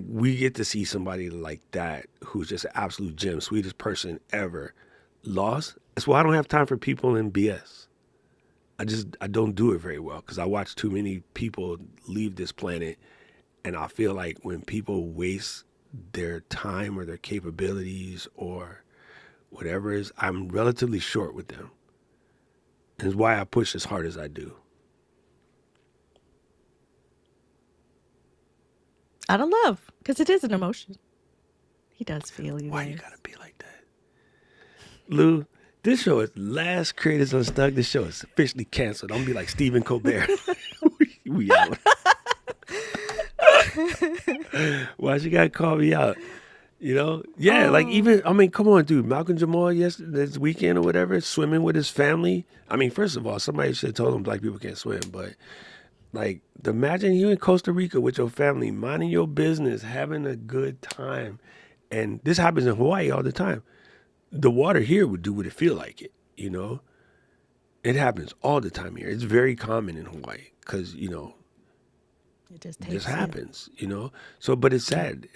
we get to see somebody like that who's just an absolute gem, sweetest person ever, lost. That's why I don't have time for people in BS. I don't do it very well because I watch too many people leave this planet, and I feel like when people waste their time or their capabilities or whatever it is, I'm relatively short with them. And it's why I push as hard as I do. Out of love, because it is an emotion. He does feel you. Why you guys. gotta be like that? Lou, this show is last creators unstuck. This show is officially canceled. I'm gonna be like Stephen Colbert. we out. Why you gotta call me out? Yeah, like even come on, dude. Malcolm Jamal this weekend or whatever, swimming with his family. I mean, first of all, somebody should have told him black people can't swim, but like imagine you in Costa Rica with your family, minding your business, having a good time. And this happens in Hawaii all the time. The water here would do what it feel like it, It happens all the time here. It's very common in Hawaii because, It just this takes you. happens, So, but it's sad.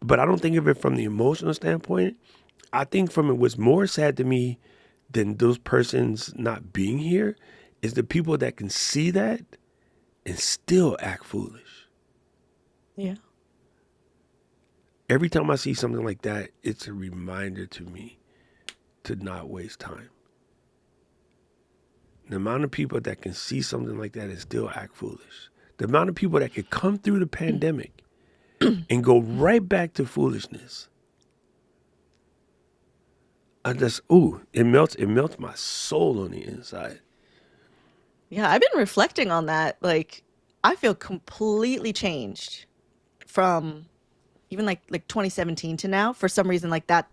But I don't think of it from the emotional standpoint. I think from it, what's more sad to me than those persons not being here is the people that can see that and still act foolish. Yeah. Every time I see something like that, it's a reminder to me to not waste time. The amount of people that can see something like that and still act foolish. The amount of people that could come through the pandemic and go right back to foolishness. It melts my soul on the inside. Yeah, I've been reflecting on that. Like, I feel completely changed from even like 2017 to now. For some reason, like that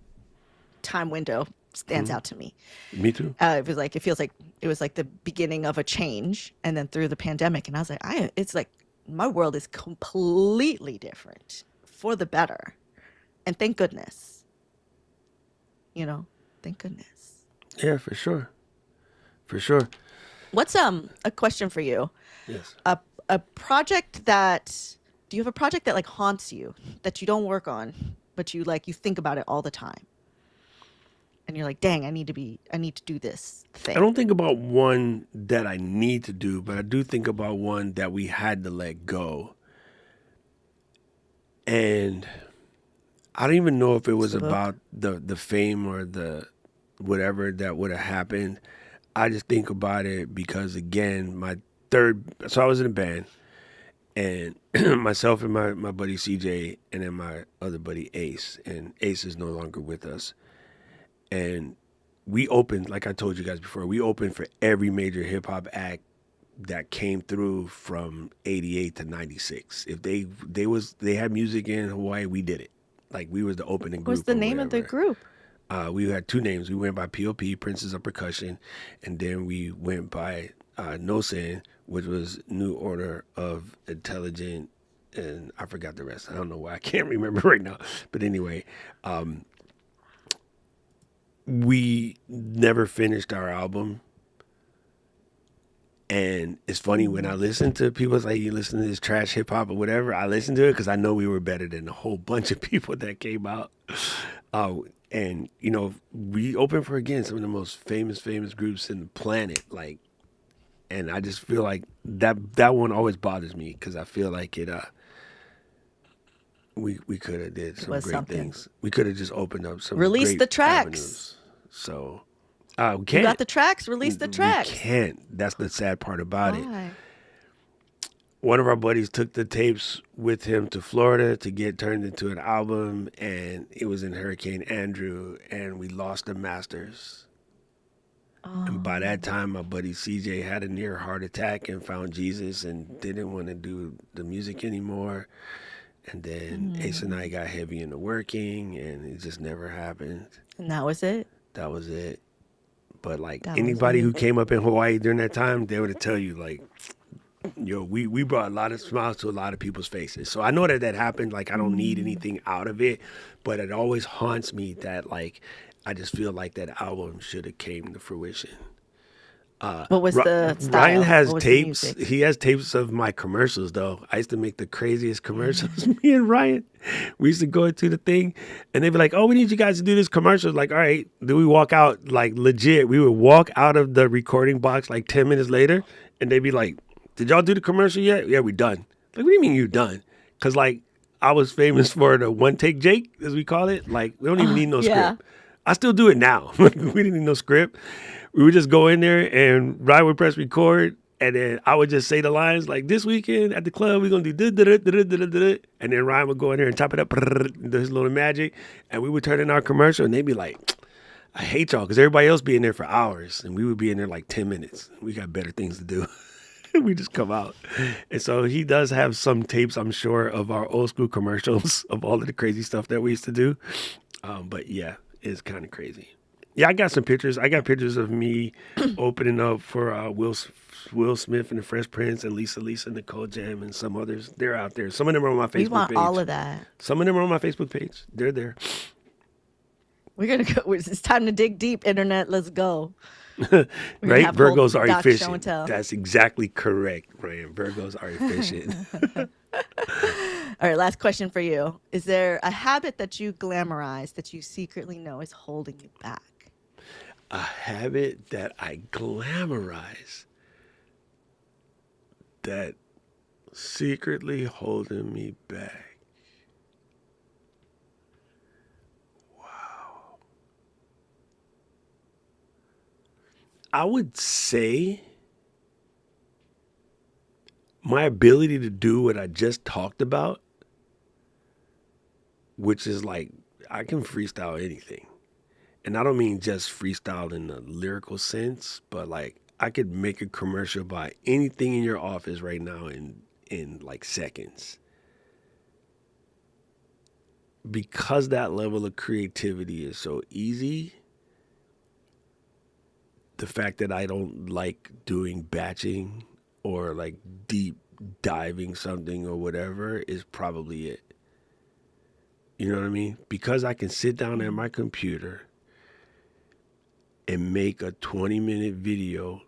time window stands out to me. Me too. It feels like it was like the beginning of a change, and then through the pandemic, and I was like, it's like my world is completely different for the better, and thank goodness. Thank goodness. Yeah, for sure. For sure. What's a question for you? Yes. A project that do you have a project that like haunts you that you don't work on, but you think about it all the time? And you're like, dang, I need to do this thing. I don't think about one that I need to do, but I do think about one that we had to let go. And I don't even know if it was about the fame or the whatever that would have happened. I just think about it because, again, so I was in a band, and myself and my buddy CJ, and then my other buddy Ace, and Ace is no longer with us. And we opened, like I told you guys before, we opened for every major hip hop act that came through from 88 to 96. If they had music in Hawaii, we did it. Like we was the opening group. What's the name of the group? We had two names. We went by POP, Princes of Percussion, and then we went by NOSIN, which was New Order of Intelligent, and I forgot the rest. I don't know why. I can't remember right now. But anyway, we never finished our album. And it's funny when I listen to people say you listen to this trash hip hop or whatever. I listen to it because I know we were better than a whole bunch of people that came out. And you know, we opened for again some of the most famous groups in the planet. Like, and I just feel like that one always bothers me because I feel like it. We could have did some was great something. things. We could have just opened up some Release great the tracks. avenues. So we You can't. got the tracks. Release the tracks. We can't. That's the sad part about it. Why? One of our buddies took the tapes with him to Florida to get turned into an album, and it was in Hurricane Andrew, and we lost the masters. And by that time, my buddy CJ had a near heart attack and found Jesus and didn't want to do the music anymore. And then Ace and I got heavy into working, and it just never happened. And that was it. That was it. But like That was anybody it. who came up in Hawaii during that time, they would tell you like, yo, we brought a lot of smiles to a lot of people's faces. So I know that happened. Like I don't need anything out of it, but it always haunts me that like I just feel like that album should have came to fruition. What was the style? Ryan has What was the tapes. music? He has tapes of my commercials though. I used to make the craziest commercials. Me and Ryan, we used to go into the thing, and they'd be like, "Oh, we need you guys to do this commercial." Like, all right. Then we walk out like legit. We would walk out of the recording box like 10 minutes later, and they'd be like, "Did y'all do the commercial yet?" "Yeah, we done." Like, what do you mean you done? Because like I was famous for the one take Jake, as we call it. Like we don't even need no yeah. script. I still do it now. We didn't need no script. We would just go in there and Ryan would press record, and then I would just say the lines like, "This weekend at the club, we're going to do da-da-da-da-da-da-da." And then Ryan would go in there and chop it up, do his little magic, and we would turn in our commercial, and they'd be like, "I hate y'all," because everybody else be in there for hours, and we would be in there like 10 minutes. We got better things to do. We just come out. And so he does have some tapes, I'm sure, of our old school commercials of all of the crazy stuff that we used to do. But yeah, it's kind of crazy. Yeah, I got some pictures. I got pictures of me opening up for Will Smith and the Fresh Prince and Lisa Nicole Jam and some others. They're out there. Some of them are on my Facebook We want page. all of that. Some of them are on my Facebook page. They're there. We're gonna go. It's time to dig deep, internet. Let's go. Right? have a whole Virgos are doc show and efficient. tell. That's exactly correct, Ryan. Virgos are efficient. All right, last question for you. Is there a habit that you glamorize that you secretly know is holding you back? A habit that I glamorize that secretly holding me back. Wow. I would say my ability to do what I just talked about, which is like I can freestyle anything. And I don't mean just freestyle in the lyrical sense, but like I could make a commercial about anything in your office right now in like seconds. Because that level of creativity is so easy, the fact that I don't like doing batching or like deep diving something or whatever is probably it. You know what I mean? Because I can sit down at my computer and make a 20-minute video,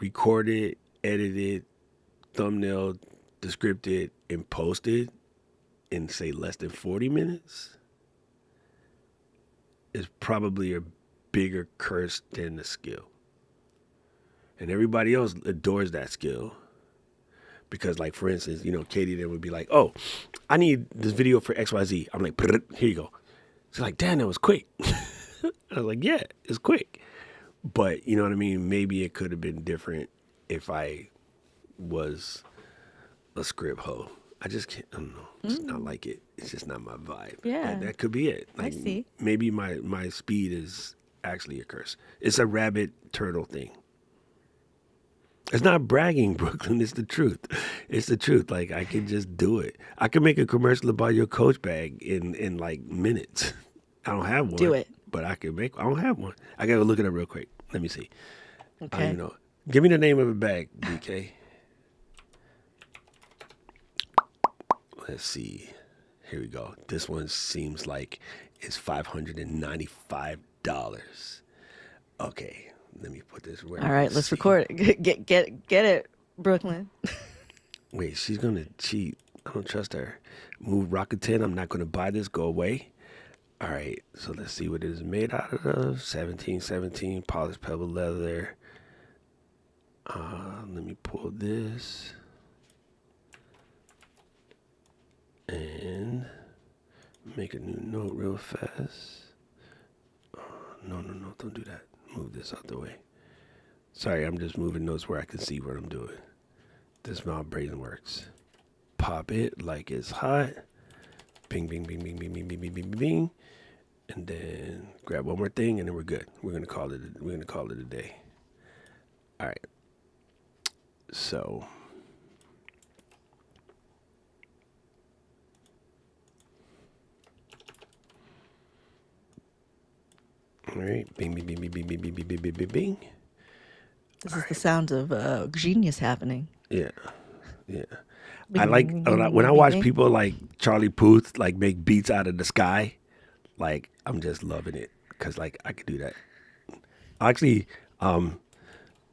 record it, edit it, thumbnail, descript it, and post it in, say, less than 40 minutes is probably a bigger curse than the skill. And everybody else adores that skill. Because, like, for instance, you know, Katie then would be like, "Oh, I need this video for XYZ." I'm like, "Here you go." She's like, "Damn, that was quick." I was like, "Yeah, it's quick." But, you know what I mean? Maybe it could have been different if I was a script hoe. I just can't, I don't know. It's not like it. It's just not my vibe. Yeah. That could be it. Like, I see. Maybe my speed is actually a curse. It's a rabbit turtle thing. It's not bragging, Brooklyn. It's the truth. It's the truth. Like, I can just do it. I can make a commercial about your Coach bag in like minutes. I don't have one. Do it. But I don't have one. I gotta look it up real quick. Let me see. I don't Okay. even know. Give me the name of the bag, BK. Let's see. Here we go. This one seems like it's $595. Okay, let me put this where All I right, can let's see. record it. Get it, Brooklyn. Wait, she's gonna cheat. I don't trust her. Move Rakuten. I'm not gonna buy this. Go away. All right, so let's see what it is made out of. 1717 polished pebble leather. Let me pull this and make a new note real fast. No, don't do that. Move this out the way. Sorry, I'm just moving notes where I can see what I'm doing. This is how brain works. Pop it like it's hot. Bing, bing, bing, bing, bing, bing, bing, bing, bing, bing. And then grab one more thing, and then we're good. We're gonna call it a day. All right. So. All right. Bing, bing, bing, bing, bing, bing, bing, bing, bing, bing, bing, bing. This is the sound of genius happening. Yeah. Bing, I bing, like bing, bing, when I bing, watch bing. people like Charlie Puth like make beats out of the sky. Like I'm just loving it because like I could do that. Actually,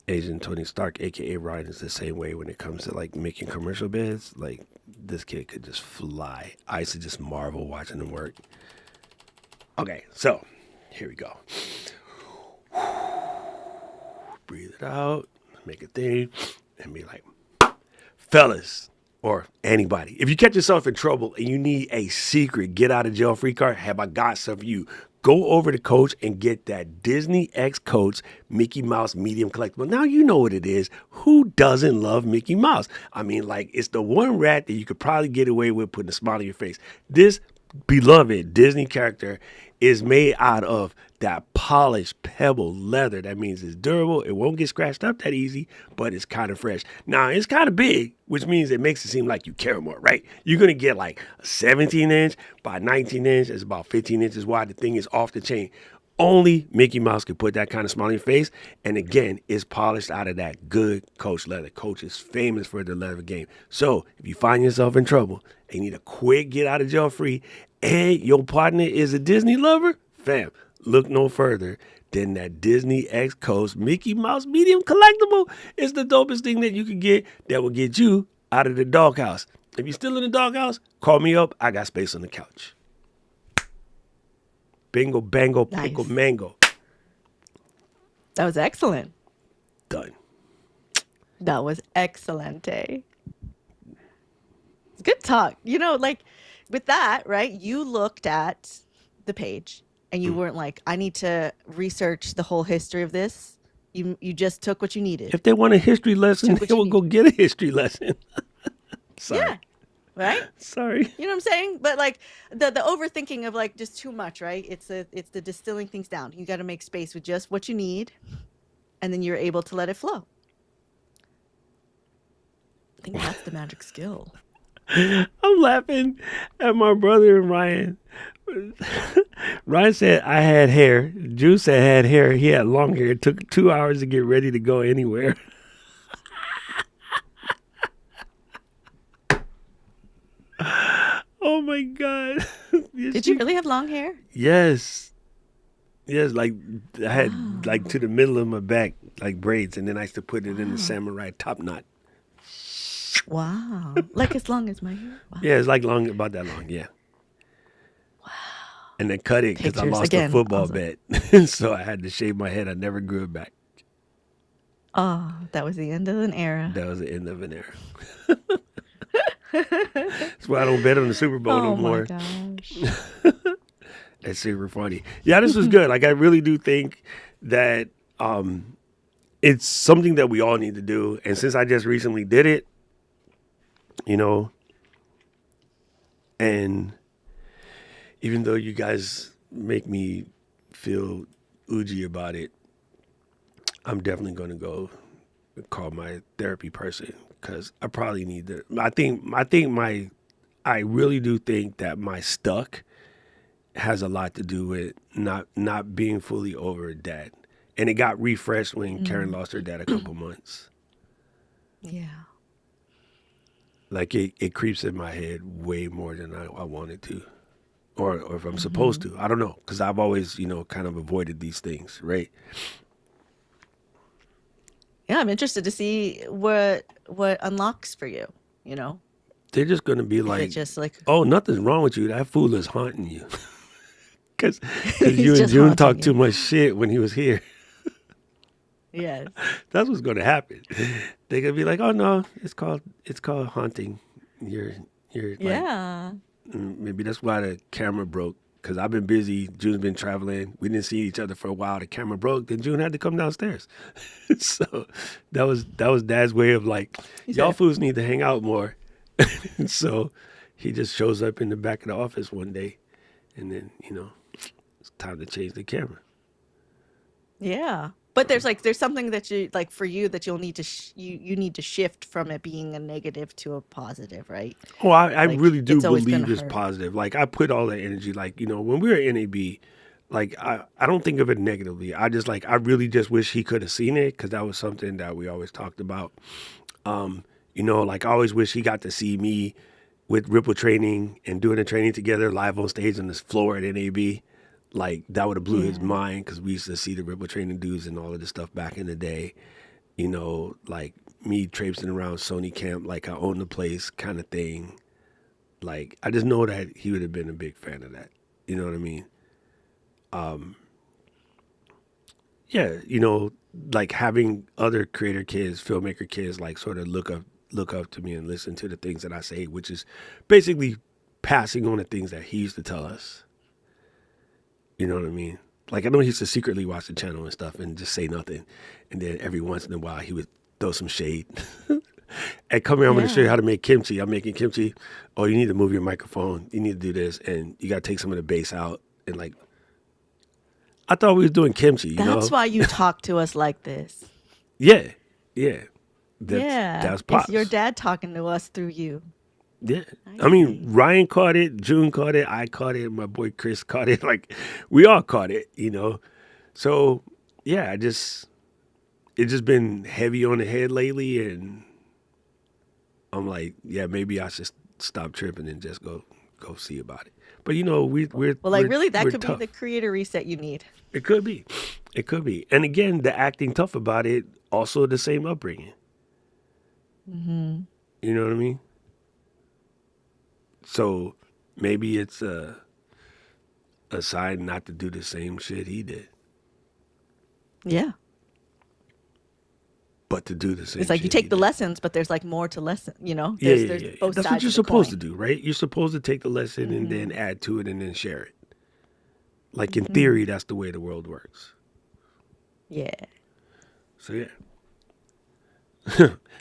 Asian Tony Stark, aka Ryan, is the same way when it comes to like making commercial beds. Like this kid could just fly. I used to just marvel watching him work. Okay, so here we go. Breathe it out, make a thing, and be like, fellas, or anybody, if you catch yourself in trouble and you need a secret get out of jail free card, have I got some for you? Go over to Coach and get that Disney X Coach Mickey Mouse medium collectible. Now you know what it is. Who doesn't love Mickey Mouse? I mean, like, it's the one rat that you could probably get away with putting a smile on your face. This beloved Disney character is made out of that polished pebble leather. That means it's durable. It won't get scratched up that easy, but it's kind of fresh. Now, it's kind of big, which means it makes it seem like you care more, right? You're going to get like a 17 inch by 19 inch. It's about 15 inches wide. The thing is off the chain. Only Mickey Mouse could put that kind of smile on your face. And again, it's polished out of that good Coach leather. Coach is famous for the leather game. So if you find yourself in trouble and you need a quick get out of jail free and your partner is a Disney lover, fam, look no further than that Disney X Coach Mickey Mouse medium collectible. It's the dopest thing that you could get that will get you out of the doghouse. If you're still in the doghouse, call me up. I got space on the couch. Bingo, bango, pickle, Nice. mango. That was excellent. Done. That was excelente. It's good talk. You know, like with that, right? You looked at the page and you weren't like, I need to research the whole history of this. You just took what you needed. If they want a history lesson, Took what they you will go get a history lesson. Sorry. Yeah. Right? Sorry. You know what I'm saying? But like the overthinking of like just too much, right? It's the distilling things down. You got to make space with just what you need, and then you're able to let it flow. I think that's the magic skill. I'm laughing at my brother and Ryan. Ryan said I had hair. Juice said I had hair. He had long hair. It took 2 hours to get ready to go anywhere. Oh my God. Did you really have long hair? Yes. Yes, like I had like to the middle of my back, like braids, and then I used to put it in the samurai top knot. Wow. Like as long as my hair? Wow. Yeah, it's like long, about that long, yeah. Wow. And then cut it because I Pictures lost again, a football awesome. bet. So I had to shave my head. I never grew it back. Oh, that was the end of an era. That was the end of an era. That's why I don't bet on the Super Bowl no Oh my more. gosh. That's super funny. Yeah, this was good. Like I really do think that it's something that we all need to do. And since I just recently did it, you know, and even though you guys make me feel oogy about it, I'm definitely going to go call my therapy person because I probably need to. I really do think that my stuck has a lot to do with not being fully over dad. And it got refreshed when Karen lost her dad a couple months. Yeah. Like it creeps in my head way more than I wanted to. or if I'm supposed to. I don't know, because I've always, kind of avoided these things, right? Yeah, I'm interested to see what unlocks for you, you know? They're just going to be If like, it's just like oh, nothing's wrong with you. That fool is haunting you. Because he's you and just June haunting talked too you. much shit when he was here. Yes. That's what's going to happen. They're going to be like, oh, no, it's called haunting. You're like, Yeah. maybe that's why the camera broke. Because I've been busy. June's been traveling. We didn't see each other for a while. The camera broke. Then June had to come downstairs. So that was Dad's way of like, He y'all said, fools need to hang out more. So he just shows up in the back of the office one day, and then it's time to change the camera. yeah. But there's something that you like for you that you'll need to you need to shift from it being a negative to a positive, right? Oh, I Like really do it's always gonna believe it's hurt. positive. Like I put all that energy. Like when we were at NAB, like I don't think of it negatively. I just like I really just wish he could have seen it because that was something that we always talked about. Like I always wish he got to see me with Ripple training and doing the training together live on stage on this floor at NAB. Like that would have blew his Yeah. mind because we used to see the Ripple training dudes and all of this stuff back in the day. Like me traipsing around Sony camp like I own the place kind of thing. Like I just know that he would have been a big fan of that. You know what I mean? Yeah, like having other creator kids, filmmaker kids, like sort of look up to me and listen to the things that I say, which is basically passing on the things that he used to tell us. You know what I mean? Like I know he used to secretly watch the channel and stuff and just say nothing, and then every once in a while he would throw some shade. Hey, come here, I'm going to show you Yeah. how to make kimchi. I'm making kimchi. Oh, you need to move your microphone. You need to do this, and you got to take some of the bass out. And like, I thought we was doing kimchi, That's why you talk to us like this. Yeah, yeah. Yeah. That's It's your pops. dad talking to us through you. Yeah. I I mean, see. Ryan caught it, June caught it, I caught it, my boy Chris caught it. Like, we all caught it. So, yeah, it's just been heavy on the head lately, and I'm like, yeah, maybe I should stop tripping and just go see about it. But Well, like really, that we're could be the tough. creator reset you need. It could be, and again, the acting tough about it, also the same upbringing. You know what I mean? So maybe it's a sign not to do the same shit he did, Yeah. but to do the same It's like you shit he take the did. lessons, but there's like more to lesson, you know? Yeah, There's yeah. both That's what sides you're of the supposed to coin. do, right? You're supposed to take the lesson and then add to it and then share it. Like in Hmm. theory, that's the way the world works. Yeah. So yeah.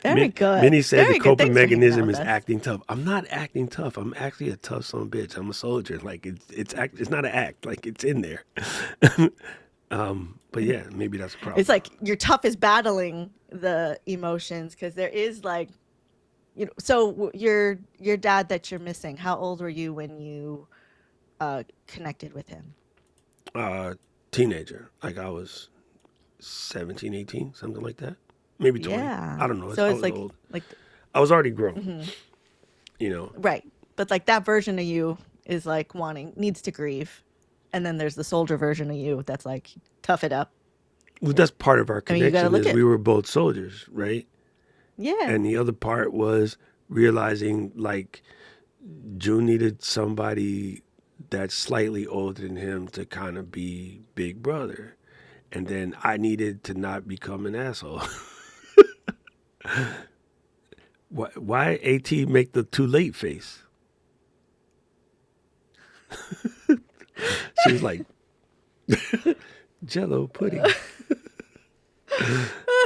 Very good. Minnie said the Very good. coping Thanks for hanging out mechanism with is us. acting tough. I'm not acting tough. I'm actually a tough son of a bitch. I'm a soldier. Like it's not an act. Like it's in there. But yeah, maybe that's a It's problem. like your tough is battling the emotions because there is like, so your dad that you're missing, how old were you when you connected with him? Uh, Teenager. Like I was 17, 18, something like that. Maybe 20. Yeah. I don't know. So I it's was old. like I was already grown. You know, right. But like that version of you is like needs to grieve. And then there's the soldier version of you that's like tough it up. well, that's part of our I mean, you got to connection look is at we were both soldiers, right? yeah. And the other part was realizing like June needed somebody that's slightly older than him to kind of be big brother. And then I needed to not become an asshole. Why AT make the too late face? She was like, Jello pudding.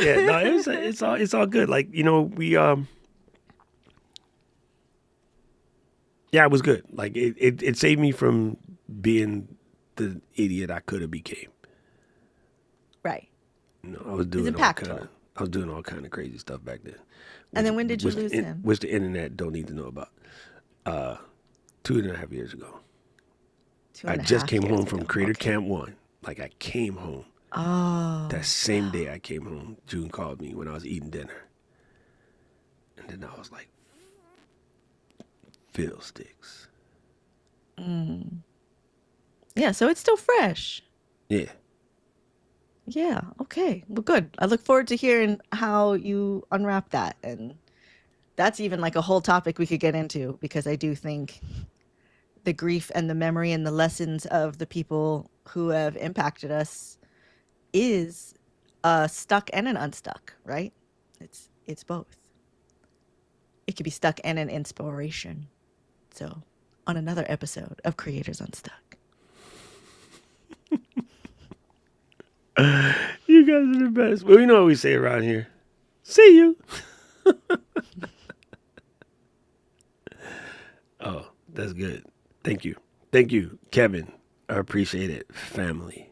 Yeah, no, it's all good. Like we yeah, it was good. Like it saved me from being the idiot I could have became. Right. I was It's doing impactful. I was doing all kind of crazy stuff back then, And which then when did you lose him? which the internet don't need to know about. 2.5 years ago, Two I and a just half came years home ago. from Creator Okay. Camp 1. Like I came home. That Oh. same day I came home, June called me when I was eating dinner. And then I was like, fiddlesticks. Yeah, so it's still fresh. Yeah. Yeah, okay. Well, good. I look forward to hearing how you unwrap that. And that's even like a whole topic we could get into because I do think the grief and the memory and the lessons of the people who have impacted us is stuck and an unstuck, right? It's both. It could be stuck and an inspiration. So, on another episode of Creators Unstuck. You guys are the best. Well, you know what we say around here. See you. Oh, that's good. Thank you. Thank you, Kevin. I appreciate it. Family.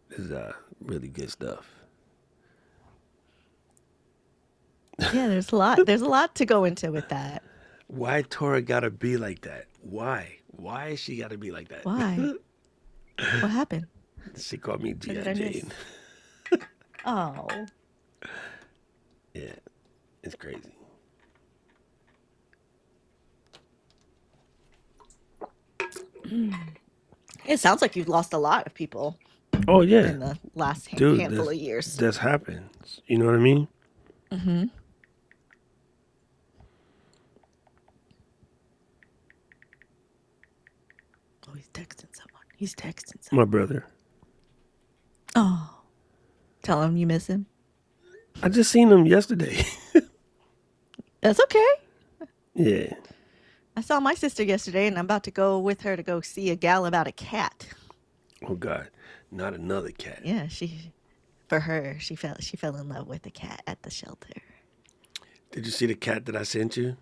This is really good stuff. Yeah, there's a lot. There's a lot to go into with that. Why Tora gotta be like that? Why? Why is she gotta be like that? Why? What happened? She called me What G.I. did I miss? Jane. Oh, Yeah, it's crazy. it sounds like you've lost a lot of people Oh yeah, in the last dude, handful of years. that's happened. You know what I mean? Mm-hmm. Oh, he's texting someone. He's texting someone. My brother. Oh, tell him you miss him. I just seen him yesterday. That's okay. Yeah. I saw my sister yesterday, and I'm about to go with her to go see a gal about a cat. Oh God, not another cat. Yeah, for her, she fell in love with the cat at the shelter. Did you see the cat that I sent you?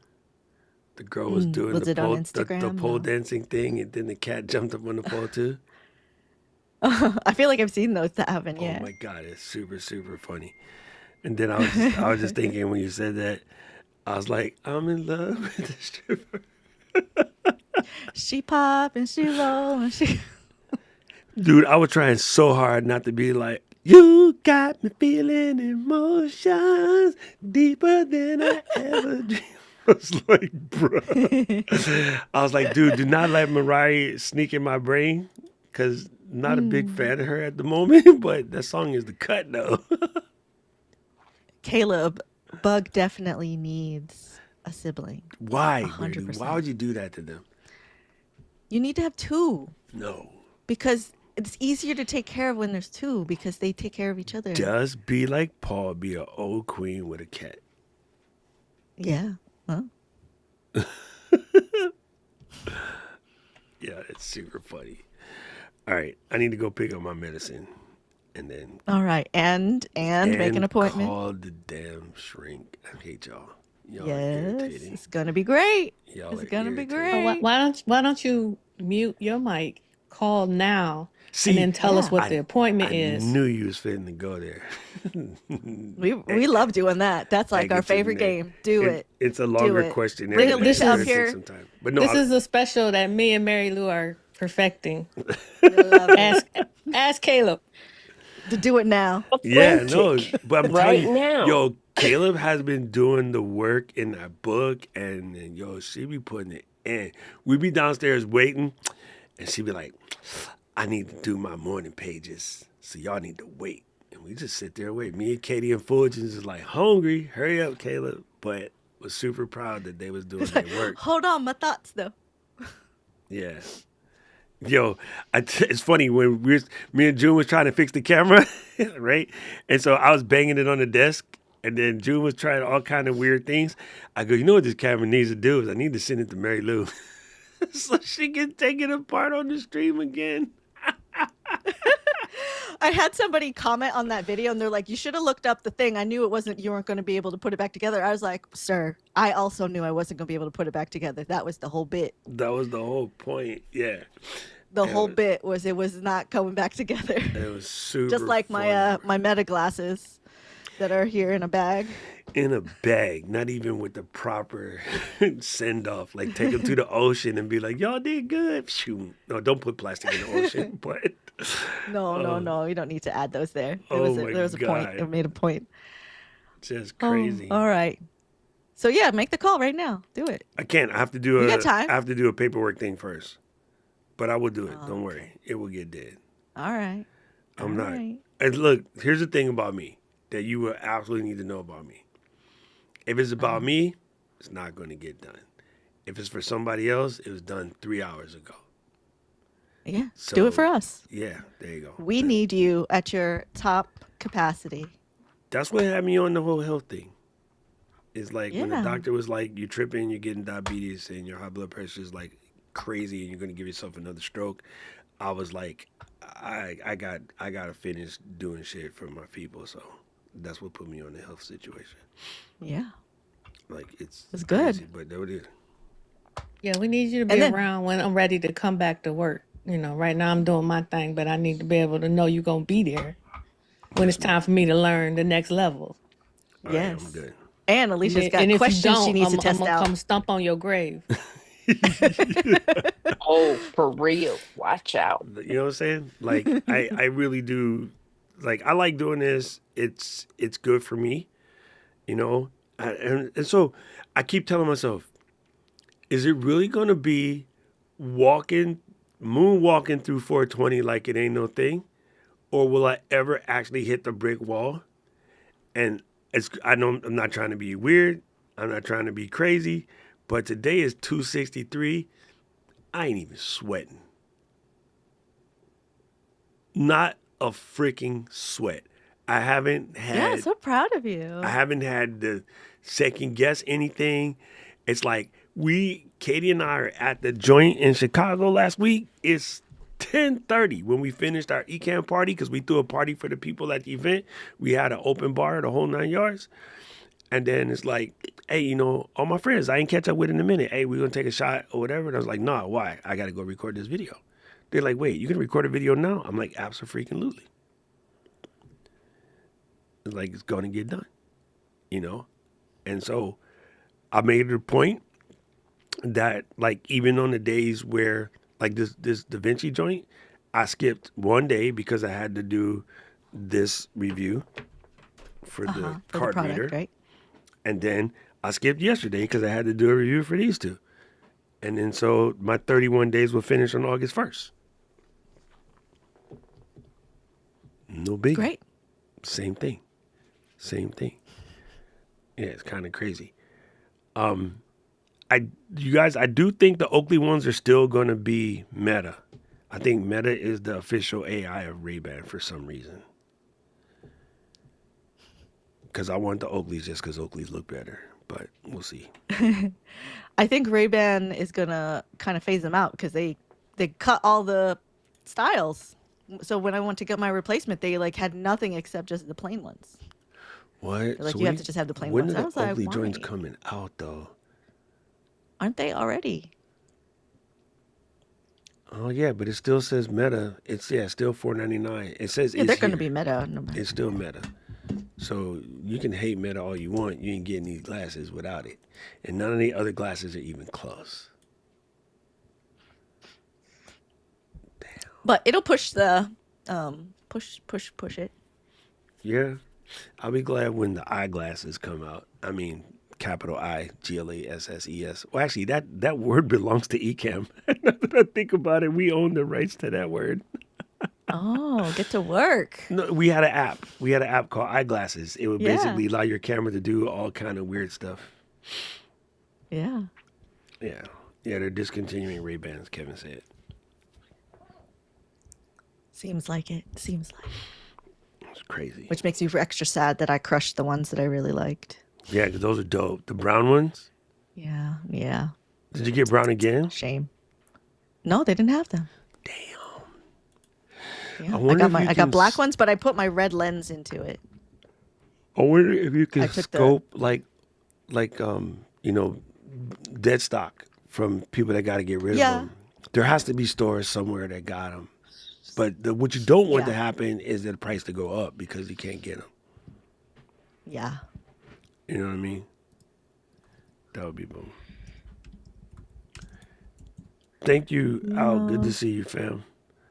The girl was doing Was the it on pole, Instagram? the pole No. dancing thing, and then the cat jumped up on the pole too. I feel like I've seen those happen. Oh Yeah. my God, it's super super funny. And then I was just thinking when you said that, I was like, I'm in love with the stripper. She pop and she roll and she. Dude, I was trying so hard not to be like, you got me feeling emotions deeper than I ever dreamed. I was like, bro. I was like, dude, do not let Mariah sneak in my brain because I'm not a big fan of her at the moment, but that song is the cut though. Caleb, Bug definitely needs a sibling. Why, Brady? 100%. Why would you do that to them? You need to have two No. because it's easier to take care of when there's two because they take care of each other. Just be like Paul, be an old queen with a cat. Yeah. Huh? Yeah, it's super funny. All right, I need to go pick up my medicine and then All right. And make an appointment. Call the damn shrink. I hate y'all. Y'all are Yes. irritating. It's going to be great. Y'all It's are going to be irritating. great. Why don't you mute your mic, call now, See, and then tell us Yeah. what the appointment I is? knew you was fitting to go there. We love doing that. That's like Egg our it to the favorite neck. game. Do it. It's a longer it. questionnaire. Bring than that, Alicia so up it'll take here. some time. But no, This is a special that me and Mary Lou are perfecting. We love it. Ask Caleb. To do it now. yeah, no, but I'm Right telling you, now. yo, Caleb has been doing the work in that book, and yo, she be putting it in. We be downstairs waiting, and she be like, I need to do my morning pages, so y'all need to wait. And we just sit there and wait. Me and Katie and Fulgens is like, hungry, hurry up, Caleb. But was super proud that they was doing their work. Hold on, my thoughts though. Yeah. Yo, it's funny when me and June was trying to fix the camera, right? And so I was banging it on the desk, and then June was trying all kind of weird things. I go, you know what this camera needs to do is I need to send it to Mary Lou, so she can take it apart on the stream again. I had somebody comment on that video and they're like, you should have looked up the thing. I knew you weren't going to be able to put it back together. I was like, sir, I also knew I wasn't going to be able to put it back together. That was the whole bit. That was the whole point. Yeah, The whole bit was it was not coming back together. it was super. Just like my funny. my Meta glasses that are here in a bag. In a bag, not even with the proper send off. Like take them to the ocean and be like, y'all did good. Shoot. No, don't put plastic in the ocean. But No. You don't need to add those there. Oh There was a my point. God. It made a point. just crazy. Oh, all right. So yeah, make the call right now. Do it. I can't. I have to do You got time. I have to do a paperwork thing first. but I will do it. Oh, Don't okay. worry. It will get dead. All right. All I'm not. right. And look, here's the thing about me that you will absolutely need to know about me. If it's about me, it's not going to get done. If it's for somebody else, it was done 3 hours ago. Yeah. Do it for So, us. yeah, there you go. We need you at your top capacity. That's what had me on the whole health thing. It's like when the Yeah. doctor was like, you're tripping, you're getting diabetes, and your high blood pressure is like crazy, and you're going to give yourself another stroke. I was like, I gotta finish doing shit for my people. So that's what put me on the health situation. Yeah. Like it's It's crazy, good. but there it is. Yeah, we need you to be And then, around when I'm ready to come back to work. Right now I'm doing my thing, but I need to be able to know you're going to be there when it's time for me to learn the next level. All right, I'm yes. good. And Alicia's got And if you questions she don't, needs to I'm test going to out. come stomp on your grave. Oh, for real. Watch out. You know what I'm saying? Like I really do. Like I like doing this. It's good for me. You know, and so I keep telling myself, is it really gonna be moonwalking through 420 like it ain't no thing, or will I ever actually hit the brick wall? And I know I'm not trying to be weird. I'm not trying to be crazy, but today is 263. I ain't even sweating. Not a freaking sweat. I haven't Yeah, had so proud of you. I haven't had to second guess anything. It's like Katie and I are at the joint in Chicago last week. It's 10:30 when we finished our ECAM party because we threw a party for the people at the event. We had an open bar, the whole 9 yards. And then it's like, hey, all my friends I ain't catch up with in a minute. Hey, we're going to take a shot or whatever. And I was like, nah, why? I got to go record this video. They're like, wait, you can record a video now? I'm like, absolutely. It's like, it's going to get done, And so I made it a point that, like, even on the days where, like, this Da Vinci joint, I skipped one day because I had to do this review for the For the card product, reader. right? And then I skipped yesterday because I had to do a review for these two. And then so my 31 days will finish on August 1st. No big. Great. Same thing. Yeah, it's kind of crazy. You guys, I do think the Oakley ones are still going to be Meta. I think Meta is the official AI of Ray-Ban for some reason. Because I want the Oakleys just because Oakleys look better. But we'll see. I think Ray-Ban is gonna kind of phase them out because they cut all the styles. So when I went to get my replacement, they like had nothing except just the plain ones. What? They're like, So you have to just have the plain when ones. are I the was like, Oakley joints why? coming out, though? Aren't they already? Oh, yeah, but it still says Meta. It's still $4.99. It says Yeah, it's they're gonna here. be Meta. No matter. It's still Meta. So you can hate Meta all you want. You ain't getting these glasses without it. And none of the other glasses are even close. But it'll push the push it. Yeah. I'll be glad when the eyeglasses come out. I mean, capital IGLASSES. Well, actually, that word belongs to Ecamm. Now that I think about it, we own the rights to that word. Oh, get to work. No, we had an app. We had an app called Eyeglasses. It would Yeah. basically allow your camera to do all kind of weird stuff. Yeah. Yeah. Yeah, they're discontinuing Ray-Bans, Kevin said. Seems like it. It's crazy. Which makes you extra sad that I crushed the ones that I really liked. Yeah, because those are dope. The brown ones? Yeah. Yeah. Did you get brown again? Shame. No, they didn't have them. Damn. Yeah. wonder if you I can got black ones, but I put my red lens into it. I wonder if you can I took the- scope like dead stock from people that got to get rid of Yeah. them. There has to be stores somewhere that got them. But what you don't want to Yeah. happen is the price to go up because you can't get them. Yeah. You know what I mean? That would be boom. Thank you, Al. Good to see you, fam.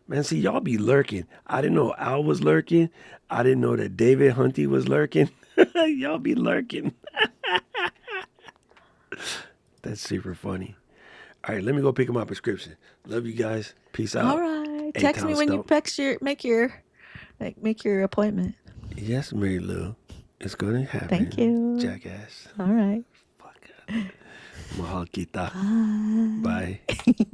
Man, see, y'all be lurking. I didn't know Al was lurking. I didn't know that David Hunty was lurking. Y'all be lurking. That's super funny. All right, let me go pick up my prescription. Love you guys. Peace out. All right. Text me A-Town when you Stomp. make your appointment. Yes, Mary Lou. It's going to happen. Thank you. Jackass. All right. Fuck. Mahal kita. Bye. Bye.